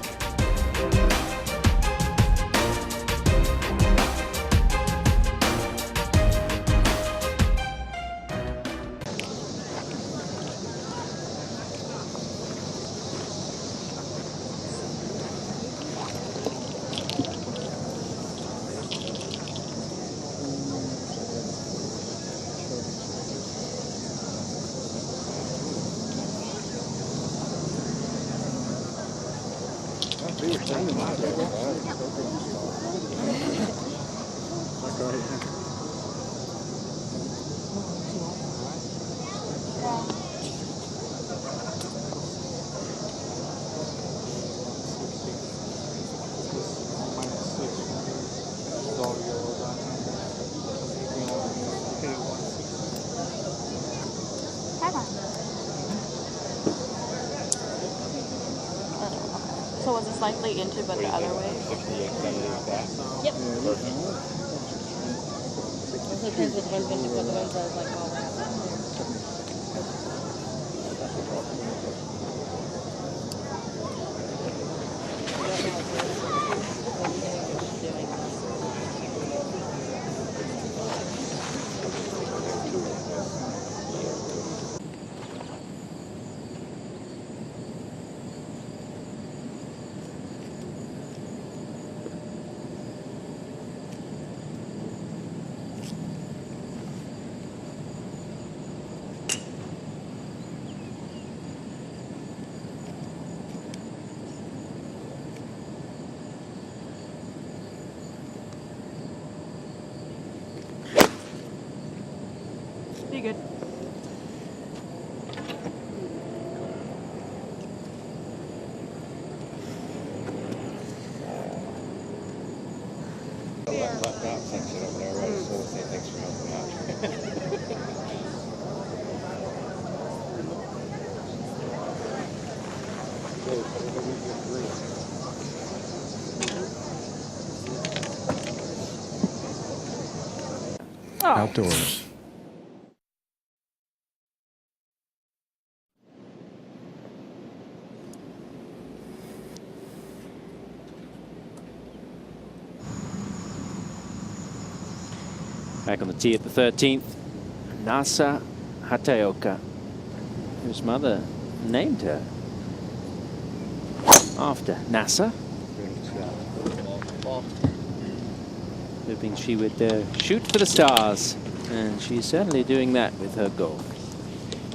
So was it slightly into, but the other way? Yep. So it depends which one's going to put the ones that was like all wrapped. Be good. Outdoors. Back on the tee at the 13th, Nasa Hataoka, whose mother named her after NASA, hoping she would shoot for the stars, and she's certainly doing that with her golf.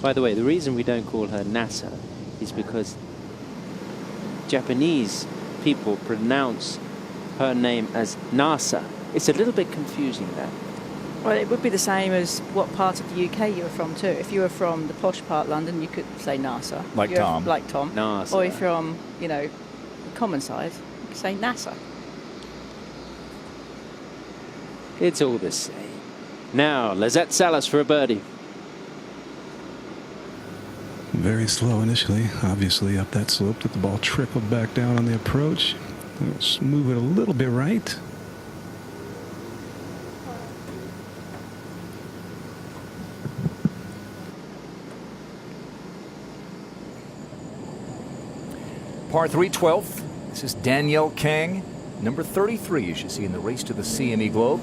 By the way, the reason we don't call her NASA is because Japanese people pronounce her name as NASA. It's a little bit confusing, that. Well, it would be the same as what part of the UK you were from too. If you were from the posh part, London, you could say NASA. Like Tom. Like Tom. NASA. Or if you're from, you know, the common side, you could say NASA. It's all the same. Now, Lizette Salas for a birdie. Very slow initially, obviously up that slope that the ball trickled back down on the approach. Let's move it a little bit right. Par 3, 12th. This is Danielle Kang, number 33, as you see in the race to the CME Globe.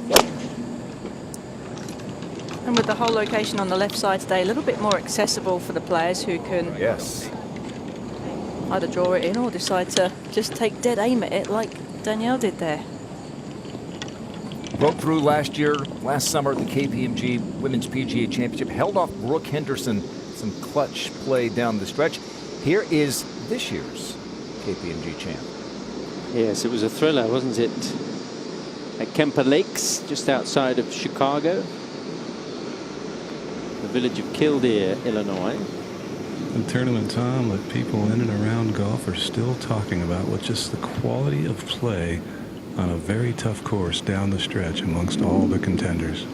And with the whole location on the left side today, a little bit more accessible for the players who can either draw it in or decide to just take dead aim at it like Danielle did there. Broke through last summer at the KPMG Women's PGA Championship, held off Brooke Henderson, some clutch play down the stretch. Here is this year's KPMG champ. Yes, it was a thriller, wasn't it? At Kemper Lakes, just outside of Chicago, the village of Kildare, Illinois. The tournament, Tom, that people in and around golf are still talking about with just the quality of play on a very tough course down the stretch amongst all the contenders.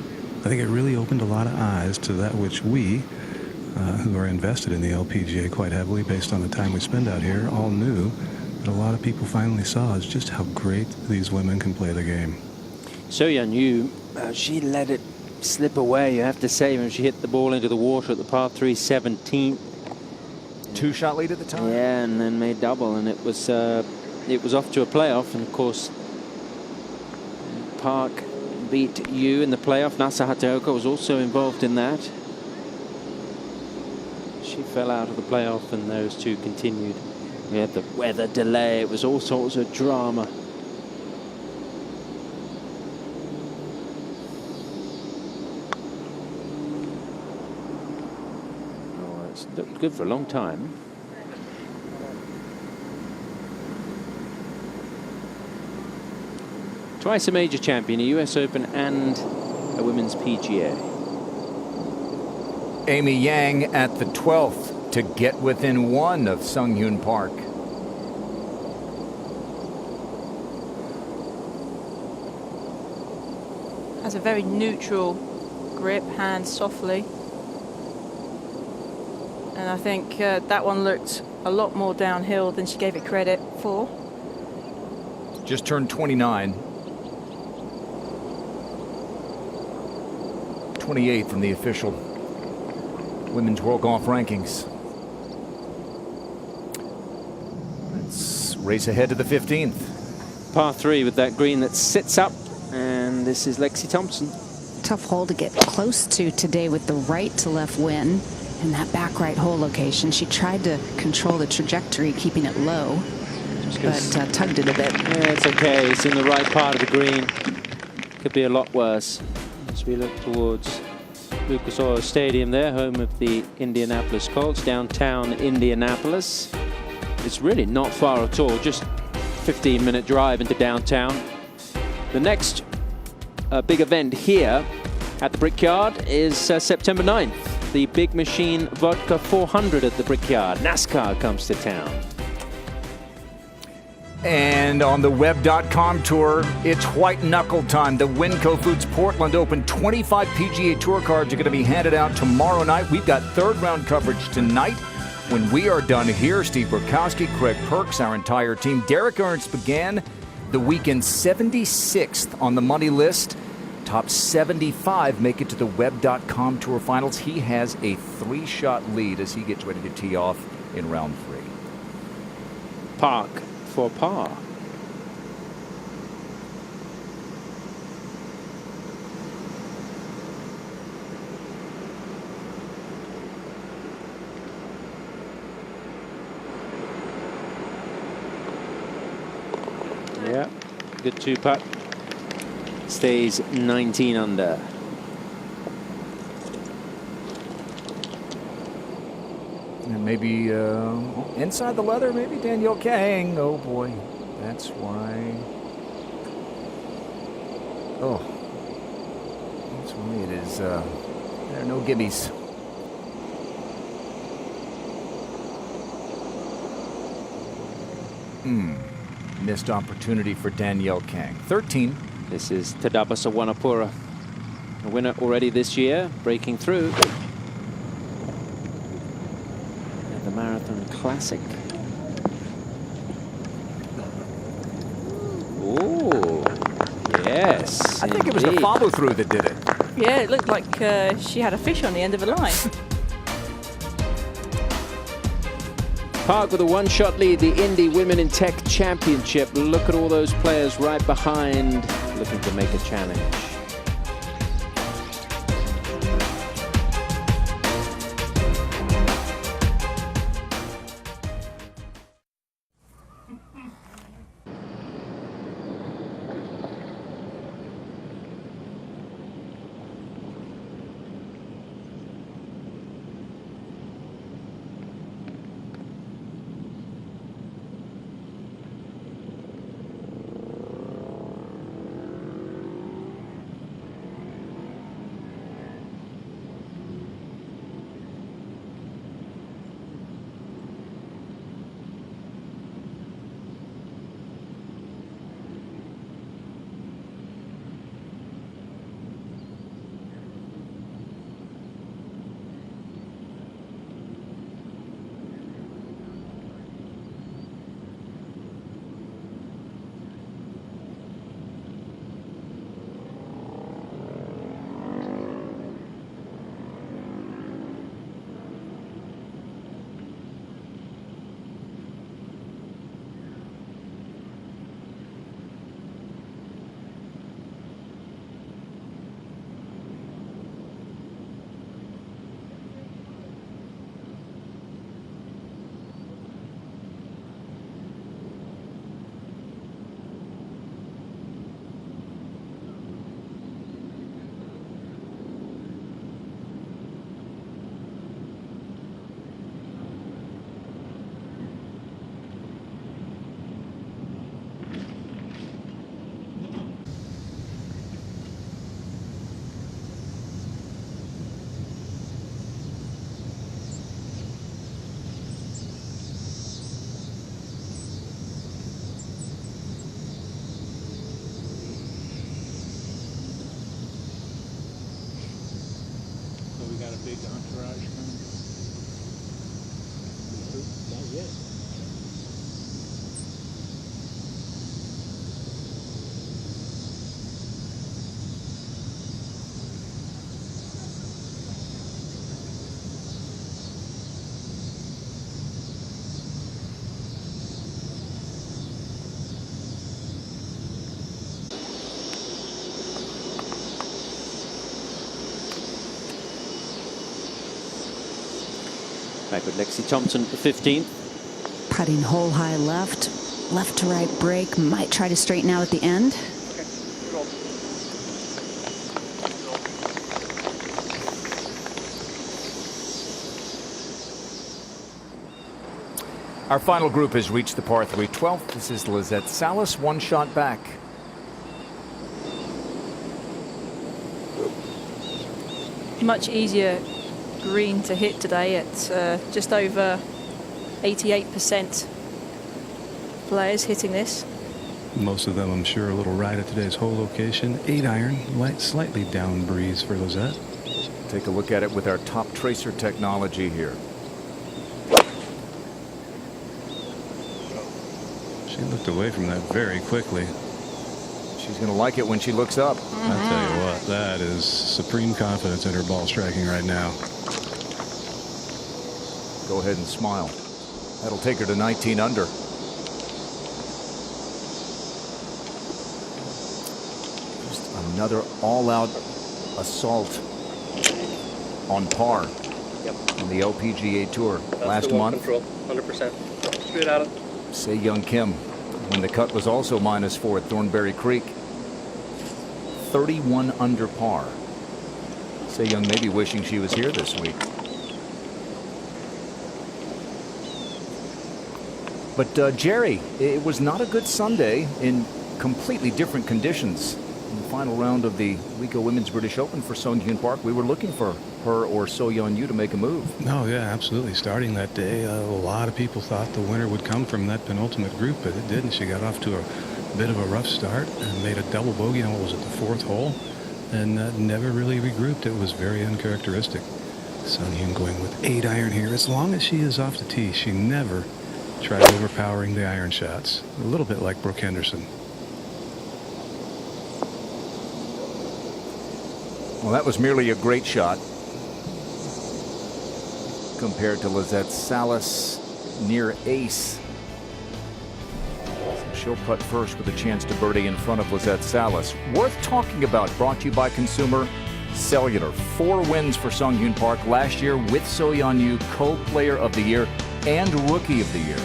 I think it really opened a lot of eyes to that which we, who are invested in the LPGA quite heavily based on the time we spend out here, all knew that a lot of people finally saw is just how great these women can play the game. So Yeon Yu, she let it slip away, you have to say, when she hit the ball into the water at the par 3 17th. 2-shot lead at the time. Yeah, and then made double, and it was off to a playoff, and of course Park beat Yu in the playoff. Nasa Hataoka was also involved in that. She fell out of the playoff, and those two continued. We had the weather delay. It was all sorts of drama. Oh, it's looked good for a long time. Twice a major champion, a US Open and a Women's PGA. Amy Yang at the 12th to get within one of Sung Hyun Park. Has a very neutral grip, hands softly. And I think that one looked a lot more downhill than she gave it credit for. Just turned 29. 28 from the official. women's world golf rankings. Let's race ahead to the 15th. Par 3 with that green that sits up, and this is Lexi Thompson. Tough hole to get close to today with the right to left wind and that back right hole location. She tried to control the trajectory, keeping it low, but tugged it a bit. Yeah, it's okay. It's in the right part of the green. Could be a lot worse as we look towards Lucas Oil Stadium there, home of the Indianapolis Colts, downtown Indianapolis. It's really not far at all, just 15-minute drive into downtown. The next big event here at the Brickyard is September 9th, the Big Machine Vodka 400 at the Brickyard. NASCAR comes to town. And on the web.com tour, it's white knuckle time. The Winco Foods Portland Open 25 PGA Tour cards are going to be handed out tomorrow night. We've got third round coverage tonight. When we are done here, Steve Burkowski, Craig Perks, our entire team. Derek Ernst began the weekend 76th on the money list. Top 75 make it to the web.com tour finals. He has a 3-shot lead as he gets ready to tee off in round 3. Park for par. Yeah, good 2-putt. Stays 19 under. And maybe inside the leather, maybe Danielle Kang. Oh boy, that's why. Oh, that's why it is. There are no gimmies. Missed opportunity for Danielle Kang. 13. This is Tadabasa Wanapura, a winner already this year, breaking through at the Marathon Classic. Oh, yes. I think it was the follow-through that did it. Yeah, it looked like she had a fish on the end of a line. Park with a 1-shot lead, the Indy Women in Tech Championship. Look at all those players right behind, looking to make a challenge. Big entourage coming? Not yet. Back with Lexi Thompson, 15th. Putting hole high left to right break. Might try to straighten out at the end. Our final group has reached the par 3 12th. This is Lizette Salas, one shot back. Much easier green to hit today at just over 88% players hitting this. Most of them, I'm sure, a little right at today's hole location. 8-iron, light, slightly down breeze for Lizette. Take a look at it with our top tracer technology here. She looked away from that very quickly. She's going to like it when she looks up. I tell you what, that is supreme confidence in her ball striking right now. Go ahead and smile. That'll take her to 19 under. Just another all-out assault on par on the LPGA Tour. Last month. Control, 100%. Straight at it. Say Young Kim, when the cut was also -4 at Thornberry Creek. 31 under par. Say Young may be wishing she was here this week. But Jerry, it was not a good Sunday in completely different conditions. In the final round of the WECO Women's British Open for Sung Hyun Park, we were looking for her or So Yeon Yu to make a move. No, yeah, absolutely. Starting that day, a lot of people thought the winner would come from that penultimate group, but it didn't. She got off to a bit of a rough start and made a double bogey on what was it, the 4th hole, and never really regrouped. It was very uncharacteristic. Sung Hyun going with 8-iron here. As long as she is off the tee, she never tries overpowering the iron shots. A little bit like Brooke Henderson. Well, that was merely a great shot compared to Lizette Salas near ace. So she'll putt first with a chance to birdie in front of Lizette Salas. Worth talking about, brought to you by Consumer Cellular. 4 wins for Sung Hyun Park last year with So Yeon Yu, co-player of the year and rookie of the year.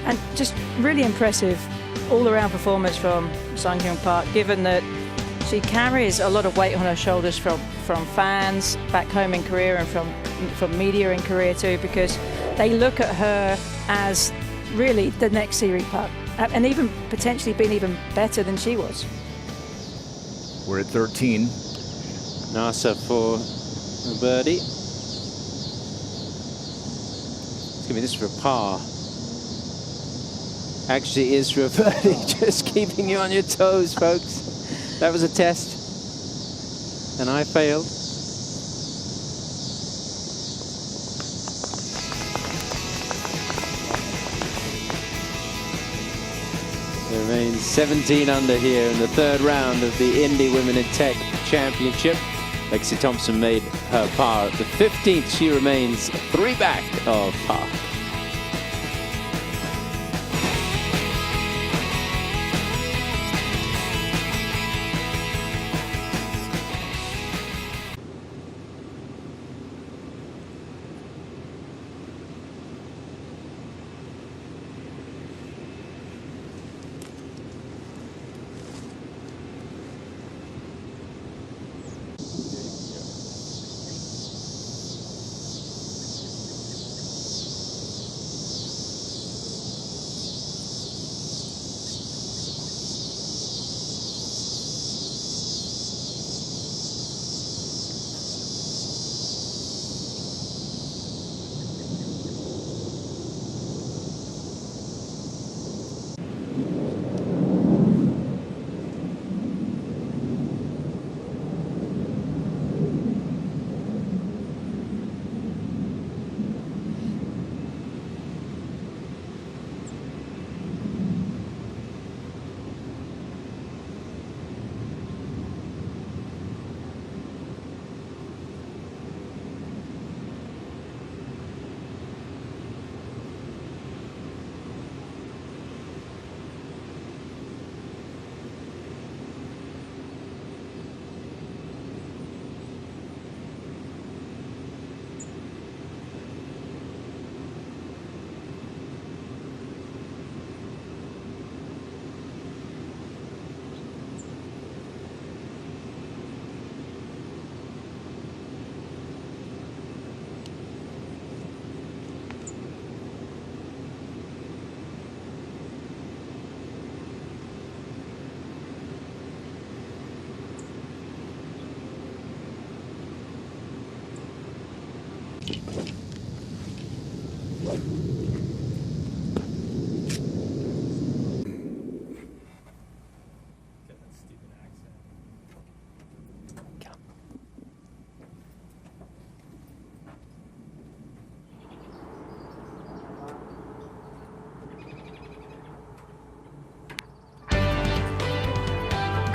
And just really impressive all-around performance from Sung Hyun Park, given that she carries a lot of weight on her shoulders from fans back home in Korea and from media in Korea too, because they look at her as really the next series putt, and even potentially being even better than she was. We're at 13. Nasa for a birdie. It's going to be this for a par. Actually is for a birdie. Just keeping you on your toes, folks. That was a test, and I failed. There remains 17 under here in the 3rd round of the Indie Women in Tech Championship. Lexi Thompson made her par at the 15th. She remains 3 back of par.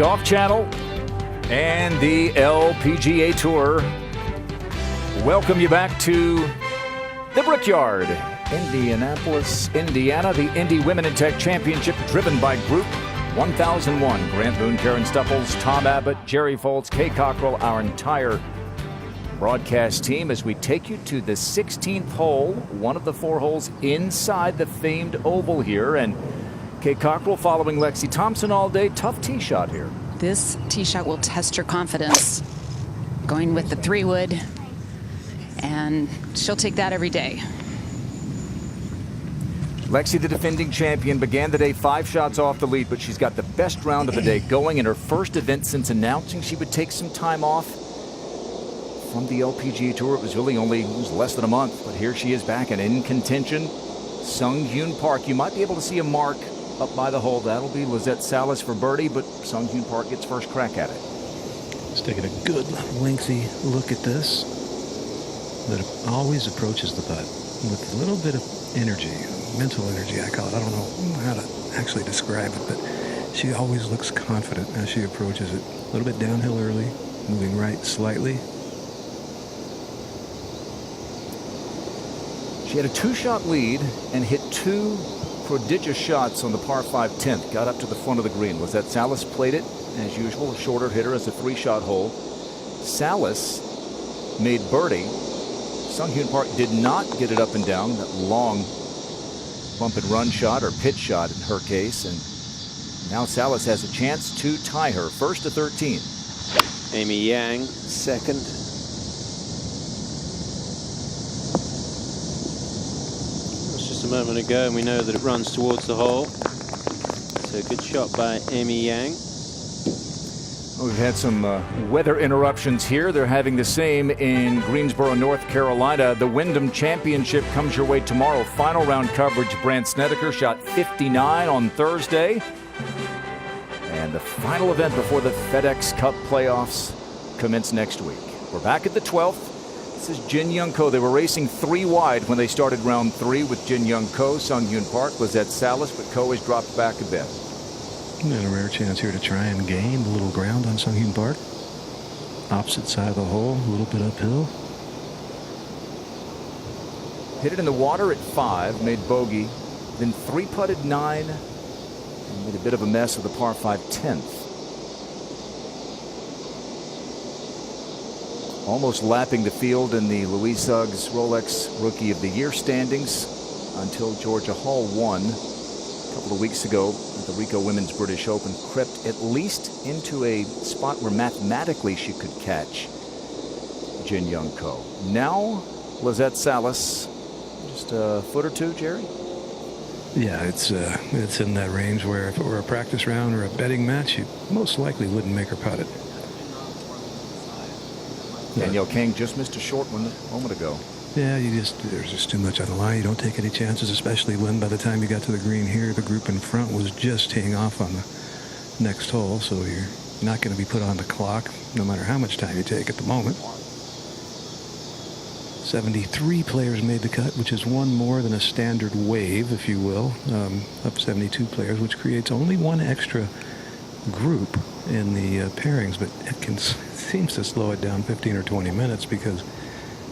Golf Channel and the LPGA Tour welcome you back to the Brickyard, Indianapolis, Indiana. The Indy Women in Tech Championship driven by Group 1001. Grant Boone, Karen Stupples, Tom Abbott, Jerry Foltz, Kay Cockrell, our entire broadcast team as we take you to the 16th hole, one of the 4 holes inside the famed oval here. And Kay Cockrell following Lexi Thompson all day. Tough tee shot here. This tee shot will test your confidence. Going with the 3-wood, and she'll take that every day. Lexi, the defending champion, began the day 5 shots off the lead, but she's got the best round of the day going in her first event since announcing she would take some time off from the LPGA Tour. It was really less than a month, but here she is back and in contention. Sung Hyun Park, you might be able to see a mark up by the hole. That'll be Lizette Salas for birdie, but Sung Hyun Park gets first crack at it. Just taking a good lengthy look at this. That always approaches the putt with a little bit of energy, mental energy I call it. I don't know how to actually describe it, but she always looks confident as she approaches it. A little bit downhill early, moving right slightly. She had a 2-shot lead and hit 2 prodigious shots on the par 5 10th. Got up to the front of the green. Lizette Salas played it, as usual, a shorter hitter as a 3-shot hole. Salas made birdie. Sung Hyun Park did not get it up and down, that long bump and run shot, or pitch shot in her case. And now Salas has a chance to tie her. First to 13. Amy Yang, second. A moment ago, and we know that it runs towards the hole. So good shot by Amy Yang. Well, we've had some weather interruptions here. They're having the same in Greensboro, North Carolina. The Wyndham Championship comes your way tomorrow. Final round coverage. Brandt Snedeker shot 59 on Thursday. And the final event before the FedEx Cup playoffs commence next week. We're back at the 12th. This is Jin Young Ko. They were racing 3 wide when they started round 3 with Jin Young Ko, Sung Hyun Park, Lizette Salas, but Ko has dropped back a bit. And a rare chance here to try and gain a little ground on Sung Hyun Park. Opposite side of the hole, a little bit uphill. Hit it in the water at 5, made bogey, then 3-putted 9, and made a bit of a mess of the par 5 10th. Almost lapping the field in the Louise Suggs Rolex Rookie of the Year standings until Georgia Hall won a couple of weeks ago at the Rico Women's British Open. Crept at least into a spot where mathematically she could catch Jin Young Ko. Now Lizette Salas, just a foot or 2, Jerry? Yeah, it's in that range where if it were a practice round or a betting match, you most likely wouldn't make her putt it. Danielle King just missed a short one a moment ago. Yeah, there's just too much on the line. You don't take any chances, especially when by the time you got to the green here, the group in front was just teeing off on the next hole, so you're not going to be put on the clock no matter how much time you take at the moment. 73 players made the cut, which is one more than a standard wave, if you will, of 72 players, which creates only one extra group in the pairings, but it seems to slow it down 15 or 20 minutes because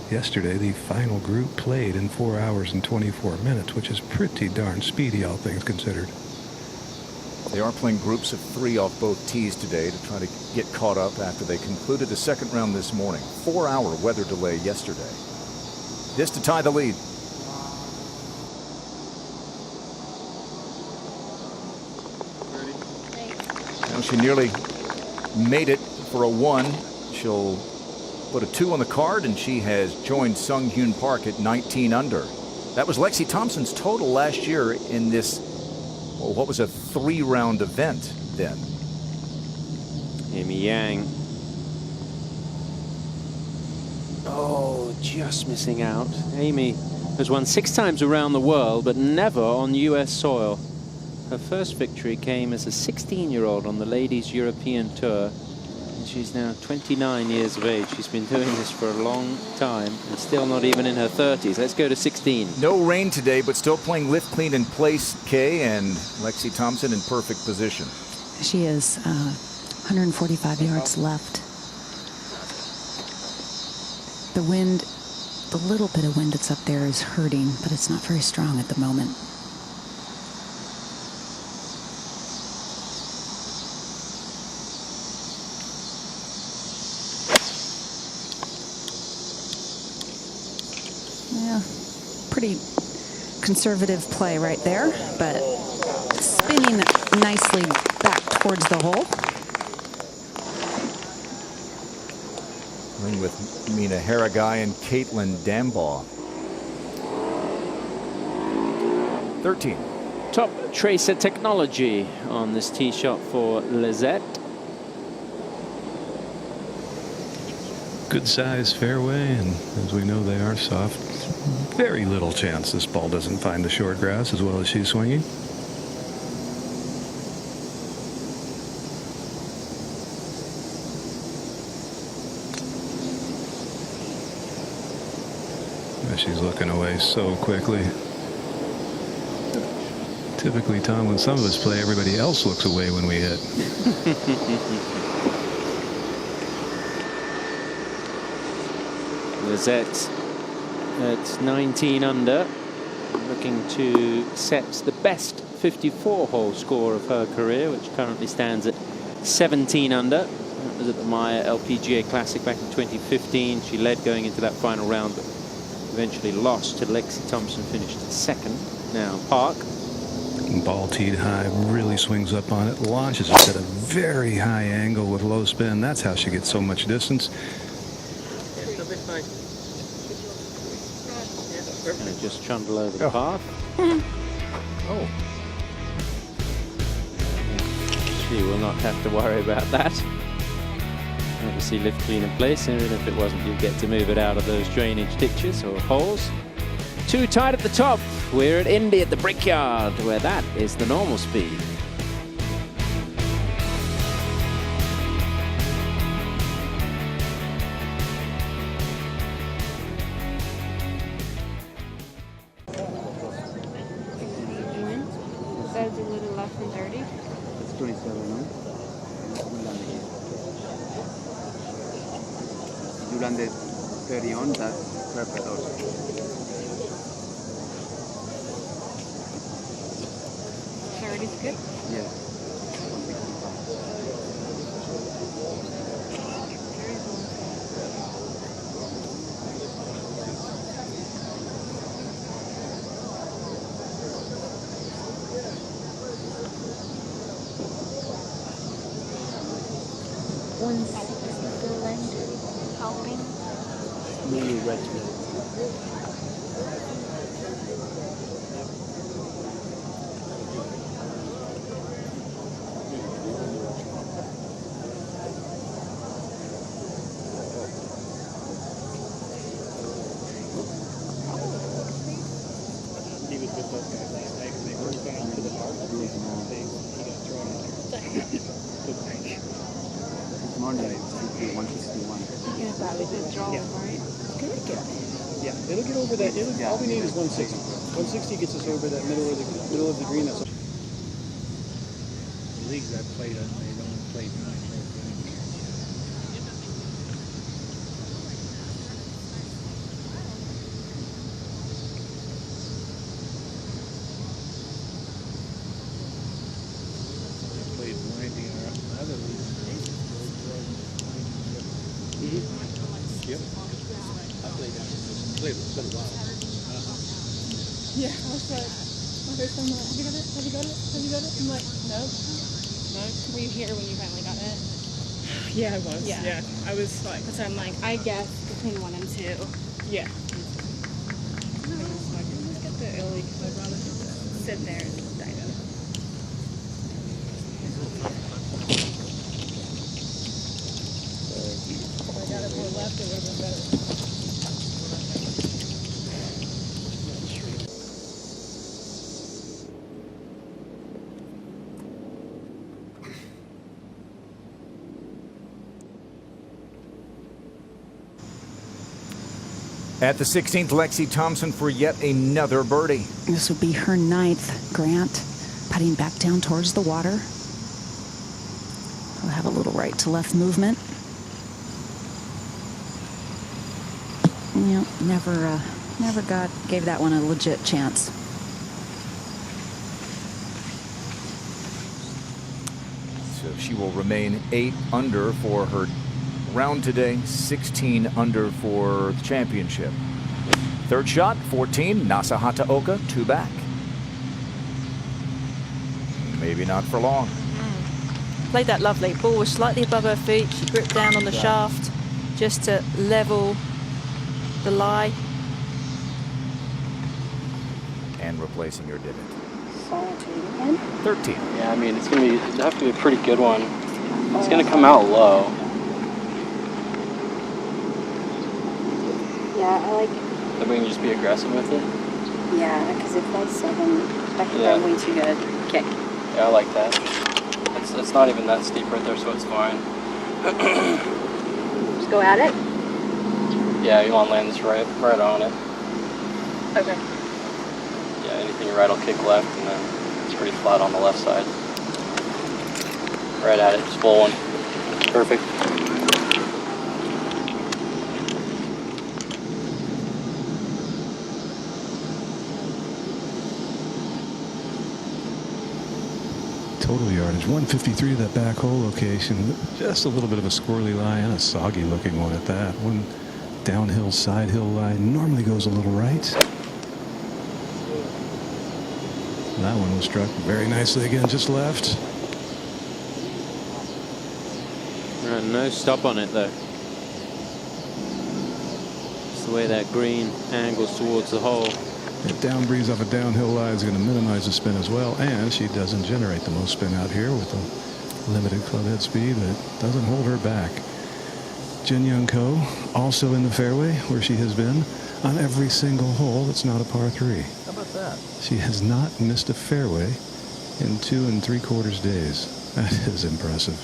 yesterday the final group played in 4 hours and 24 minutes, which is pretty darn speedy, all things considered. They are playing groups of 3 off both tees today to try to get caught up after they concluded the second round this morning. 4-hour weather delay yesterday. This to tie the lead. Now she nearly made it for a 1. She'll put a 2 on the card, and she has joined Sung Hyun Park at 19 under. That was Lexi Thompson's total last year in this, well, what was a 3-round event then. Amy Yang. Oh, just missing out. Amy has won 6 times around the world, but never on U.S. soil. Her first victory came as a 16-year-old on the Ladies European Tour. And she's now 29 years of age. She's been doing this for a long time and still not even in her 30s. Let's go to 16. No rain today, but still playing lift clean in place, Kay, and Lexi Thompson in perfect position. She is 145 yards left. The wind, the little bit of wind that's up there is hurting, but it's not very strong at the moment. Yeah, pretty conservative play right there, but spinning nicely back towards the hole. Playing with Mina Haragai and Caitlin Dambaugh. 13. Top tracer technology on this tee shot for Lizette. Good size fairway, and as we know, they are soft. Very little chance this ball doesn't find the short grass as well as she's swinging. She's looking away so quickly. Typically, Tom, when some of us play, everybody else looks away when we hit. Lizette at 19 under, looking to set the best 54-hole score of her career, which currently stands at 17 under. That was at the Maya LPGA Classic back in 2015. She led going into that final round, but eventually lost to Lexi Thompson, finished second. Now Park. Ball teed high, really swings up on it, launches it at a very high angle with low spin. That's how she gets so much distance. And just trundle over the path. Oh. She will not have to worry about that. Obviously lift clean in place, and even if it wasn't, you'll get to move it out of those drainage ditches or holes. Too tight at the top. We're at Indy at the Brickyard, where that is the normal speed. That was a little less than 30. It's 27, no? You landed 30 on, that's perfect also. 30 is good? Yeah. Helping. Really red today. He was with those guys last night because they first went out to the park. He got thrown out there. Good night. This morning it's 161. Yeah, that was a draw, right? Yeah, it'll get over that. All we need is 160. 160 gets us over that middle of the green. That's the leagues I've played on, they don't play 9 holes. Played 90 or other leagues. Yep. I played down in it's been a while. Yeah, I was like, my first time, like, have you got it? Have you got it? Have you got it? I'm like, nope. No. Were you here when you finally got it? Yeah, I was. Yeah. I was like, So I'm like, I guess between 1 and 2. yeah. I was like, let's get the early because I'd rather just sit there and dive out. If I got it more left, it would have been better. At the 16th, Lexi Thompson for yet another birdie. This would be her 9th. Grant putting back down towards the water. have a little right to left movement. Yeah, never gave that one a legit chance. So she will remain 8 under for her round today, 16 under for the championship. Third shot, 14, Nasa Hataoka, 2 back. Maybe not for long. Played that lovely. Ball was slightly above her feet. She gripped down on the shaft just to level the lie. And replacing your divot. 13. Yeah, I mean, it'd have to be a pretty good one. It's gonna come out low. Yeah, I like it. Then we can just be aggressive with it. Yeah, because if I 7, that could be way too good. Kick. Yeah, I like that. It's not even that steep right there, so it's fine. Just go at it? Yeah, you want to land this right on it. Okay. Yeah, anything right will kick left, and then it's pretty flat on the left side. Right at it, just full one. Perfect. Total yardage 153 that back hole location. Just a little bit of a squirrely lie and a soggy looking one at that. One downhill side hill line normally goes a little right. That one was struck very nicely again, just left. No stop on it though. Just the way that green angles towards the hole. That down breeze off a downhill line is going to minimize the spin as well, and she doesn't generate the most spin out here with a limited club head speed that doesn't hold her back. Jin Young Ko also in the fairway where she has been on every single hole that's not a par 3. How about that? She has not missed a fairway in 2 3/4 days. That is impressive.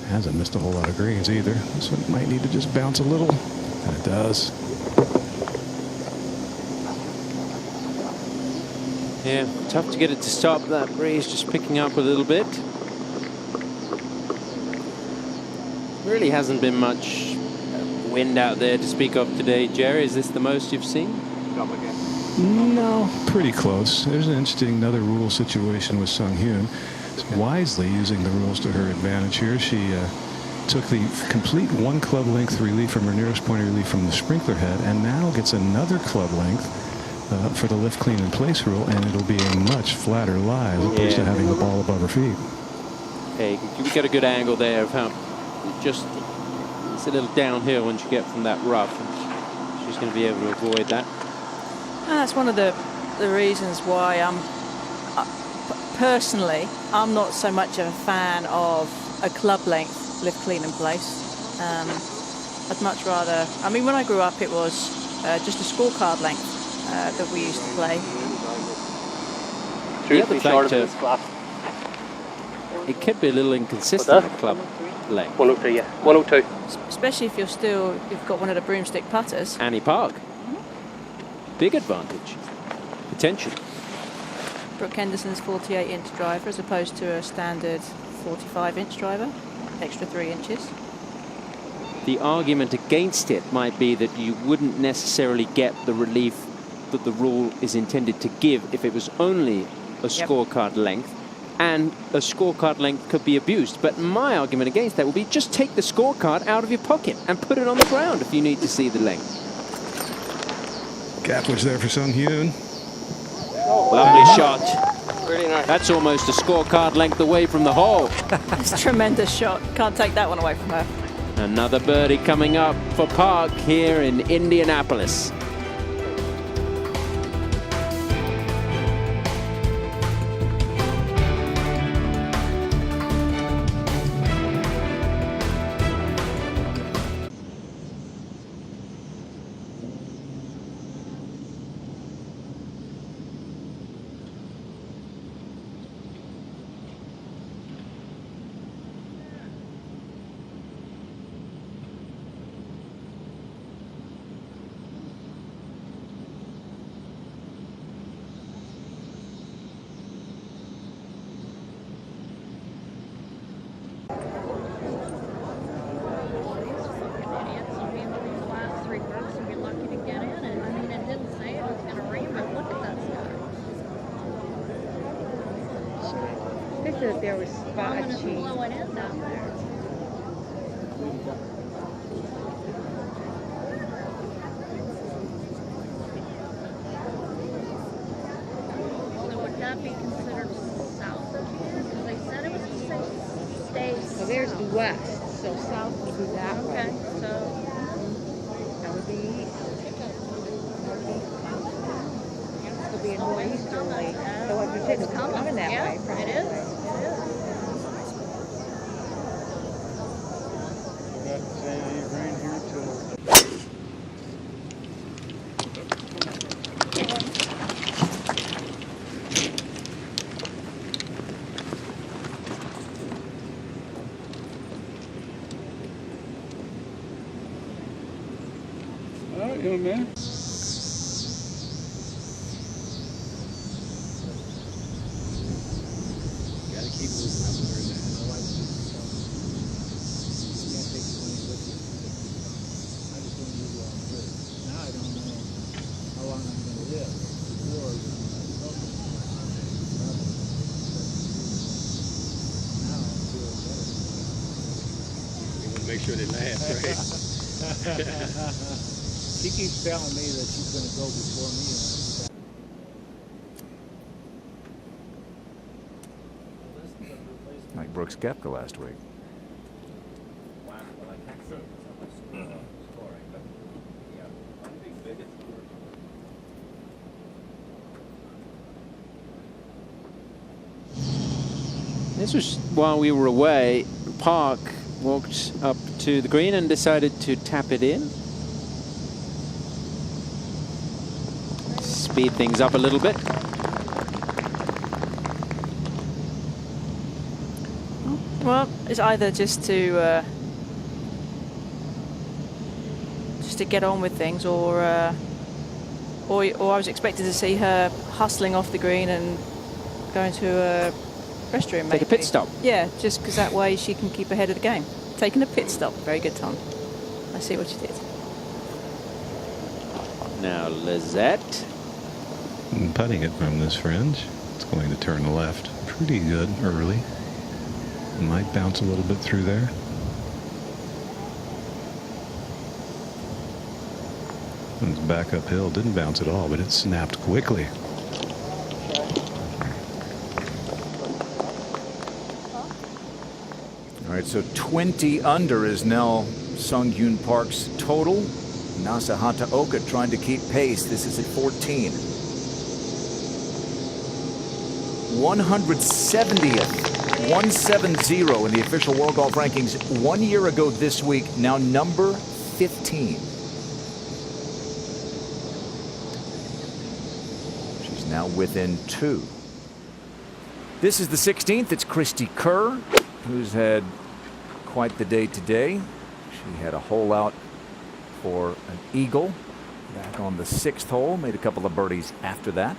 Hasn't missed a whole lot of greens either. This one might need to just bounce a little, and it does. Yeah, tough to get it to stop. That breeze just picking up a little bit. Really hasn't been much wind out there to speak of today, Jerry. Is this the most you've seen? No, pretty close. There's an interesting another rule situation with Sung Hyun. Wisely using the rules to her advantage here. She took the complete 1 club length relief from her nearest point of relief from the sprinkler head, and now gets another club length for the lift, clean, and place rule, and it'll be a much flatter lie as opposed to having the ball above her feet. Okay, you get a good angle there of how just it's a little downhill once you get from that rough. And she's going to be able to avoid that. And that's one of the reasons why personally I'm not so much of a fan of a club length lift, clean, and place. I'd much rather. I mean, when I grew up, it was just a scorecard length that we used to play. The other factor, it could be a little inconsistent at club length. 102, yeah. 102. Especially if you've got one of the broomstick putters. Annie Park. Big advantage. Potential. Brooke Henderson's 48-inch driver as opposed to a standard 45-inch driver. Extra 3 inches. The argument against it might be that you wouldn't necessarily get the relief that the rule is intended to give if it was only a scorecard length, and a scorecard length could be abused. But my argument against that would be just take the scorecard out of your pocket and put it on the ground if you need to see the length. Gap was there for Sung Hyun. Lovely shot. Really nice. That's almost a scorecard length away from the hole. It's a tremendous shot. Can't take that one away from her. Another birdie coming up for Park here in Indianapolis. They said there was spotted cheese. Blowing in down there. So would that be considered south of here? Because they said it was the same state. So there's the west. So south would be that way. Okay, so That would be east. This would be a northeasterly. So if you take it's a coming. coming that Yeah, way from it that is. way. It is. All right, young man. Gotta keep moving. I've learned that. My wife used to tell me, you can't take your money with you. I just don't use what I'm good. Now I don't know how long I'm going to live. Before, you know, I felt it. Now I feel better. You want to make sure they last, right? She keeps telling me that she's going to go before me. Like Brooks Koepka last week. This was while we were away. Park walked up to the green and decided to tap it in. Speed things up a little bit. Well, it's either just to get on with things, or I was expecting to see her hustling off the green and going to a restroom. Take a pit stop. Yeah, just because that way she can keep ahead of the game. Taking a pit stop. Very good, Tom. I see what you did. Now Lizette. Putting it from this fringe, it's going to turn left pretty good early. Might bounce a little bit through there. It's back uphill, didn't bounce at all, but it snapped quickly. All right, so 20 under is now Sung Yoon Park's total. Nasa Hataoka trying to keep pace. This is at 14. 170th. 170 in the official World Golf Rankings 1 year ago this week, now number 15. She's now within 2. This is the 16th. It's Christy Kerr, who's had quite the day today. She had a hole out for an eagle back on the 6th hole, made a couple of birdies after that.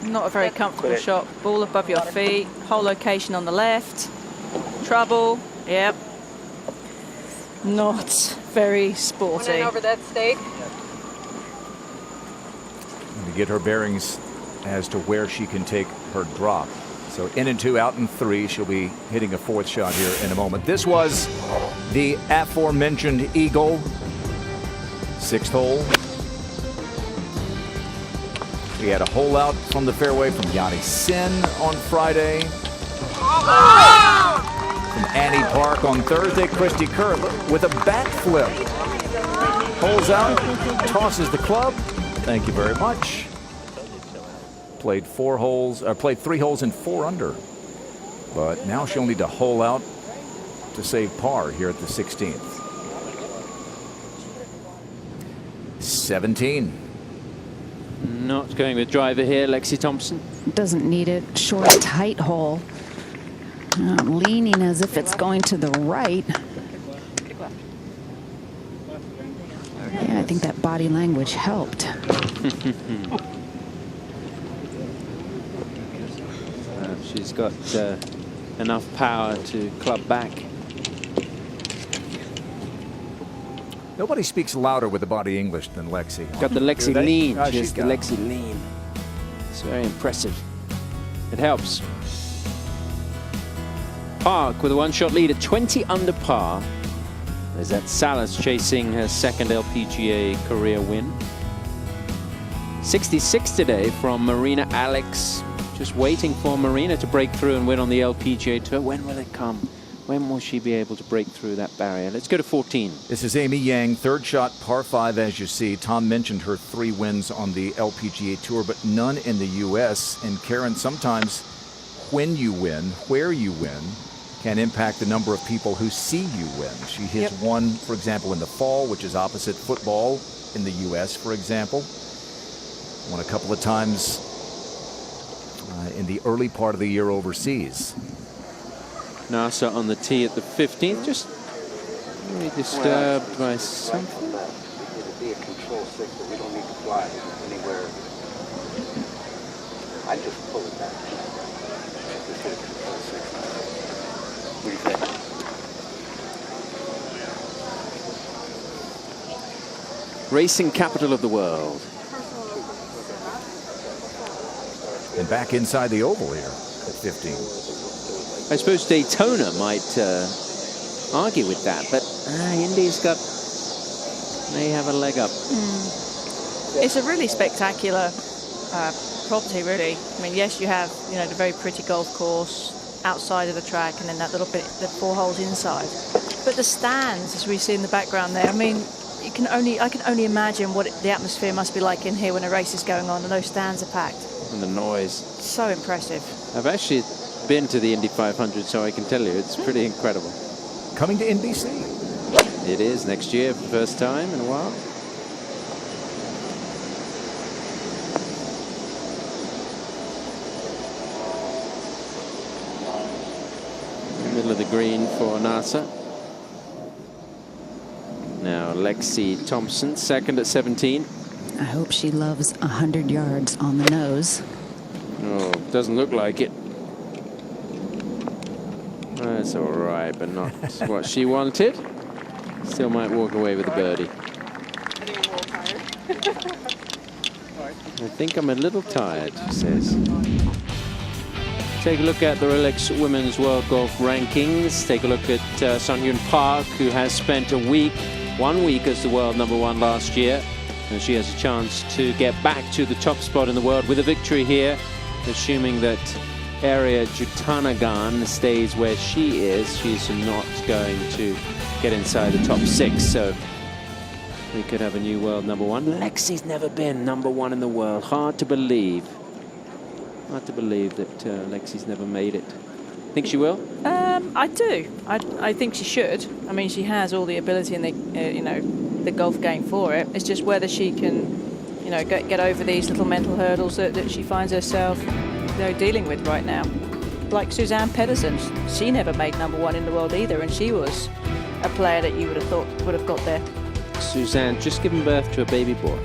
Not a very comfortable shot. Ball above your feet. Hole location on the left. Trouble. Yep. Not very sporty. Over that stake. To get her bearings as to where she can take her drop. So in and 2, out and 3. She'll be hitting a 4th shot here in a moment. This was the aforementioned eagle. 6th hole. We had a hole out from the fairway from Yanni Sin on Friday. From Annie Park on Thursday. Christy Kerr with a backflip. Holes out, tosses the club. Thank you very much. Played 3 holes in 4 under. But now she'll need to hole out to save par here at the 16th. 17. Not going with driver here, Lexi Thompson. Doesn't need it. Short, tight hole. Leaning as if it's going to the right. Yeah, I think that body language helped. She's got enough power to club back. Nobody speaks louder with the body English than Lexi. Got the Lexi lean. Oh, Just the Lexi lean. It's very impressive. It helps. Park with a one-shot lead at 20 under par. There's that Salas chasing her second LPGA career win. 66 today from Marina Alex. Just waiting for Marina to break through and win on the LPGA Tour. When will it come? When will she be able to break through that barrier? Let's go to 14. This is Amy Yang, third shot, par 5, as you see. Tom mentioned her 3 wins on the LPGA Tour, but none in the U.S. And Karen, sometimes when you win, where you win, can impact the number of people who see you win. She has won, for example, in the fall, which is opposite football in the U.S., for example. Won a couple of times in the early part of the year overseas. Nasa on the tee at the 15th, just really disturbed by something. It'd be a control 6, but we don't need to fly anywhere. I just pull it back. Just hit a control 6. What do you think? Racing capital of the world. And back inside the oval here at 15. I suppose Daytona might argue with that, but Indy's may have a leg up. It's a really spectacular property, really. I mean, yes, you have the very pretty golf course outside of the track, and then that little bit, the 4 holes inside. But the stands, as we see in the background there, I mean, I can only imagine what the atmosphere must be like in here when a race is going on, and those stands are packed. And the noise. So impressive. I've actually been to the Indy 500, so I can tell you it's pretty incredible. Coming to NBC. It is next year for the first time in a while. In the middle of the green for NASA. Now Lexi Thompson, second at 17. I hope she loves 100 yards on the nose. Oh, doesn't look like it. That's all right, but not what she wanted. Still might walk away with a birdie. I think I'm a little tired, she says. Take a look at the Rolex Women's World Golf Rankings. Take a look at Sun Hyun Park, who has spent 1 week as the world #1 last year. And she has a chance to get back to the top spot in the world with a victory here, assuming that Arya Jutanagan stays where she is. She's not going to get inside the top 6, so we could have a new world #1. Lexi's never been #1 in the world. Hard to believe. Hard to believe that Lexi's never made it. Think she will? I do. I think she should. I mean, she has all the ability in the the golf game for it. It's just whether she can get over these little mental hurdles that she finds herself dealing with right now. Like Suzanne Pedersen, she never made #1 in the world either, and she was a player that you would have thought would have got there. Suzanne just given birth to a baby boy.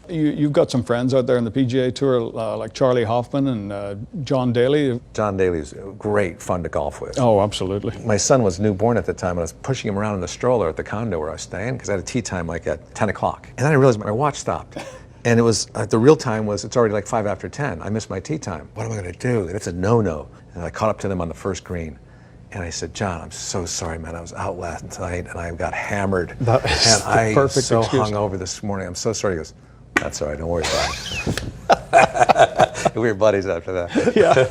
You've got some friends out there in the PGA Tour, like Charlie Hoffman and John Daly. John Daly's great fun to golf with. Oh, absolutely. My son was newborn at the time, and I was pushing him around in the stroller at the condo where I was staying, because I had a tee time like at 10 o'clock. And then I realized my watch stopped. And it was, the real time was, it's already like 5 after 10. I missed my tee time. What am I going to do? It's a no-no. And I caught up to them on the first green. And I said, John, I'm so sorry, man. I was out last night, and I got hammered. That is and the I perfect so excuse. hungover this morning. I'm so sorry. He goes, that's all right. Don't worry about it. We were buddies after that. Yeah.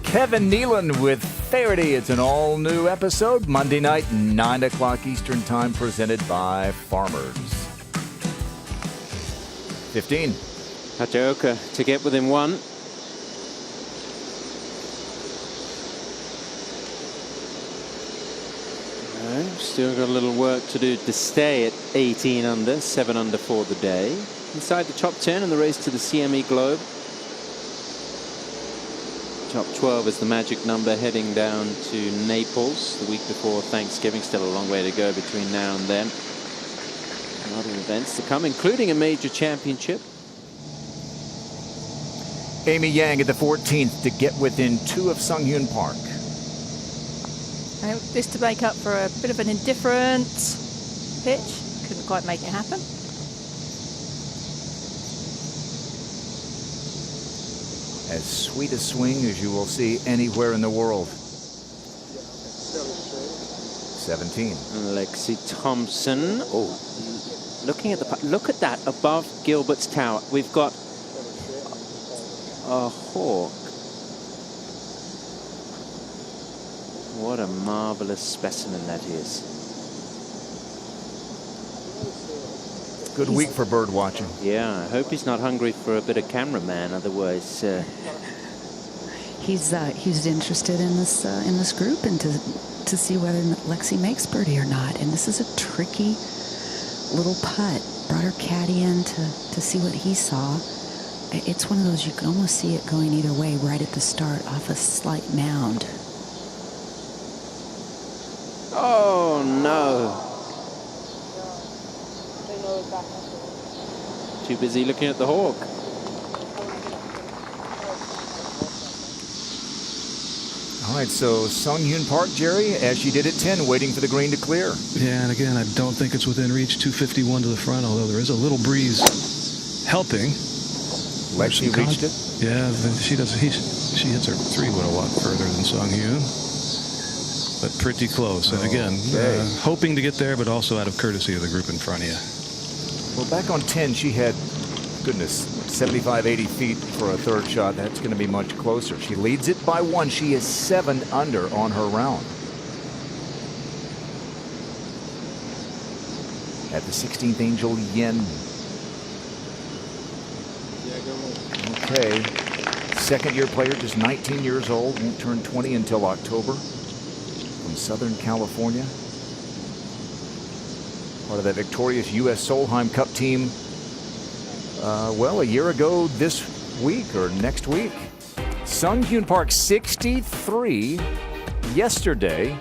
Kevin Nealon with Faraday. It's an all-new episode, Monday night, 9 o'clock Eastern Time, presented by Farmers. 15. Hataoka to get within one. Still got a little work to do to stay at 18 under, 7 under for the day. Inside the top 10 in the race to the CME Globe. Top 12 is the magic number heading down to Naples the week before Thanksgiving. Still a long way to go between now and then. A lot of events to come, including a major championship. Amy Yang at the 14th to get within 2 of Sung Hyun Park. This to make up for a bit of an indifferent pitch. Couldn't quite make it happen. As sweet a swing as you will see anywhere in the world. 17. Lexi Thompson. Oh, looking at the look at that above Gilbert's tower. We've got a hawk. What a marvelous specimen that is. Good week for bird watching. Yeah, I hope he's not hungry for a bit of cameraman. Otherwise, he's interested in this group and to see whether Lexi makes birdie or not. And this is a tricky little putt. Brought her caddy in to see what he saw. It's one of those you can almost see it going either way right at the start off a slight mound. oh no! Too busy looking at the hawk. All right, so Sung Hyun Park, Jerry, as she did at 10, waiting for the green to clear. Yeah, and again, I don't think it's within reach. 251 to the front, although there is a little breeze helping. Lexi reached it? Yeah, she does. She hits her 3 wood a lot further than Sung Hyun, but pretty close. And again, hoping to get there, but also out of courtesy of the group in front of you. Well, back on 10, she had, goodness, 75, 80 feet for a third shot. That's going to be much closer. She leads it by 1. She is 7 under on her round. At the 16th, Angel Yen. Okay. Second-year player, just 19 years old. Won't turn 20 until October. From Southern California. Part of that victorious U.S. Solheim Cup team. Well, a year ago this week or next week. Sung Hyun Park 63 yesterday.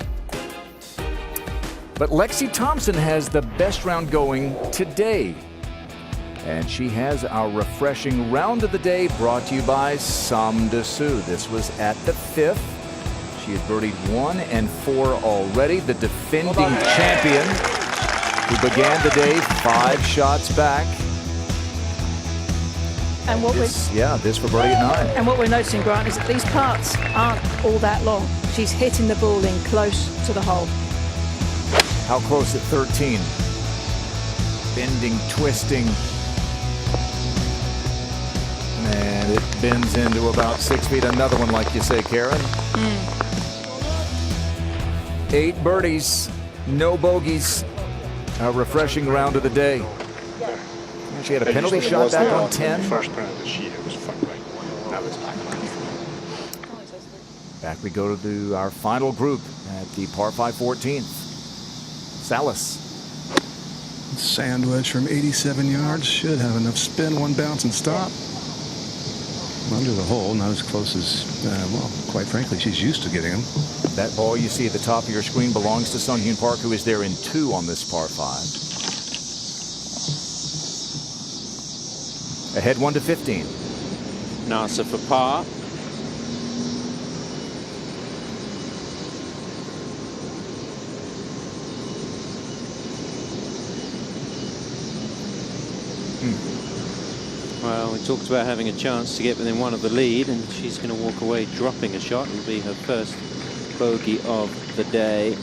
But Lexi Thompson has the best round going today. And she has our refreshing round of the day brought to you by Sam Desu. This was at the 5th. She had birdied 1 and 4 already. The defending champion who began the day 5 shots back. And what this for birdie at 9. And what we're noticing, Grant, is that these putts aren't all that long. She's hitting the ball in close to the hole. How close at 13? Bending, twisting. And it bends into about 6 feet. Another one, like you say, Karen. 8 birdies, no bogeys. A refreshing round of the day. She had a penalty shot back on 10. First round that she hit was front right. Now it's back. Back we go to our final group at the par 5 14th. Salas. Sand wedge from 87 yards. Should have enough spin, 1 bounce and stop. Under the hole, not as close as, well, quite frankly, she's used to getting them. That ball you see at the top of your screen belongs to Sung Hyun Park, who is there in 2 on this par 5. Ahead 1-15. Nasa for par. Well, we talked about having a chance to get within one of the lead, and she's going to walk away dropping a shot. It'll be her first bogey of the day.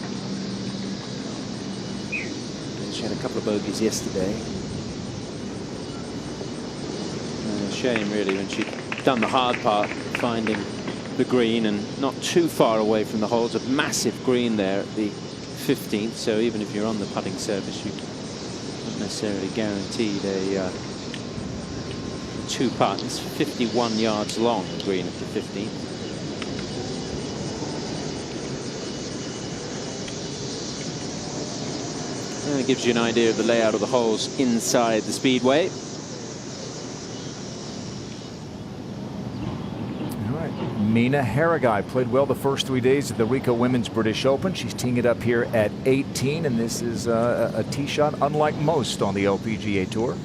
She had a couple of bogeys yesterday. Shame, really, when she'd done the hard part, finding the green and not too far away from the holes. A massive green there at the 15th, so even if you're on the putting surface, you're not necessarily guaranteed a two-putt. It's 51 yards long, the green at the 15th. And it gives you an idea of the layout of the holes inside the Speedway. All right, Mina Harrigai played well the first 3 days of the Rico Women's British Open. She's teeing it up here at 18, and this is a tee shot unlike most on the LPGA Tour.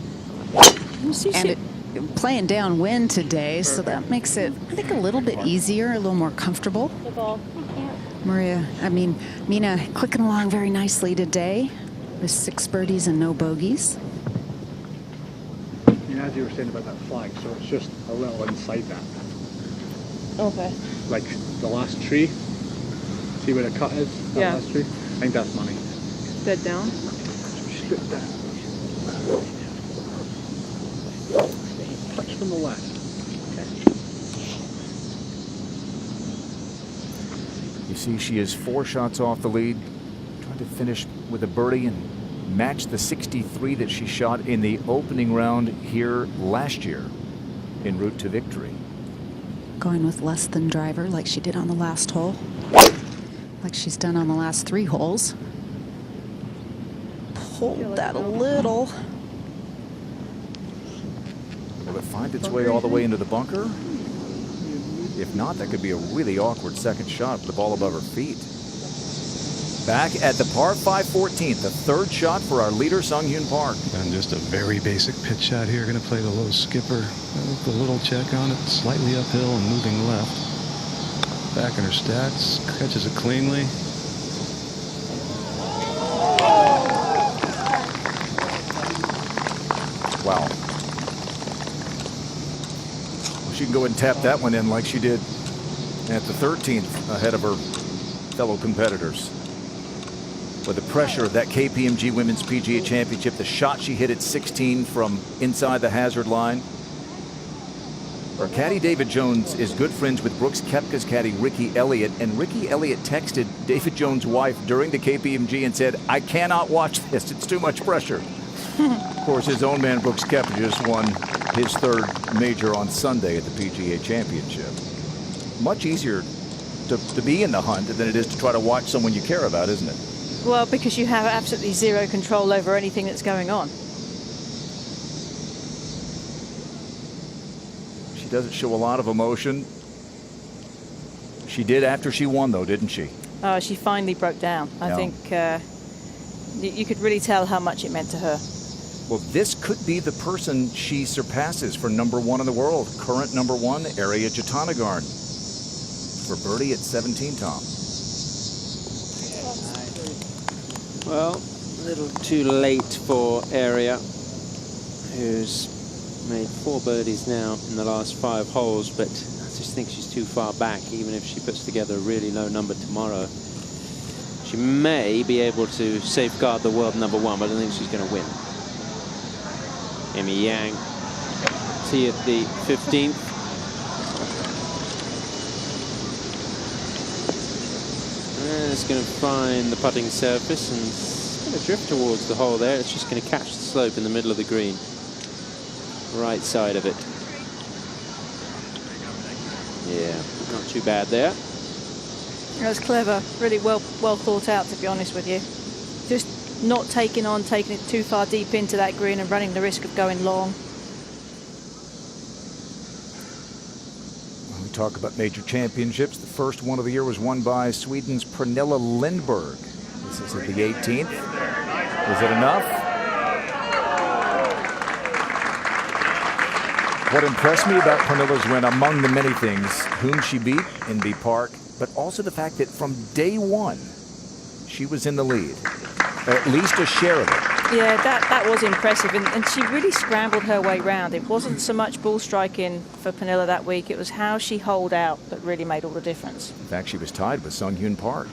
And playing downwind today, so that makes it, I think, a little bit easier, a little more comfortable. Mina clicking along very nicely today with 6 birdies and no bogeys. You know, as you were saying about that flag, so it's just a little inside that. Okay. Like the last tree. See where the cut is? That Yeah. last tree? I think that's money. Dead down? Strip down. Touch from the left. You see she is 4 shots off the lead, trying to finish with a birdie and match the 63 that she shot in the opening round here last year en route to victory. Going with less than driver like she did on the last hole, like she's done on the last 3 holes. Pulled that a little. Will it find its way all the way into the bunker? If not, that could be a really awkward second shot with the ball above her feet. Back at the par 5 14th, the 3rd shot for our leader, Sung-Hyun Park. And just a very basic pitch shot here. Going to play the low skipper with a little check on it, slightly uphill and moving left. Back in her stats, catches it cleanly. Wow. She can go and tap that one in like she did at the 13th ahead of her fellow competitors. With the pressure of that KPMG Women's PGA Championship, the shot she hit at 16 from inside the hazard line. Our caddy David Jones is good friends with Brooks Koepka's caddy Ricky Elliott, and Ricky Elliott texted David Jones' wife during the KPMG and said, "I cannot watch this, it's too much pressure." Of course, his own man Brooks Koepka just won his 3rd major on Sunday at the PGA Championship. Much easier to be in the hunt than it is to try to watch someone you care about, isn't it? Well, because you have absolutely zero control over anything that's going on. She doesn't show a lot of emotion. She did after she won, though, didn't she? She finally broke down. I think you could really tell how much it meant to her. Well, this could be the person she surpasses for #1 in the world. Current #1, Ariya Jutanugarn. For birdie at 17, Tom. Well, a little too late for Ariya, who's made 4 birdies now in the last 5 holes, but I just think she's too far back. Even if she puts together a really low number tomorrow, she may be able to safeguard the world #1, but I don't think she's going to win. Amy Yang, tee at the 15th. And it's going to find the putting surface and it's going to drift towards the hole there. It's just going to catch the slope in the middle of the green. Right side of it. Yeah, not too bad there. That was clever. Really well thought out, to be honest with you. Just not taking it too far deep into that green and running the risk of going long. When we talk about major championships, the first one of the year was won by Sweden's Pernilla Lindberg. This is at the 18th. Is it enough? What impressed me about Pernilla's win, among the many things, whom she beat in B Park, but also the fact that from day one, she was in the lead, at least a share of it. Yeah, that was impressive, and she really scrambled her way round. It wasn't so much ball striking for Pernilla that week, it was how she holed out that really made all the difference. In fact, she was tied with Sung Hyun Park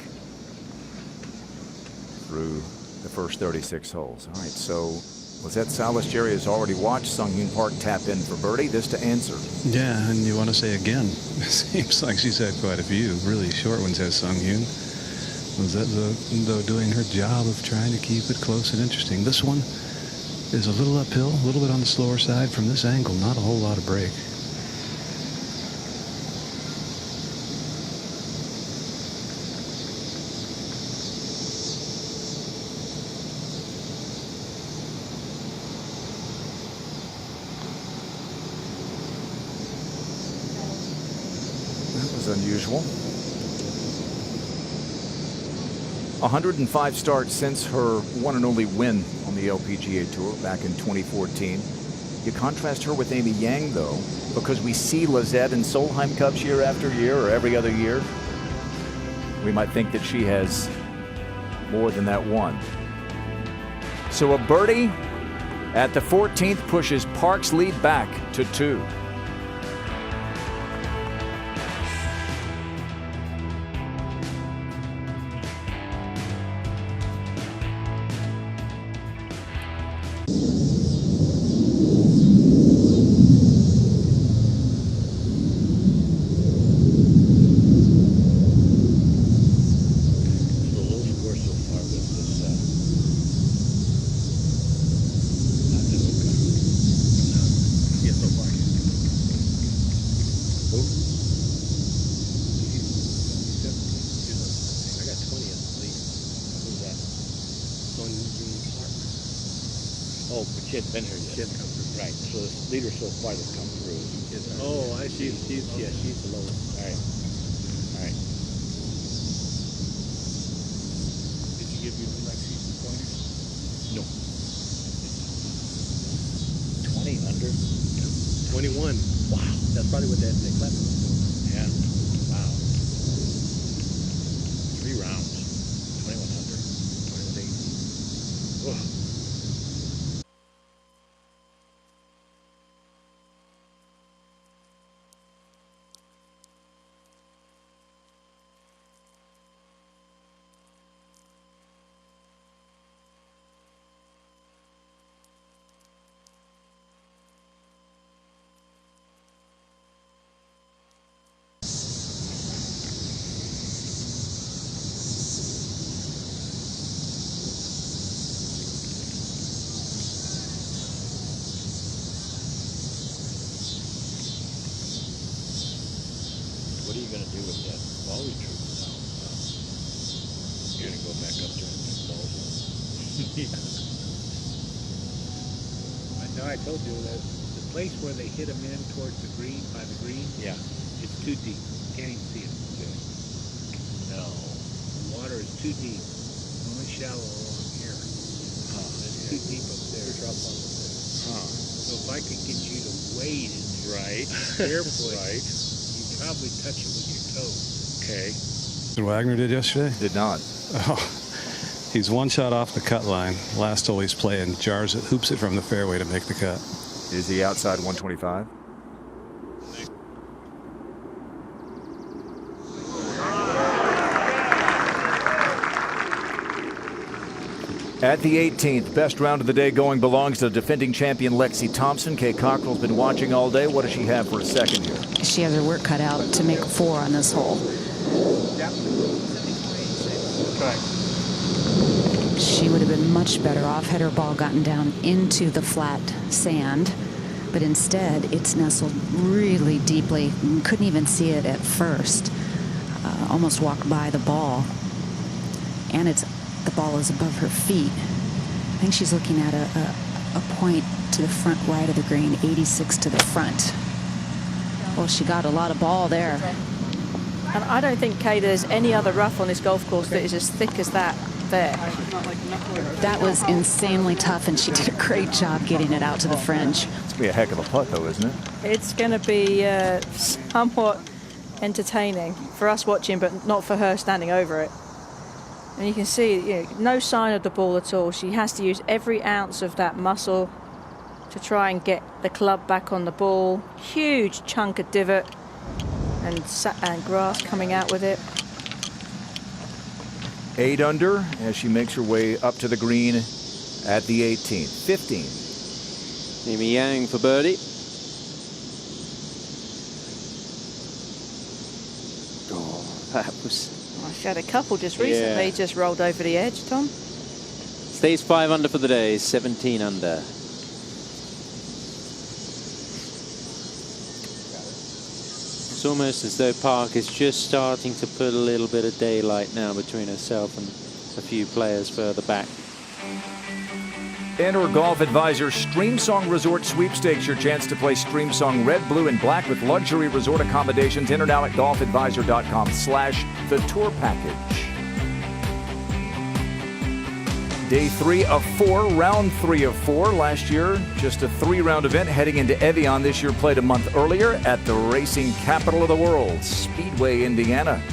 through the first 36 holes. All right, so Lizette Salas-Jerry has already watched Sung Hyun Park tap in for birdie. This to answer. Yeah, and you want to say again, it seems like she's had quite a few really short ones, has Sung Hyun. Lizette, though, doing her job of trying to keep it close and interesting. This one is a little uphill, a little bit on the slower side from this angle, not a whole lot of break. That was unusual. 105 starts since her one and only win on the LPGA Tour back in 2014. You contrast her with Amy Yang, though, because we see Lizette in Solheim Cups year after year or every other year. We might think that she has more than that one. So a birdie at the 14th pushes Park's lead back to 2. Oh, but she hadn't been here yet. She hadn't come through. Right. So the leader so far that's come through. Oh, I see. She's the lowest. All right. All right. Did she give you Lexi some pointers? No. 20 under. 21. Wow. That's probably what that clap was for. Yeah. Wow. 3 rounds. 21 under. 21 80. Oh. What are you going to do with that ball retriever now? You're going to go back up there and pick balls up? Yeah. I know I told you that the place where they hit them in towards the green, by the green, yeah, it's too deep. You can't even see it. Okay. No. The water is too deep. Only shallow along here. It's too deep up there. So if I could get you to wade in there, right, barefoot, right, probably touch it with your toes. Okay. What Wagner did yesterday? Did not. Oh, he's one shot off the cut line. Last hole he's playing, jars it, hoops it from the fairway to make the cut. Is he outside 125? At the 18th, best round of the day going belongs to defending champion Lexi Thompson. Kay Cockrell's been watching all day. What does she have for a second here? She has her work cut out to make 4 on this hole. She would have been much better off had her ball gotten down into the flat sand, but instead it's nestled really deeply. You couldn't even see it at first. Almost walked by the ball, and the ball is above her feet. I think she's looking at a point to the front right of the green, 86 to the front. Well, she got a lot of ball there. And I don't think, Kay, there's any other rough on this golf course that is as thick as that there. That was insanely tough, and she did a great job getting it out to the fringe. It's going to be a heck of a putt, though, isn't it? It's going to be somewhat entertaining for us watching, but not for her standing over it. And you can see, you know, no sign of the ball at all. She has to use every ounce of that muscle to try and get the club back on the ball. Huge chunk of divot and grass coming out with it. 8 under as she makes her way up to the green at the 18th. 15. Mimi Yang for birdie. Oh, that was... She had a couple just recently, just rolled over the edge, Tom. Stays 5 under for the day, 17 under. It's almost as though Park is just starting to put a little bit of daylight now between herself and a few players further back. Enter Golf Advisor Streamsong Resort Sweepstakes. Your chance to play Streamsong Red, Blue, and Black with luxury resort accommodations. Enter now at golfadvisor.com/the tour package. Day 3 of 4, round 3 of 4. Last year, just a 3-round event heading into Evian. This year played a month earlier at the racing capital of the world, Speedway, Indiana. A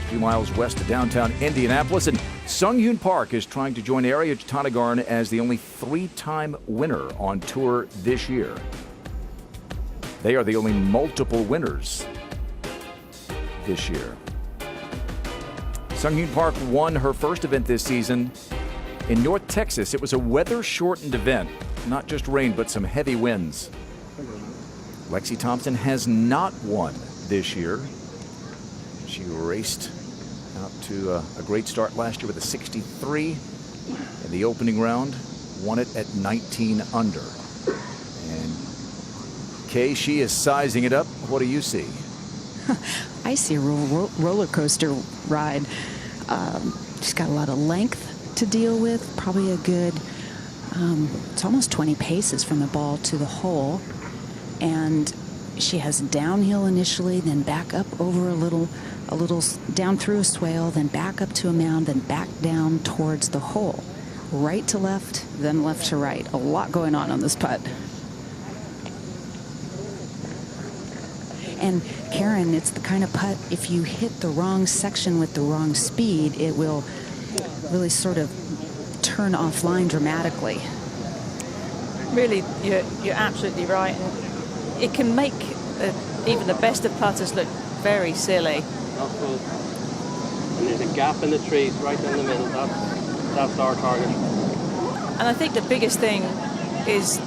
few miles west of downtown Indianapolis. And Sung-Hyun Park is trying to join Ariya Jutanugarn as the only 3-time winner on tour this year. They are the only multiple winners this year. Sung-Hyun Park won her first event this season in North Texas. It was a weather-shortened event, not just rain, but some heavy winds. Lexi Thompson has not won this year. She raced out to a great start last year with a 63 in the opening round, won it at 19 under. And Kay, she is sizing it up. What do you see? I see a roller coaster ride. She's got a lot of length to deal with, probably a good, it's almost 20 paces from the ball to the hole. And she has downhill initially, then back up over a little down through a swale, then back up to a mound, then back down towards the hole. Right to left, then left to right. A lot going on this putt. And Karen, it's the kind of putt, if you hit the wrong section with the wrong speed, it will really sort of turn offline dramatically. Really, you're absolutely right. And it can make even the best of putters look very silly. And there's a gap in the trees right in the middle. That's our target. And I think the biggest thing is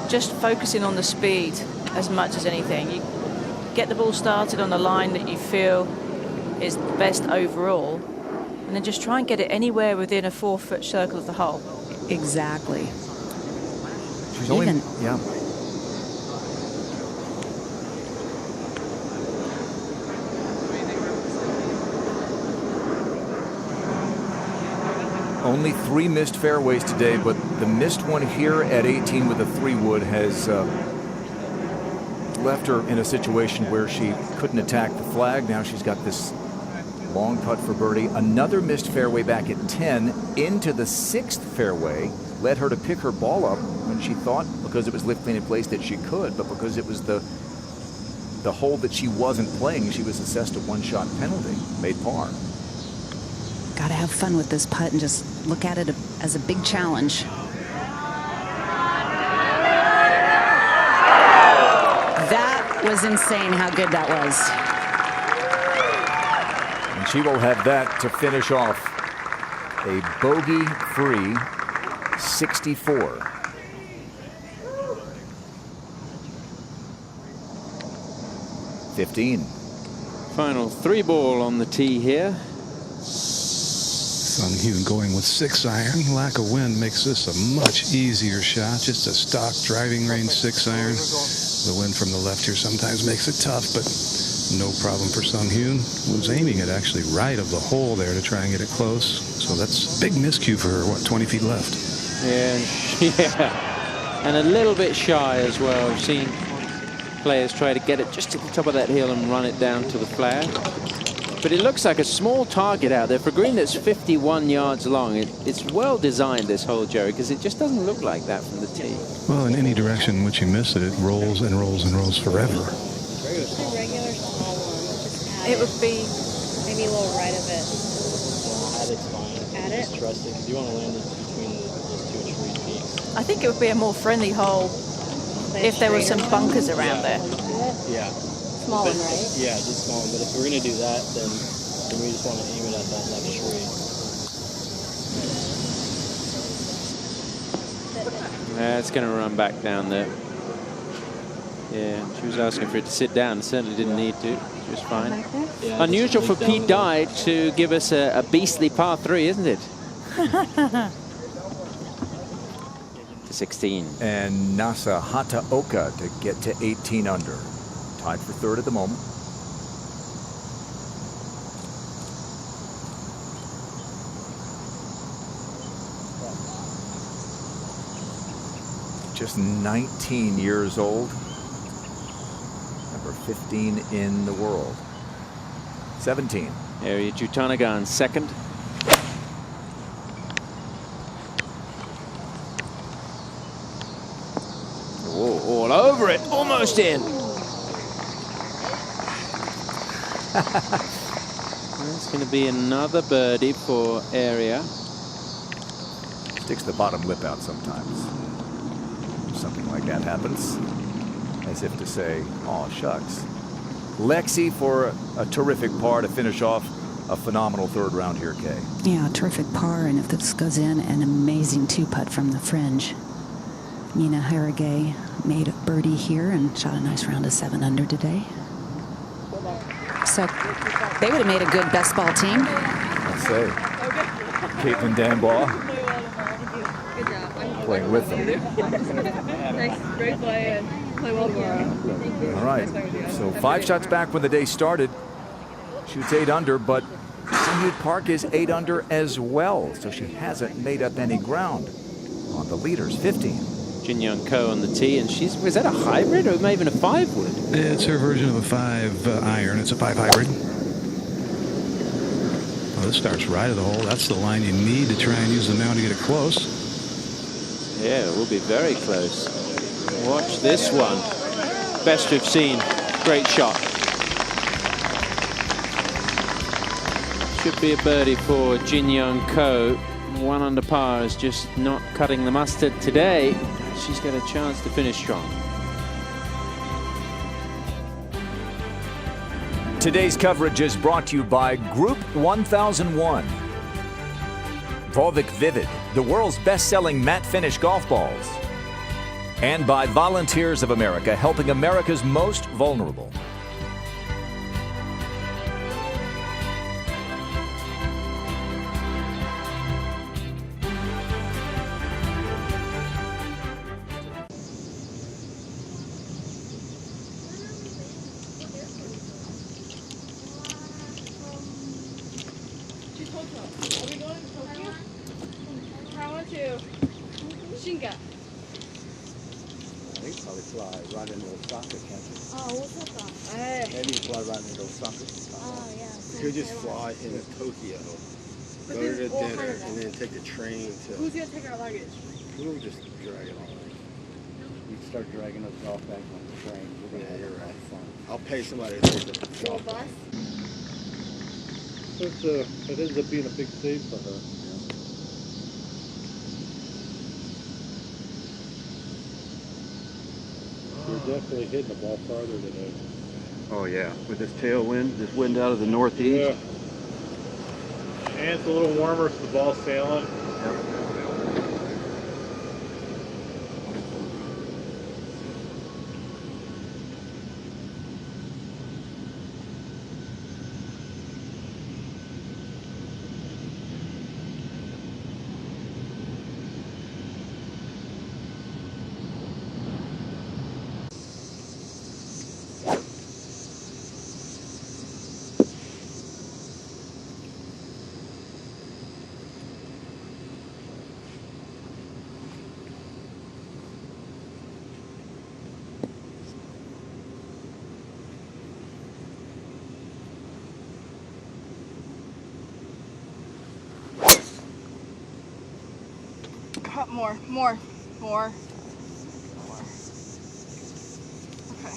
just focusing on the speed as much as anything. You get the ball started on the line that you feel is the best overall, and then just try and get it anywhere within a 4-foot circle of the hole. Exactly. She's only, yeah. Only 3 missed fairways today, but the missed one here at 18 with a 3-wood has left her in a situation where she couldn't attack the flag. Now she's got this long putt for birdie. Another missed fairway back at 10 into the 6th fairway led her to pick her ball up when she thought, because it was lift clean in place, that she could, but because it was the hole that she wasn't playing, she was assessed a 1-shot penalty, made par. Got to have fun with this putt and just look at it as a big challenge. That was insane how good that was. And she will have that to finish off a bogey-free 64. $15. Final 3-ball on the tee here. Sung-Hyun going with 6-iron. Lack of wind makes this a much easier shot. Just a stock driving range 6-iron. The wind from the left here sometimes makes it tough, but no problem for Sung-Hyun. Was aiming it actually right of the hole there to try and get it close. So that's a big miscue for her. What, 20 feet left? Yeah, and a little bit shy as well. I've seen players try to get it just to the top of that hill and run it down to the flag. But it looks like a small target out there for a green that's 51 yards long. It's well designed, this hole, Jerry, because it just doesn't look like that from the tee. Well, in any direction in which you miss it, it rolls and rolls and rolls forever. Just a regular small one. Just It would be maybe a little right of it. Add it's fine. Add it? Just trust it, because you want to land it between those two tree peaks. I think it would be a more friendly hole if there were some bunkers around there. Yeah. Small one, But- right? Yeah, just small one. But if we're going to do that, then we just want to aim it at that left tree. It's going to run back down there. Yeah, she was asking for it to sit down. Certainly didn't need to. She was fine. Yeah, Unusual for just down Pete Dye to give us a beastly par 3, isn't it? To 16. And Nasa Hataoka to get to 18 under. Tied for third at the moment. Just 19 years old. Number 15 in the world. 17. Area Jutanagan second. Oh, all over it. Almost in. That's going to be another birdie for Area. Sticks the bottom lip out sometimes. Something like that happens. As if to say, "Aw, shucks." Lexi for a terrific par to finish off a phenomenal third round here, Kay. Yeah, terrific par, and if this goes in, an amazing two-putt from the fringe. Nina Haragay made a birdie here and shot a nice round of 7 under today. So they would have made a good best ball team. I'll say. Caitlin Danbois Good job. playing with them. Nice, great play, and play well tomorrow. All right. So 5 shots back when the day started. Shoots 8 under, but Sunwood Park is 8 under as well. So she hasn't made up any ground on the leaders. 15. Jin Young Ko on the tee, and is that a hybrid or maybe even a 5-wood? It's her version of a 5 iron. It's a 5 hybrid. Oh, this starts right of the hole. That's the line you need to try and use them now to get it close. Yeah, it will be very close. Watch this one. Best we've seen. Great shot. Should be a birdie for Jin Young Ko. 1 under par is just not cutting the mustard today. She's got a chance to finish strong. Today's coverage is brought to you by Group 1001. Volvic Vivid, the world's best-selling matte finish golf balls. And by Volunteers of America, helping America's most vulnerable. Shinga. I think probably fly right into Osaka, can't you? Oh, Osaka. Maybe fly right into Osaka. Oh, yeah. You could just fly into Tokyo, But go there's to all dinner, kinds of and then take the train to... Who's going to take our luggage? We'll just drag it on. You can start dragging those golf bags on the train. We're going to have fun. I'll pay somebody to take the golf bag. It ends up being a big save for her. You're definitely hitting the ball farther today. Oh yeah, with this tailwind, this wind out of the northeast. Yeah. And it's a little warmer, so the ball's sailing. More. Okay.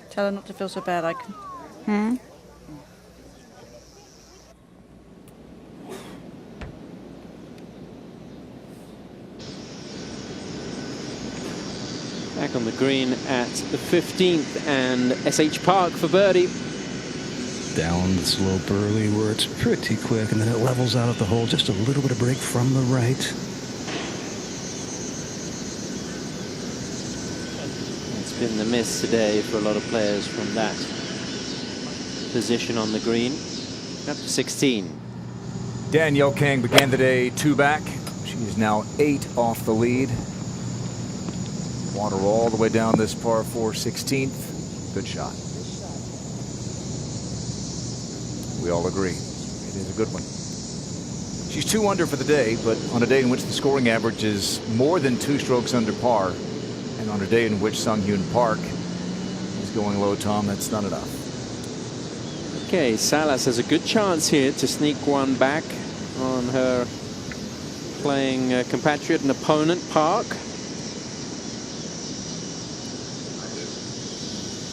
Tell her not to feel so bad. I can. Back on the green at the 15th and SH Park for birdie. Down the slope early where it's pretty quick, and then it levels out at the hole. Just a little bit of break from the right. It's been the miss today for a lot of players from that position on the green. Up to 16. Danielle Kang began the day 2 back. She is now 8 off the lead. Water all the way down this par 4 16th. Good shot. We all agree. It is a good one. She's 2 under for the day, but on a day in which the scoring average is more than 2 strokes under par, and on a day in which Sung Hyun Park is going low, Tom, that's not enough. Okay, Salas has a good chance here to sneak one back on her playing compatriot and opponent, Park.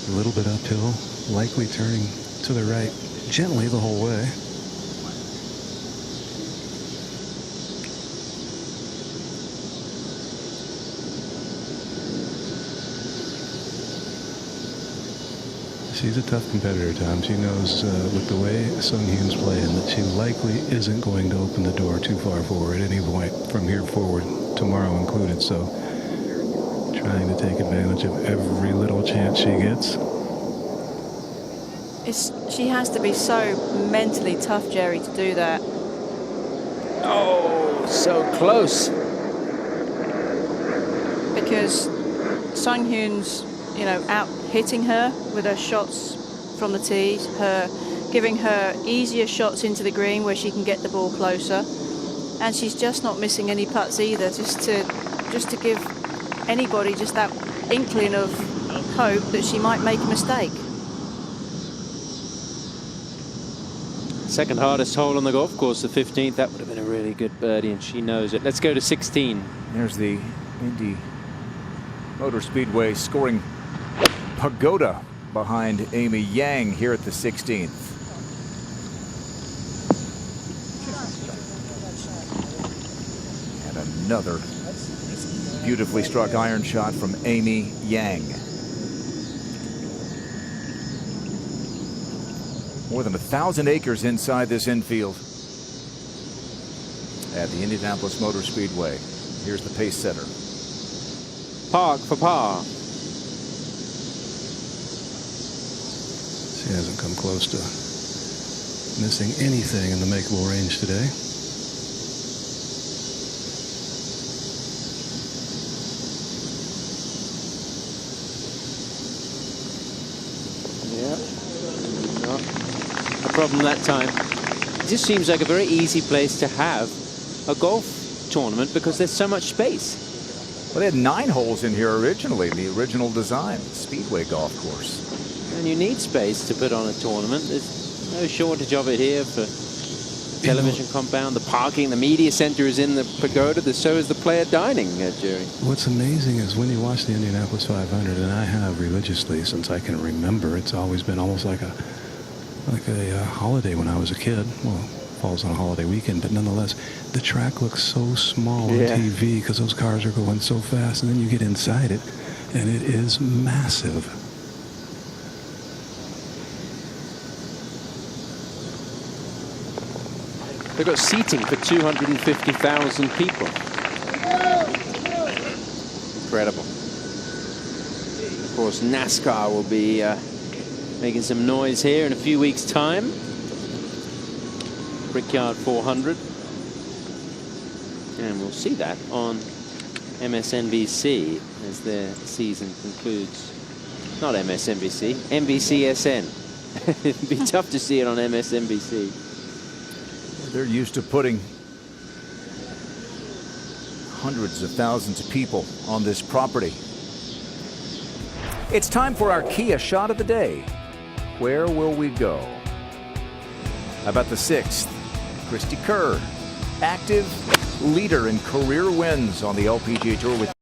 A little bit uphill, likely turning to the right gently the whole way. She's a tough competitor, Tom. She knows with the way Sung Hyun's playing that she likely isn't going to open the door too far forward at any point from here forward, tomorrow included. So trying to take advantage of every little chance she gets. She has to be so mentally tough, Jerry, to do that. Oh, so close. Because Sung Hyun's, out hitting her with her shots from the tee, giving her easier shots into the green where she can get the ball closer, and she's just not missing any putts either. Just to give anybody just that inkling of hope that she might make a mistake. Second hardest hole on the golf course, the 15th. That would have been a really good birdie, and she knows it. Let's go to 16. There's the Indy Motor Speedway scoring pagoda behind Amy Yang here at the 16th. And another beautifully struck iron shot from Amy Yang. More than 1,000 acres inside this infield at the Indianapolis Motor Speedway. Here's the pace setter. Park for par. She hasn't come close to missing anything in the makeable range today. Yeah. Not a problem that time. It just seems like a very easy place to have a golf tournament because there's so much space. Well, they had 9 holes in here originally, the original design, Speedway golf course. And you need space to put on a tournament. There's no shortage of it here for television compound, the parking, the media center is in the pagoda, so is the player dining, Jerry. What's amazing is when you watch the Indianapolis 500, and I have religiously since I can remember, it's always been almost like a holiday when I was a kid. Well, falls on a holiday weekend, but nonetheless, the track looks so small on TV because those cars are going so fast, and then you get inside it, and it is massive. They've got seating for 250,000 people. Incredible. Of course, NASCAR will be making some noise here in a few weeks' time. Brickyard 400. And we'll see that on MSNBC as their season concludes. Not MSNBC, NBCSN. It'd be tough to see it on MSNBC. They're used to putting hundreds of thousands of people on this property. It's time for our Kia shot of the day. Where will we go? How about the 6th? Christy Kerr, active leader in career wins on the LPGA Tour with